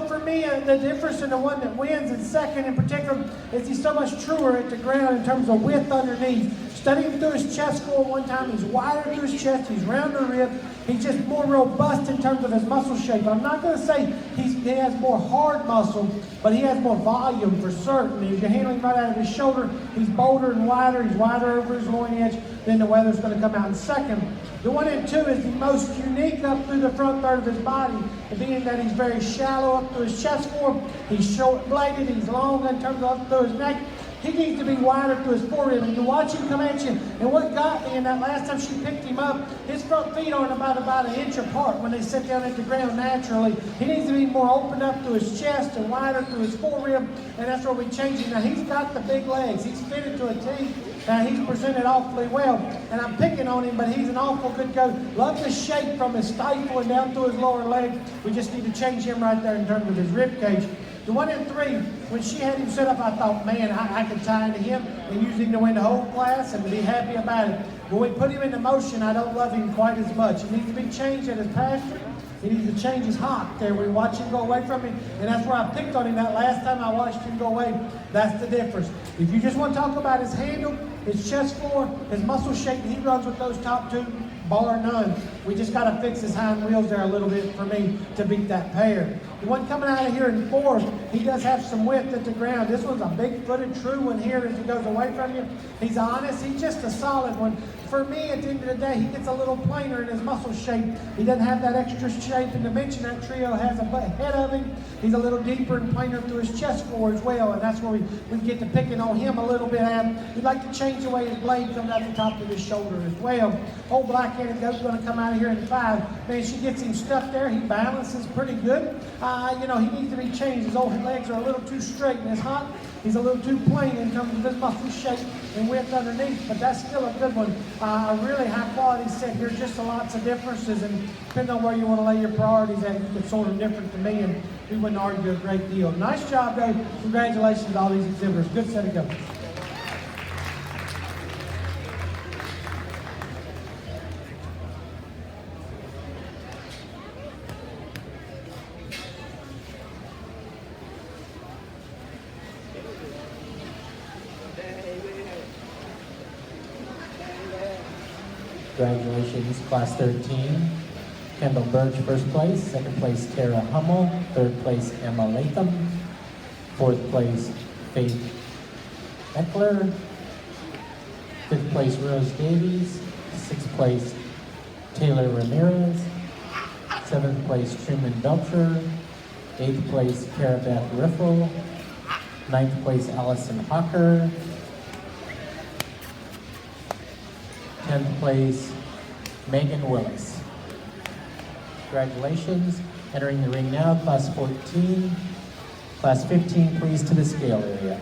For me, the difference in the one that wins in second in particular is he's so much truer at the ground in terms of width underneath. Studying through his chest score one time, he's wider through his chest, he's rounder rib, he's just more robust in terms of his muscle shape. I'm not going to say he has more hard muscle, but he has more volume for certain. If you're handling right out of his shoulder, he's bolder and wider, he's wider over his loin edge, then the weather's going to come out in second. The 1 and 2 is the most unique up through the front third of his body, being that he's very shallow up through his chest form, he's short-bladed, he's long in terms of up through his neck. He needs to be wider through his forearm. And you watch him come at you. And what got me in that last time she picked him up, his front feet aren't about an inch apart when they sit down at the ground naturally. He needs to be more opened up through his chest and wider through his forearm. And that's where we change him. Now he's got the big legs. He's fitted to a T. He's presented awfully well. And I'm picking on him, but he's an awful good goat. Love the shape from his stifle and down through his lower leg. We just need to change him right there in terms of his rib cage. The 1 and 3, when she had him set up, I thought, man, I could tie into him and use him to win the whole class and be happy about it. When we put him into motion, I don't love him quite as much. He needs to be changed at his pasture. He needs to change his hop there. We watch him go away from him, and that's where I picked on him that last time I watched him go away. That's the difference. If you just want to talk about his handle, his chest floor, his muscle shape, he runs with those top 2, bar none. We just got to fix his hind wheels there a little bit for me to beat that pair. The one coming out of here in 4th, he does have some width at the ground. This one's a big-footed, true one here as he goes away from you. He's honest. He's just a solid one. For me, at the end of the day, he gets a little plainer in his muscle shape. He doesn't have that extra shape and dimension that trio has ahead of him. He's a little deeper and plainer through his chest floor as well, and that's where we get to picking on him a little bit. We'd like to change the way his blade comes out the top of his shoulder as well. Old black-headed goat's going to come out of here in 5. Man, she gets him stuck there. He balances pretty good. He needs to be changed. His old legs are a little too straight and his hot. He's a little too plain in terms of his muscle shape and width underneath, but that's still a good one. A really high quality set here, just lots of differences, and depending on where you want to lay your priorities at, you can sort them different to me, and we wouldn't argue a great deal. Nice job, though. Congratulations to all these exhibitors. Good set of goats. Congratulations, Class 13. Kendall Birch, first place. Second place, Tara Hummel. Third place, Emma Latham. Fourth place, Faith Eckler. Fifth place, Rose Davies. Sixth place, Taylor Ramirez. Seventh place, Truman Belcher. Eighth place, Cara Beth Riffle. Ninth place, Allison Hawker. 10th place, Megan Willis. Congratulations. Entering the ring now, Class 14. Class 15, please to the scale area.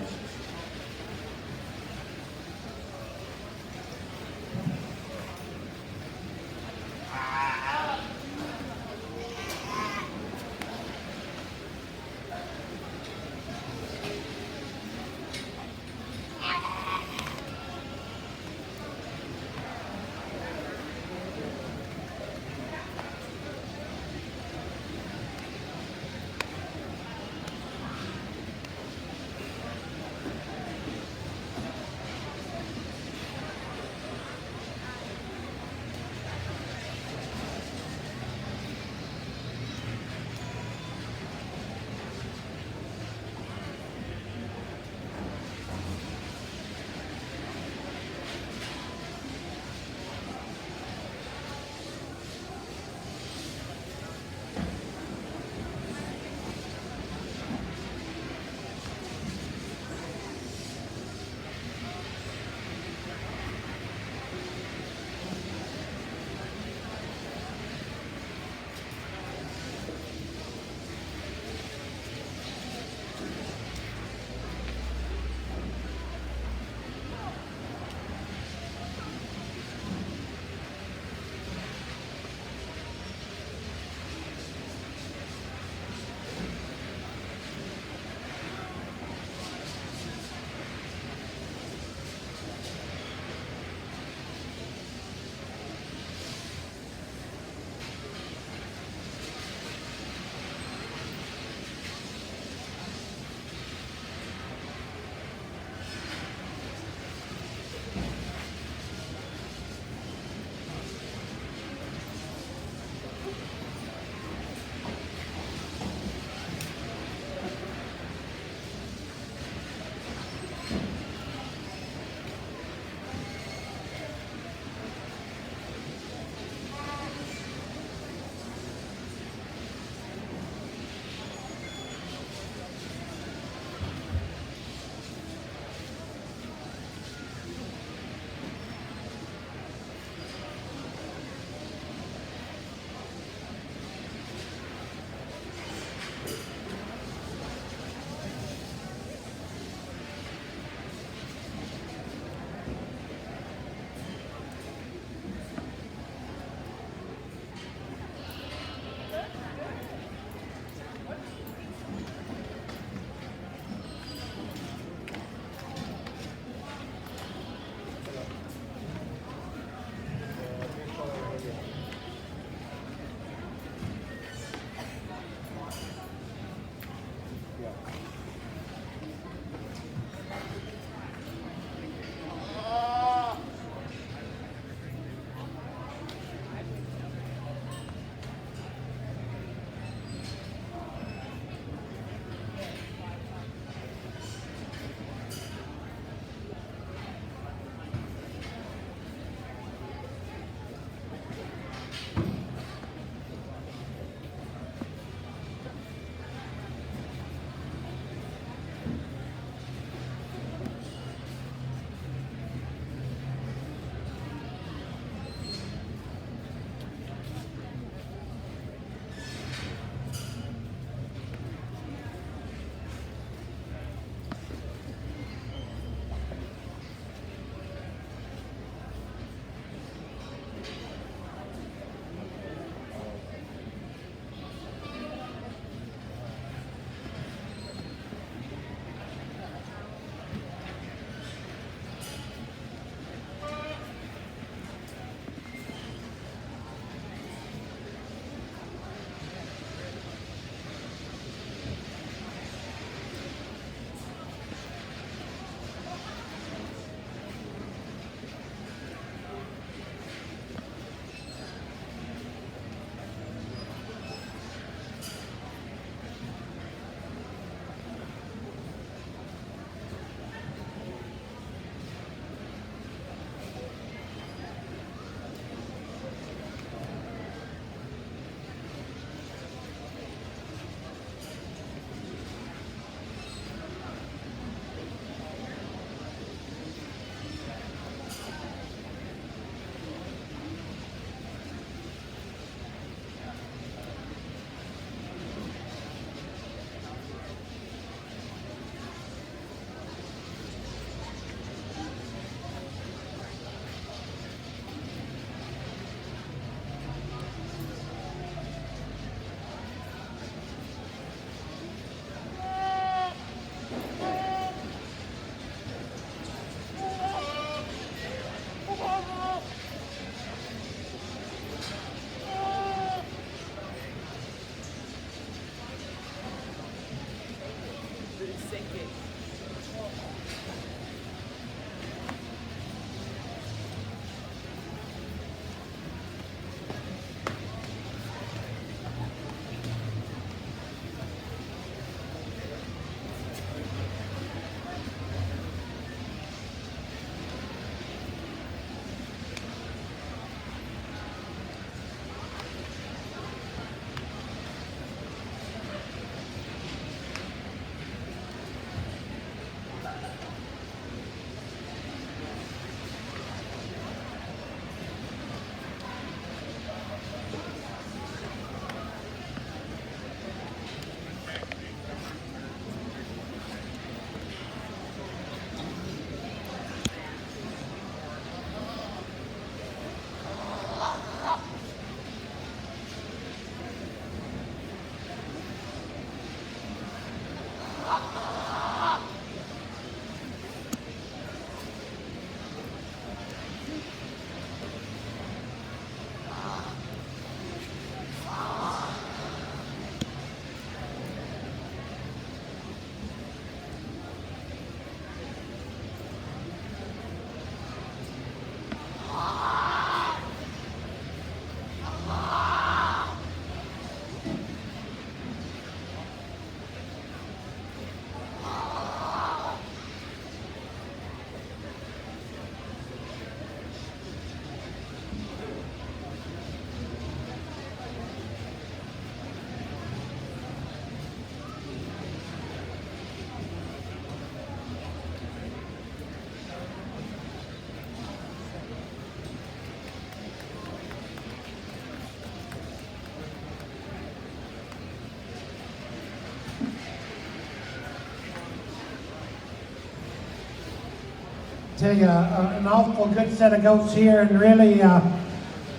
Tell you, an awful good set of goats here, and really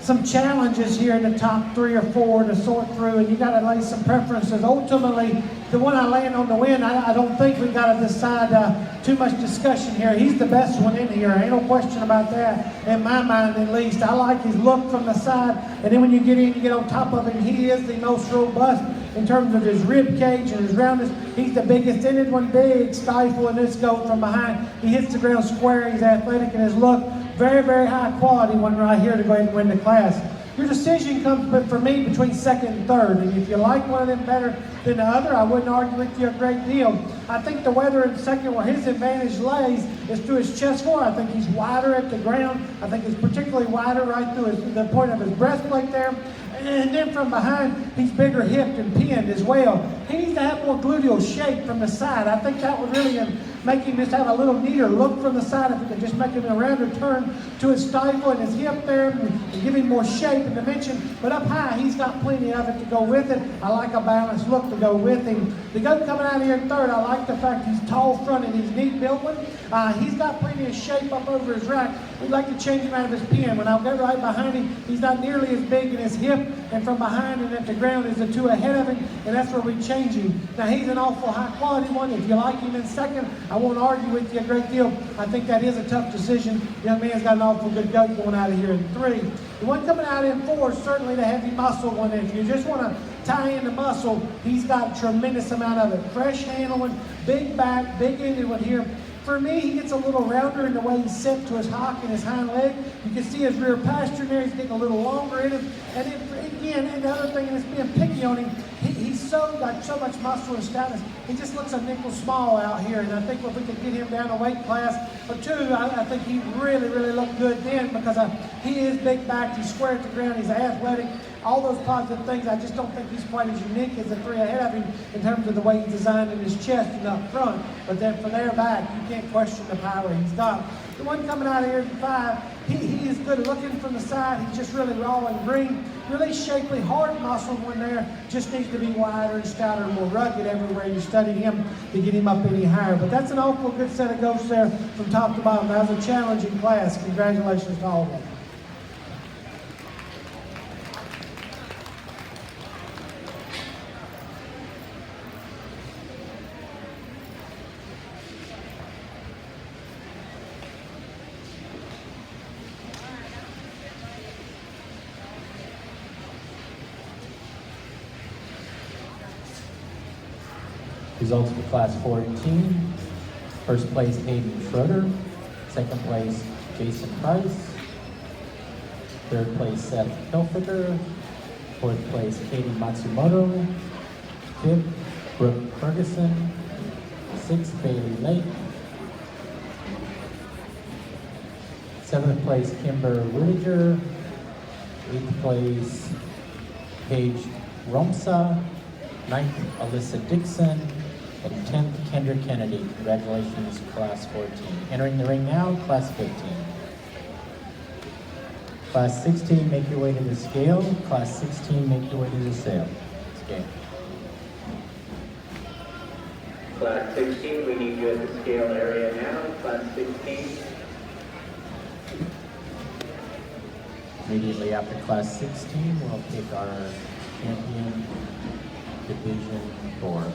some challenges here in the top 3 or 4 to sort through, and you got to lay some preferences. Ultimately, the one I land on the win, I don't think we got to decide too much discussion here. He's the best one in here, ain't no question about that, in my mind at least. I like his look from the side, and then when you get in, you get on top of him, he is the most robust in terms of his rib cage and his roundness. He's the biggest in it, one big stifle in this goat from behind. He hits the ground square, he's athletic in his look. Very, very high quality one right here to go ahead and win the class. Your decision comes for me between second and third, and if you like one of them better than the other, I wouldn't argue with you a great deal. I think the weather in second, where his advantage lays, is through his chest floor. I think he's wider at the ground. I think he's particularly wider right through the point of his breastplate there. And then from behind, he's bigger hipped and pinned as well. He needs to have more gluteal shape from the side. I think that would really make him just have a little neater look from the side. If we could just make him a rounder turn to his stifle and his hip there and give him more shape and dimension. But up high, he's got plenty of it to go with it. I like a balanced look to go with him. The goat coming out here in third, I like the fact he's tall fronted, he's neat built one. He's got plenty of shape up over his rack. We'd like to change him out of his pin. When I'll get right behind him, he's not nearly as big in his hip, and from behind and at the ground is the 2 ahead of him, and that's where we change him. Now he's an awful high quality one. If you like him in second, I won't argue with you a great deal. I think that is a tough decision. The young man's got an awful good goat going out of here in 3. The one coming out in 4 is certainly the heavy muscle one. If you just want to tie in the muscle, he's got a tremendous amount of it. Fresh handling, big back, big ended one here. For me, he gets a little rounder in the way he's set to his hock and his hind leg. You can see his rear pasture there. He's getting a little longer in him. And again, and the other thing is being picky on him, he's got so much muscle and stoutness. He just looks a nickel small out here. And I think if we could get him down a weight class or 2, I think he really, really looked good then, because he is big backed. He's square at the ground. He's athletic. All those positive things. I just don't think he's quite as unique as the 3 ahead of him in terms of the way he's designed in his chest and up front. But then from there back, you can't question the power he's got. The one coming out of here in 5, he is good looking from the side. He's just really raw and green. Really shapely, hard muscle one there. Just needs to be wider and stouter and more rugged everywhere you study him to get him up any higher. But that's an awful good set of goats there from top to bottom. That was a challenging class. Congratulations to all of them. Results for Class 14. First place, Hayden Schroeder. Second place, Jason Price. Third place, Seth Hilfiger. Fourth place, Katie Matsumoto. Fifth, Brooke Ferguson. Sixth, Bailey Lake. Seventh place, Kimber Rudiger. Eighth place, Paige Romsa. Ninth, Alyssa Dixon. And 10th, Kendra Kennedy. Congratulations, Class 14. Entering the ring now, Class 15. Class 16, make your way to the scale. Class 16, make your way to the scale. Class 16, we need you at the scale area now. Class 16. Immediately after Class 16, we'll take our champion Division 4.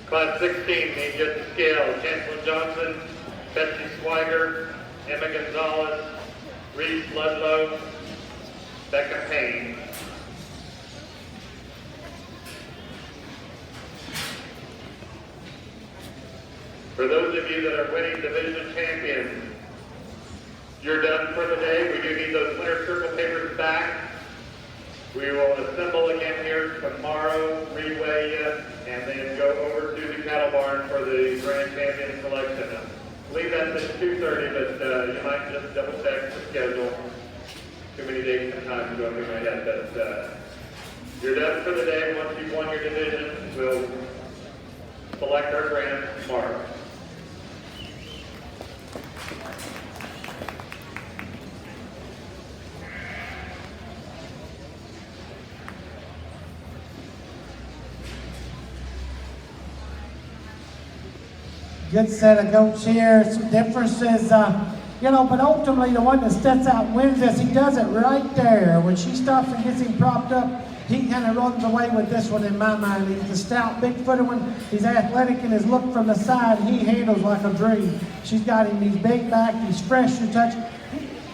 Class 16, means at the scale, Chancellor Johnson, Betsy Swiger, Emma Gonzalez, Reese Ludlow, Becca Payne. For those of you that are winning division champions, you're done for the day. We do need those winner circle papers back. We will assemble again here tomorrow, reweigh you, and then go over to the cattle barn for the grand champion selection. I believe that's at 2:30, but you might just double check the schedule. Too many dates and times going through my head, but you're done for the day. Once you've won your division, we'll select our grand tomorrow. Good set of goats here. Some differences, but ultimately the one that steps out and wins this, he does it right there. When she stops and gets him propped up, he kind of runs away with this one in my mind. He's the stout, big-footed one. He's athletic in his look from the side. He handles like a dream. She's got him, he's big back, he's fresh to touch.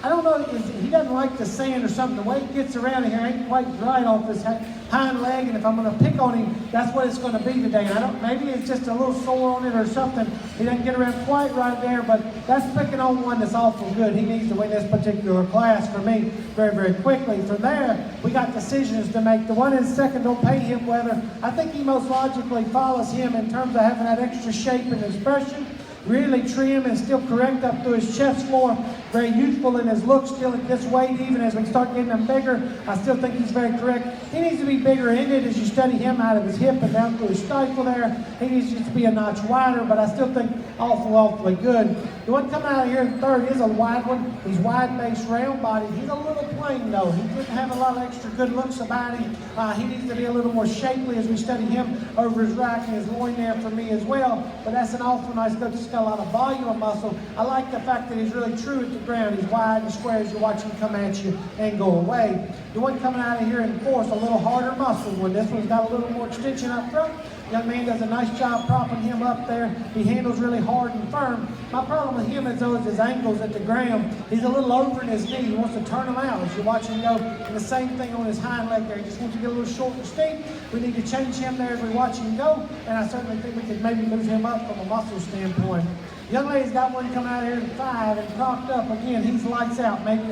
I don't know, he doesn't like the sand or something. The way he gets around here ain't quite right off his hind leg, and if I'm going to pick on him, that's what it's going to be today. Maybe it's just a little sore on it or something. He doesn't get around quite right there, but that's picking on one that's awful good. He needs to win this particular class for me very, very quickly. From there, we got decisions to make. The one in second don't pay him whether. I think he most logically follows him in terms of having that extra shape and expression. Really trim and still correct up to his chest floor. Very youthful in his look, still at this weight, even as we start getting him bigger. I still think he's very correct. He needs to be bigger ended as you study him out of his hip and down to his stifle there. He needs just to be a notch wider, but I still think awfully good. The one coming out of here in third is a wide one. He's wide base, round body. He's a little plain though. He didn't have a lot of extra good looks about him. He needs to be a little more shapely as we study him over his rack and his loin there for me as well. But that's an awful nice goat. He's got a lot of volume of muscle. I like the fact that he's really true at the ground. He's wide and square as you watch him come at you and go away. The one coming out of here in fourth, a little harder muscle one. This one's got a little more extension up front. Young man does a nice job propping him up there. He handles really hard and firm. My problem with him is those his ankles at the ground. He's a little over in his knee. He wants to turn them out as you watch him go. And the same thing on his hind leg there. He just wants to get a little short and steep. We need to change him there as we watch him go. And I certainly think we could maybe move him up from a muscle standpoint. Young lady's got one coming out here in 5 and propped up again. He's lights out, maybe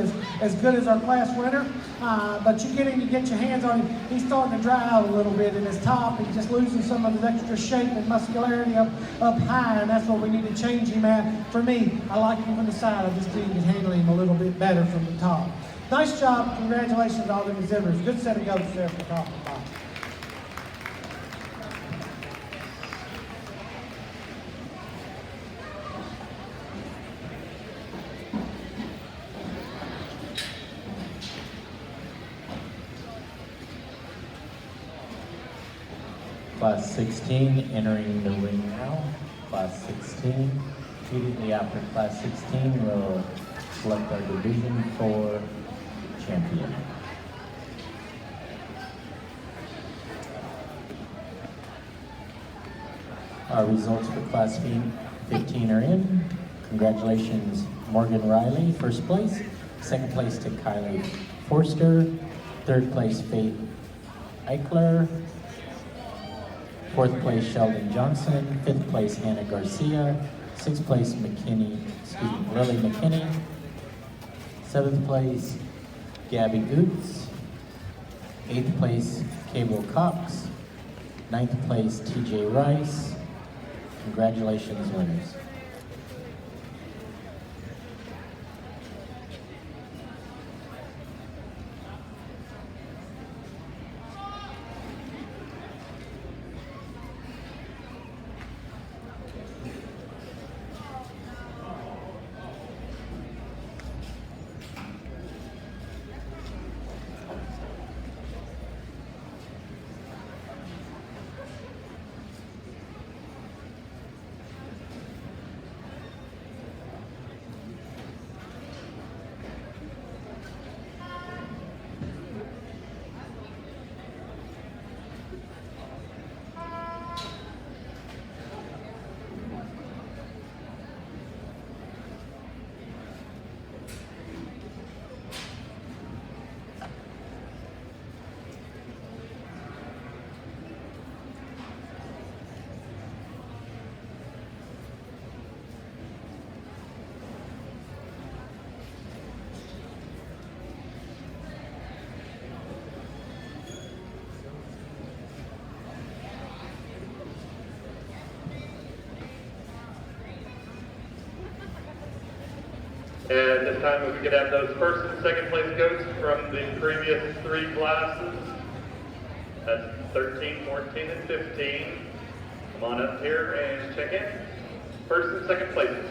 as good as our class winner. But you get him, you get your hands on him. He's starting to dry out a little bit in his top. He's just losing some of his extra shape and muscularity up high, and that's what we need to change him at. For me, I like him from the side. I just think you can handle him a little bit better from the top. Nice job. Congratulations to all the exhibitors. Good set of goats there from top to bottom. Class 16 entering the ring now. Class 16. Immediately after Class 16, we'll select our Division 4 champion. Our results for Class 15 are in. Congratulations, Morgan Riley, first place. Second place to Kylie Forster. Third place, Faith Eichler. Fourth place, Sheldon Johnson. Fifth place, Hannah Garcia. Sixth place, Lily McKinney. Seventh place, Gabby Goots. Eighth place, Cable Cox. Ninth place, TJ Rice. Congratulations, winners. At this time, if we could have those first and second place goats from the previous 3 classes. That's 13, 14, and 15. Come on up here and check in. First and second places.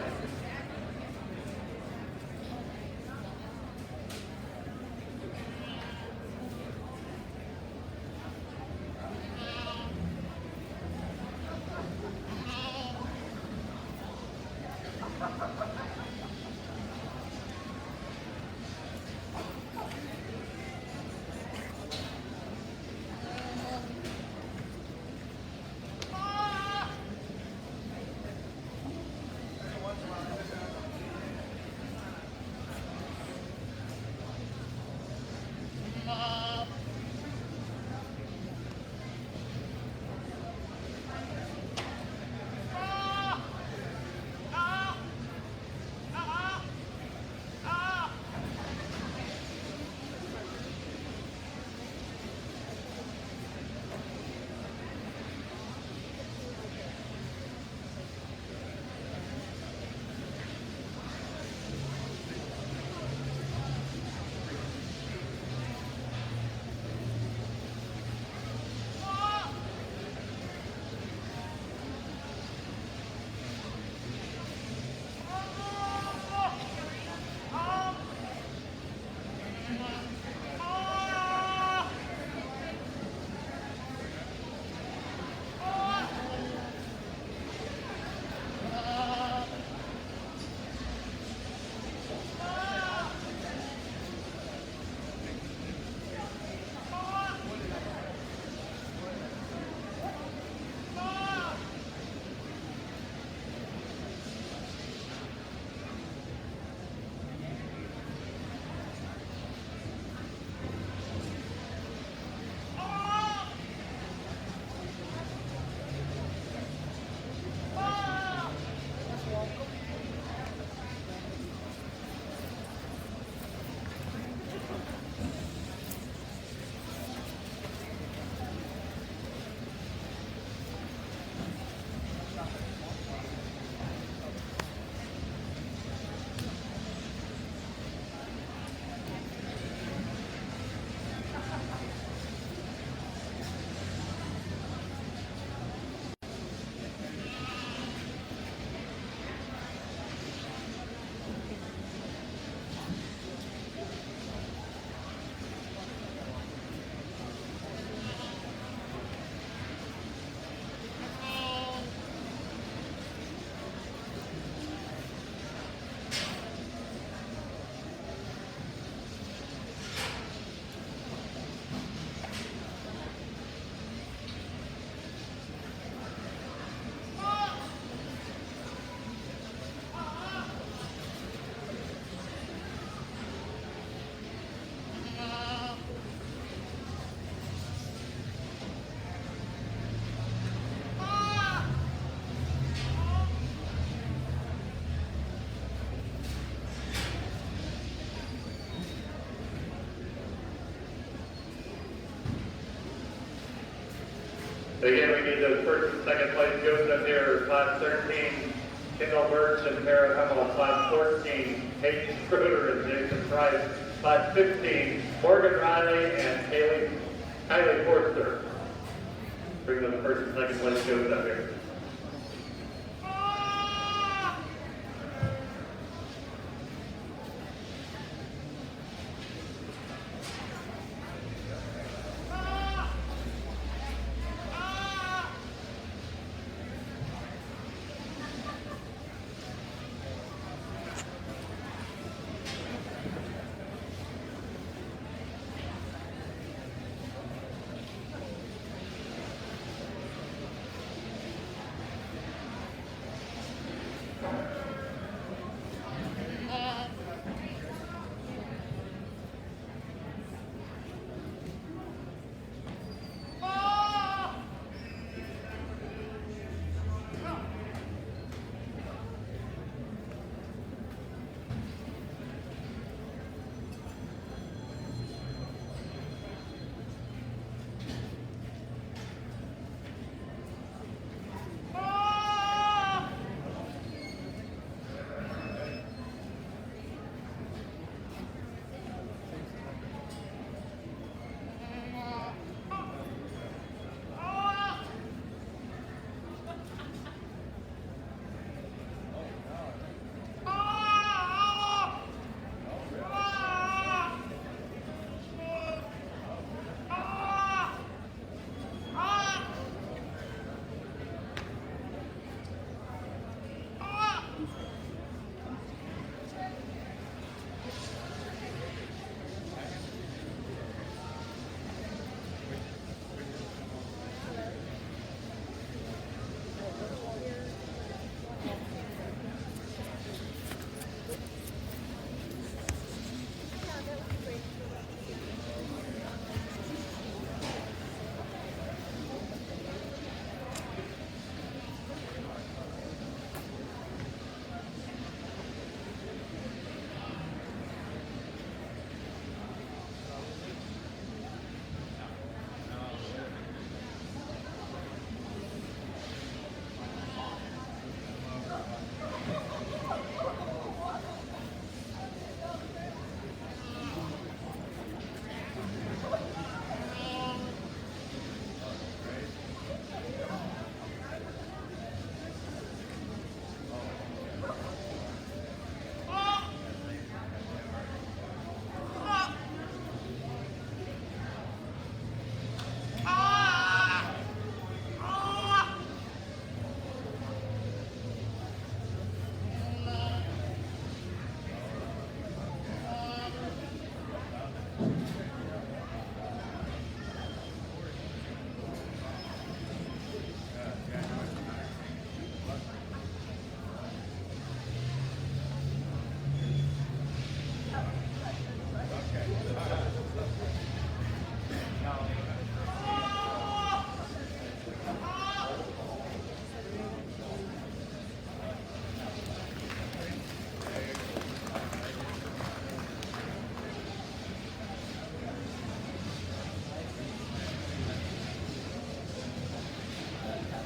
Again, we need those first and second place goats up here. Class 13, Kendall Birch and Tara Hummel. Class 14, Hayden Schroeder and Jason Price. Class 15, Morgan Riley and Kylie Forster. Bring those first and second place goats up here.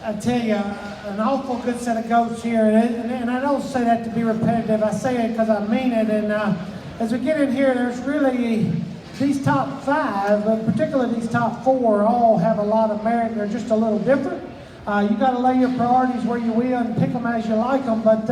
I tell you, an awful good set of goats here, and I don't say that to be repetitive. I say it because I mean it. And as we get in here, there's really these top five, particularly these top four, all have a lot of merit. They're just a little different. You got to lay your priorities where you will and pick them as you like them. But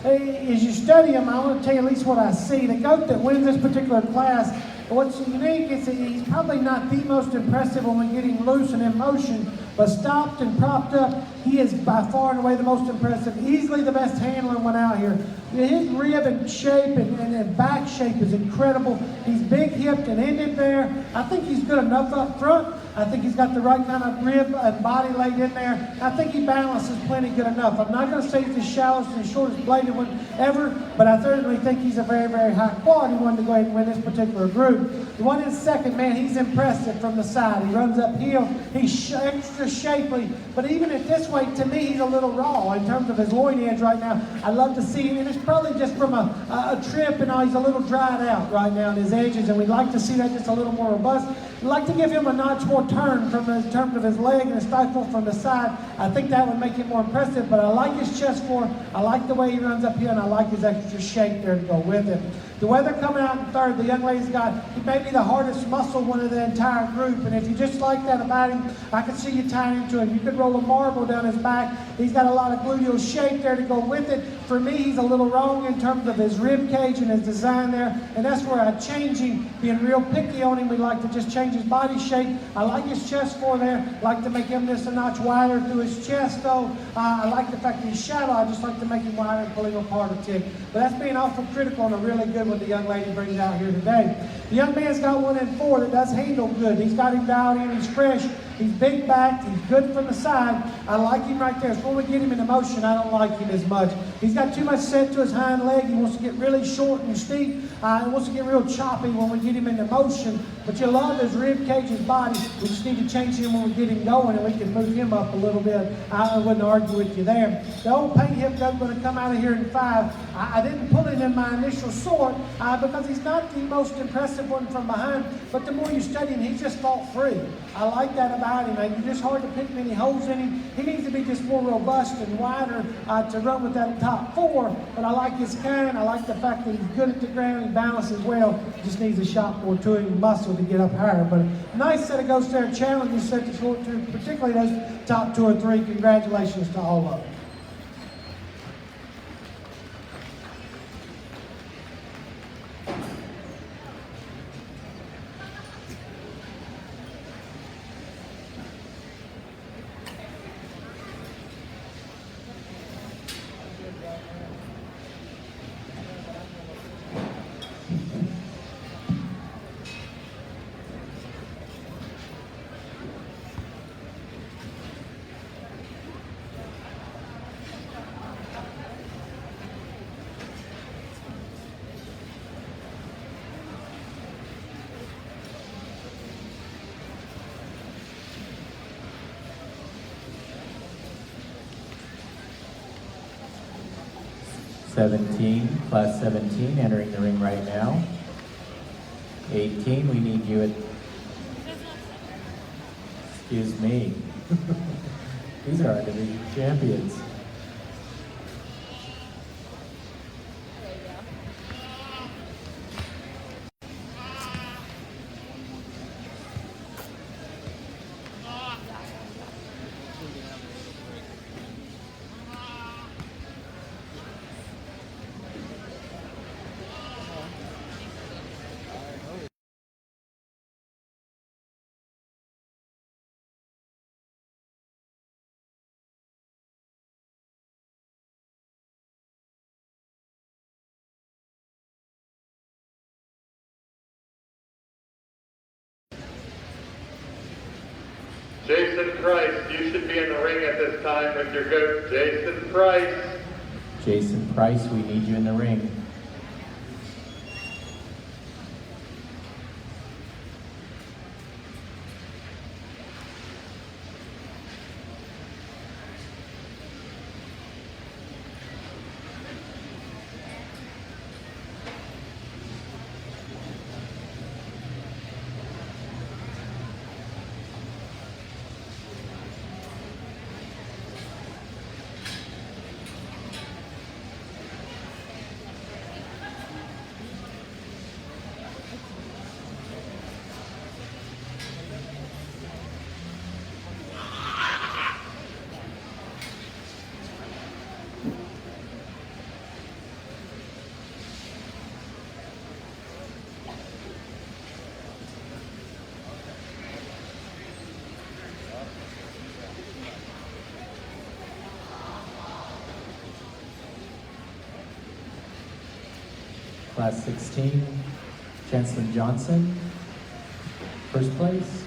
as you study them, I want to tell you at least what I see. The goat that wins this particular class, what's unique is that he's probably not the most impressive when we get him loose and in motion, but stopped and propped up, he is by far and away the most impressive. Easily the best handler went out here. His rib and shape and back shape is incredible. He's big hipped and ended there. I think he's good enough up front. I think he's got the right kind of rib and body laid in there. I think he balances plenty good enough. I'm not going to say he's the shallowest and shortest bladed one ever, but I certainly think he's a very, very high quality one to go ahead and win this particular group. The one in second, man, he's impressive from the side. He runs uphill. He's extra shapely, but even at this weight, to me, he's a little raw in terms of his loin edge right now. I'd love to see him, and it's probably just from a trip, and he's a little dried out right now in his edges, and we'd like to see that just a little more robust. We'd like to give him a notch more turn from in terms of his leg and his stifle from the side. I think that would make him more impressive, but I like his chest for, I like the way he runs up here, and I like his extra shape there to go with it. The weather coming out in third, the young lady's got, he may be the hardest muscle one of the entire group, and if you just like that about him, I could see you tying him to him. You could roll a marble down his back. He's got a lot of gluteal shape there to go with it. For me, he's a little wrong in terms of his rib cage and his design there, and that's where I change him. Being real picky on him, we like to just change his body shape. I like his chest for there. I like to make him just a notch wider through his chest, though. I like the fact that he's shallow. I just like to make him wider and pull him apart a tick. But that's being awful critical on a really good one the young lady brings out here today. The young man's got one in four that does handle good. He's got him dialed in. He's fresh. He's big backed. He's good from the side. I like him right there. So when we get him into motion, I don't like him as much. He's got too much set to his hind leg. He wants to get really short and steep. He wants to get real choppy when we get him into motion. But you love his rib cage, his body. We just need to change him when we get him going, and we can move him up a little bit. I wouldn't argue with you there. The old paint hip goat's going to come out of here in 5. I didn't put him in my initial sort because he's not the most impressive one from behind. But the more you study him, he's just fault free. I like that about him. It's just hard to pick many holes in him. He needs to be just more robust and wider to run with that top 4. But I like his kind. I like the fact that he's good at the ground. He balances well. Just needs a shot more to him, muscle to get up higher. But a nice set of goats there. Challenges set to short to particularly those top 2 or 3. Congratulations to all of them. Class 17 entering the ring right now. 18, we need you at, excuse me. These are our division champions. Jason Price, you should be in the ring at this time with your goat, Jason Price. Jason Price, we need you in the ring. Class 16, Chancellor Johnson, first place.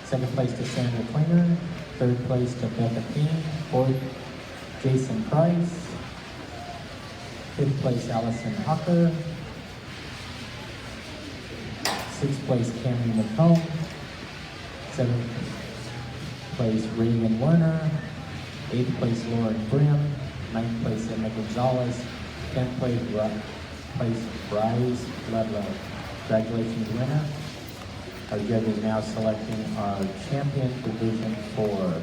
Second place to Sandra Klinger. Third place to Becca Peen. Fourth, Jason Price. Fifth place, Allison Hucker. Sixth place, Cameron McComb. Seventh place, Reagan Werner. Eighth place, Lauren Brim. Ninth place, Emma Gonzalez. 10th place, Bryce Ludlow. Congratulations, winner. Our judge is now selecting our champion Division 4.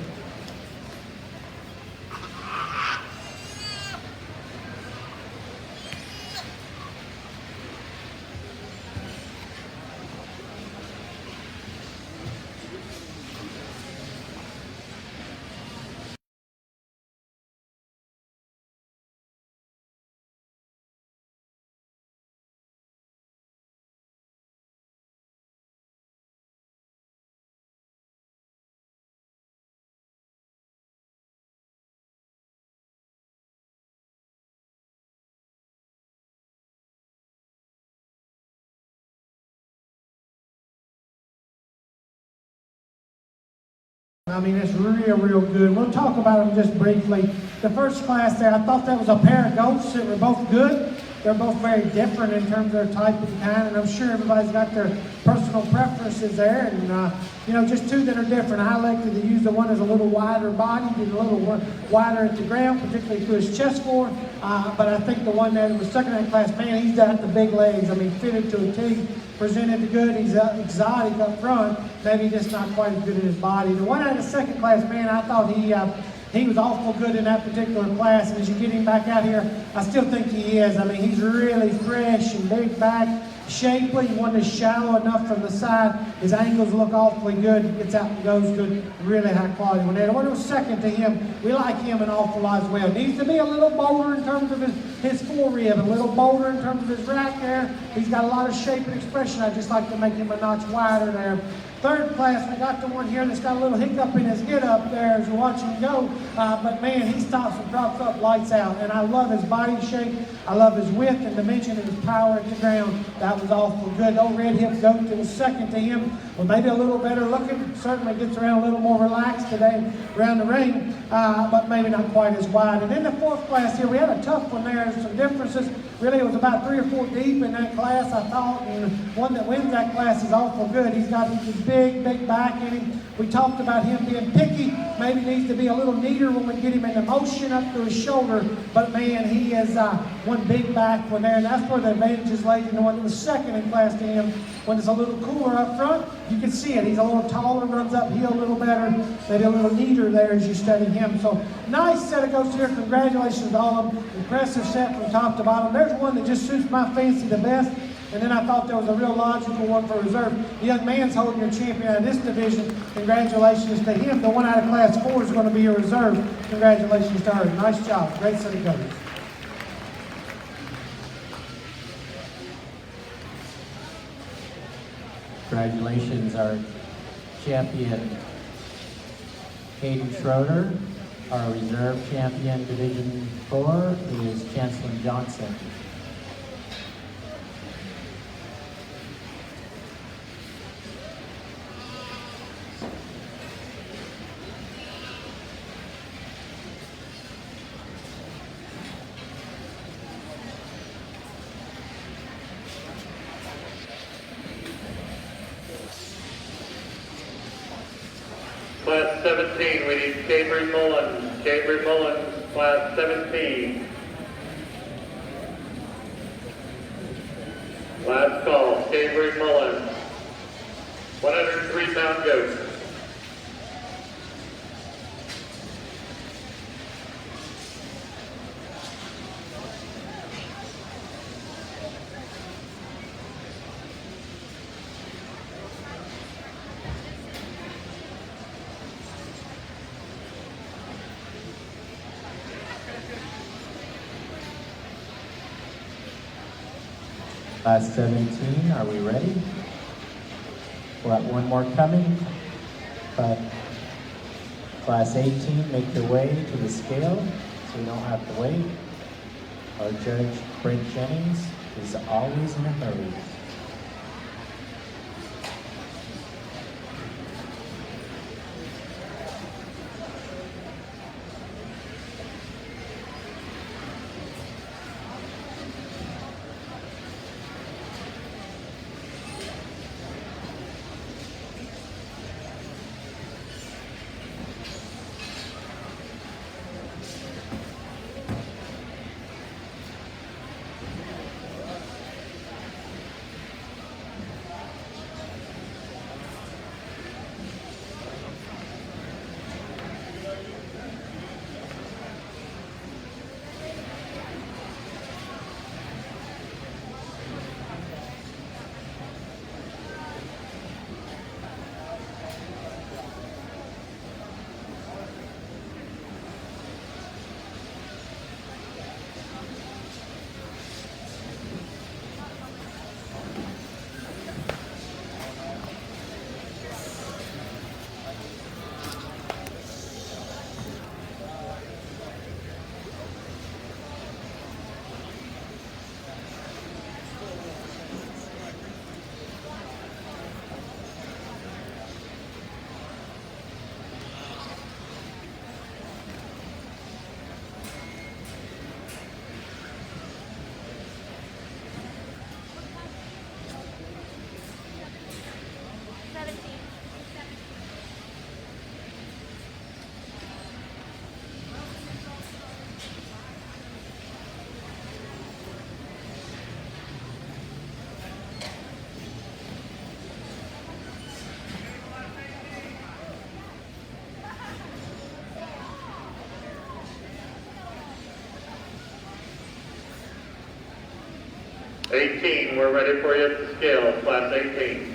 I mean, it's real good. We'll talk about them just briefly. The first class there, I thought that was a pair of goats that were both good. They're both very different in terms of their type and kind, and I'm sure everybody's got their personal preferences there. And, you know, just two that are different. I elected to use the one that's a little wider bodied and a little wider at the ground, particularly through his chest forward. But I think the one that was second in that class, man, he's got the big legs. I mean, fitted to a T, presented good. He's exotic up front, maybe just not quite as good in his body. The one out of the second class, man, I thought he was awful good in that particular class, and as you get him back out here, I still think he is. I mean, he's really fresh and big back, shapely. One is shallow enough from the side. His angles look awfully good. Gets out and goes good. Really high quality one. The one who was second to him, we like him an awful lot as well. Needs to be a little bolder in terms of his forerib, a little bolder in terms of his rack there. He's got a lot of shape and expression. I just like to make him a notch wider there. Third class, we got the one here that's got a little hiccup in his get up there as you watch him go. But man, he stops and drops up, lights out. And I love his body shape. I love his width and dimension and his power at the ground. That was awful good. Old red hip goat that was second to him. Well, maybe a little better looking. Certainly gets around a little more relaxed today around the ring, but maybe not quite as wide. And in the fourth class here, we had a tough one there. Some differences. Really, it was about 3 or 4 deep in that class, I thought. And one that wins that class is awful good. He's got his big back in him. We talked about him being picky. Maybe needs to be a little neater when we get him in motion up to his shoulder. But man, he is one big back one there. And that's where the advantage is laid in the one that was second in class to him. When it's a little cooler up front, you can see it. He's a little taller, runs uphill a little better, maybe a little neater there as you study him. So nice set of goats here. Congratulations to all of them. Impressive set from top to bottom. There's one that just suits my fancy the best. And then I thought there was a real logical one for reserve. The young man's holding your champion out of this division. Congratulations to him. The one out of class 4 is going to be your reserve. Congratulations to her. Nice job. Great set of goats. Congratulations, our champion, Hayden Schroeder. Our reserve champion, Division 4, is Chancellor Johnson. Class 17, we need Cambry Mullins. Cambry Mullins, class 17. Last call, Cambry Mullins. 103-pound goat. Class 17, are we ready? We'll have one more coming. Class 18, make your way to the scale so you don't have to wait. Our judge, Brent Jennings. is always in a hurry. We're ready for you at the scale, class 18.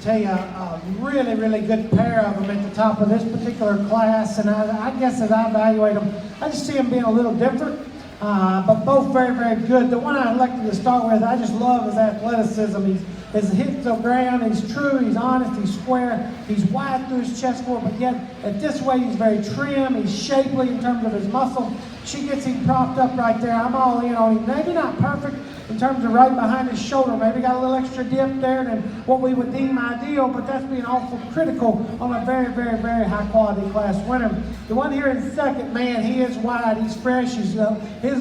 tell you, a really, really good pair of them at the top of this particular class, and I guess as I evaluate them, I just see them being a little different, but both very, very good. The one I elected to start with, I just love his athleticism. His hits the ground, he's true, he's honest, he's square, he's wide through his chest forward, but yet at this way he's very trim, he's shapely in terms of his muscle. She gets him propped up right there. I'm all in on him. Maybe not perfect in terms of right behind his shoulder. Maybe got a little extra dip there than what we would deem ideal, but that's being awful critical on a very, very, very high quality class winner. The one here in second, man, he is wide, he's fresh, his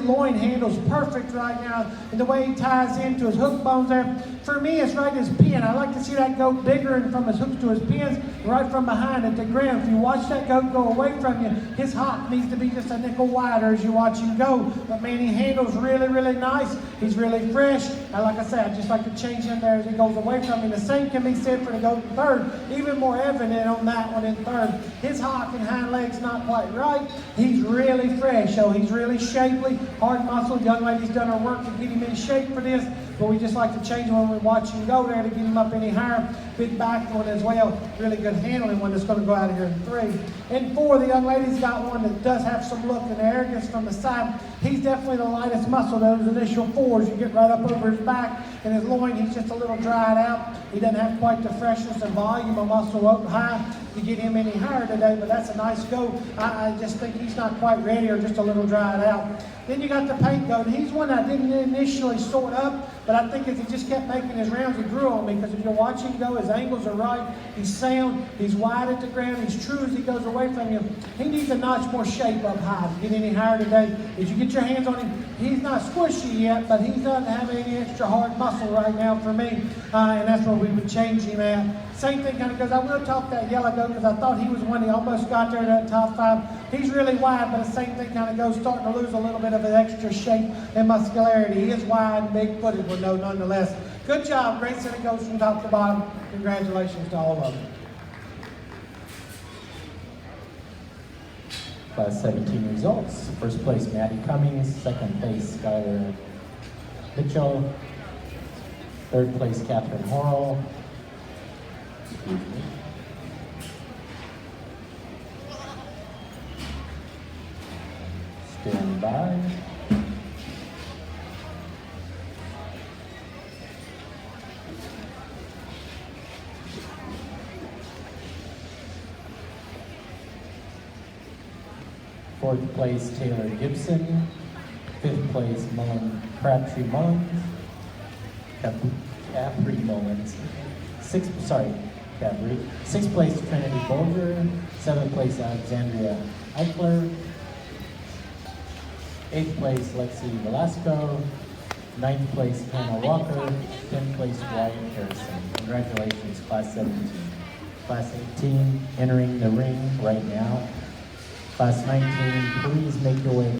loin handle's perfect right now, and the way he ties into his hook bones there, for me it's right as pin. I like to see that goat bigger and from his hooks to his pins, right from behind at the ground. If you watch that goat go away from you, his hop needs to be just a nickel wider as you watch him go. But man, he handles really, really nice. He's really fresh. And like I said, I just like to change him there as he goes away from me. The same can be said for the goat in third. Even more evident on that one in third. His hop and hind legs not quite right. He's really fresh. So he's really shapely, hard muscle. Young lady's done her work to get him in shape for this. But we just like to change him when we watch him go there to get him up any higher. Big back one as well. Really good handling one that's going to go out of here in three. In four, the young lady's got one that does have some look and arrogance from the side. He's definitely the lightest muscle. Those initial fours, you get right up over his back and his loin. He's just a little dried out. He doesn't have quite the freshness and volume of muscle up high to get him any higher today, but that's a nice go. I just think he's not quite ready or just a little dried out. Then you got the paint goat. He's one I didn't initially sort up, but I think if he just kept making his rounds, he grew on me, because if you watch him go, his angles are right, he's sound, he's wide at the ground, he's true as he goes away from you. He needs a notch more shape up high to get any higher today. If you get your hands on him, he's not squishy yet, but he doesn't have any extra hard muscle right now for me, and that's where we would change him at. Same thing kind of goes, I will talk that yellow goat because I thought he was one that almost got there to that top five. He's really wide, but the same thing kind of goes, starting to lose a little bit of his extra shape and muscularity. He is wide and big-footed, but no, nonetheless. Good job, great set of goats from top to bottom. Congratulations to all of them. Class 17 results. First place, Maddie Cummings. Second place, Skylar Mitchell. Third place, Catherine Horrell. Excuse me. Stand by. Fourth place, Taylor Gibson. Fifth place, Crabtree Mullins. Capri Mullins. Sixth place, Trinity Bolger. Seventh place, Alexandria Eichler. Eighth place, Lexi Velasco. Ninth place, Hannah Walker. 10th place, Wyatt Harrison. Congratulations, Class 17. Class 18 entering the ring right now. Class 19, please make your way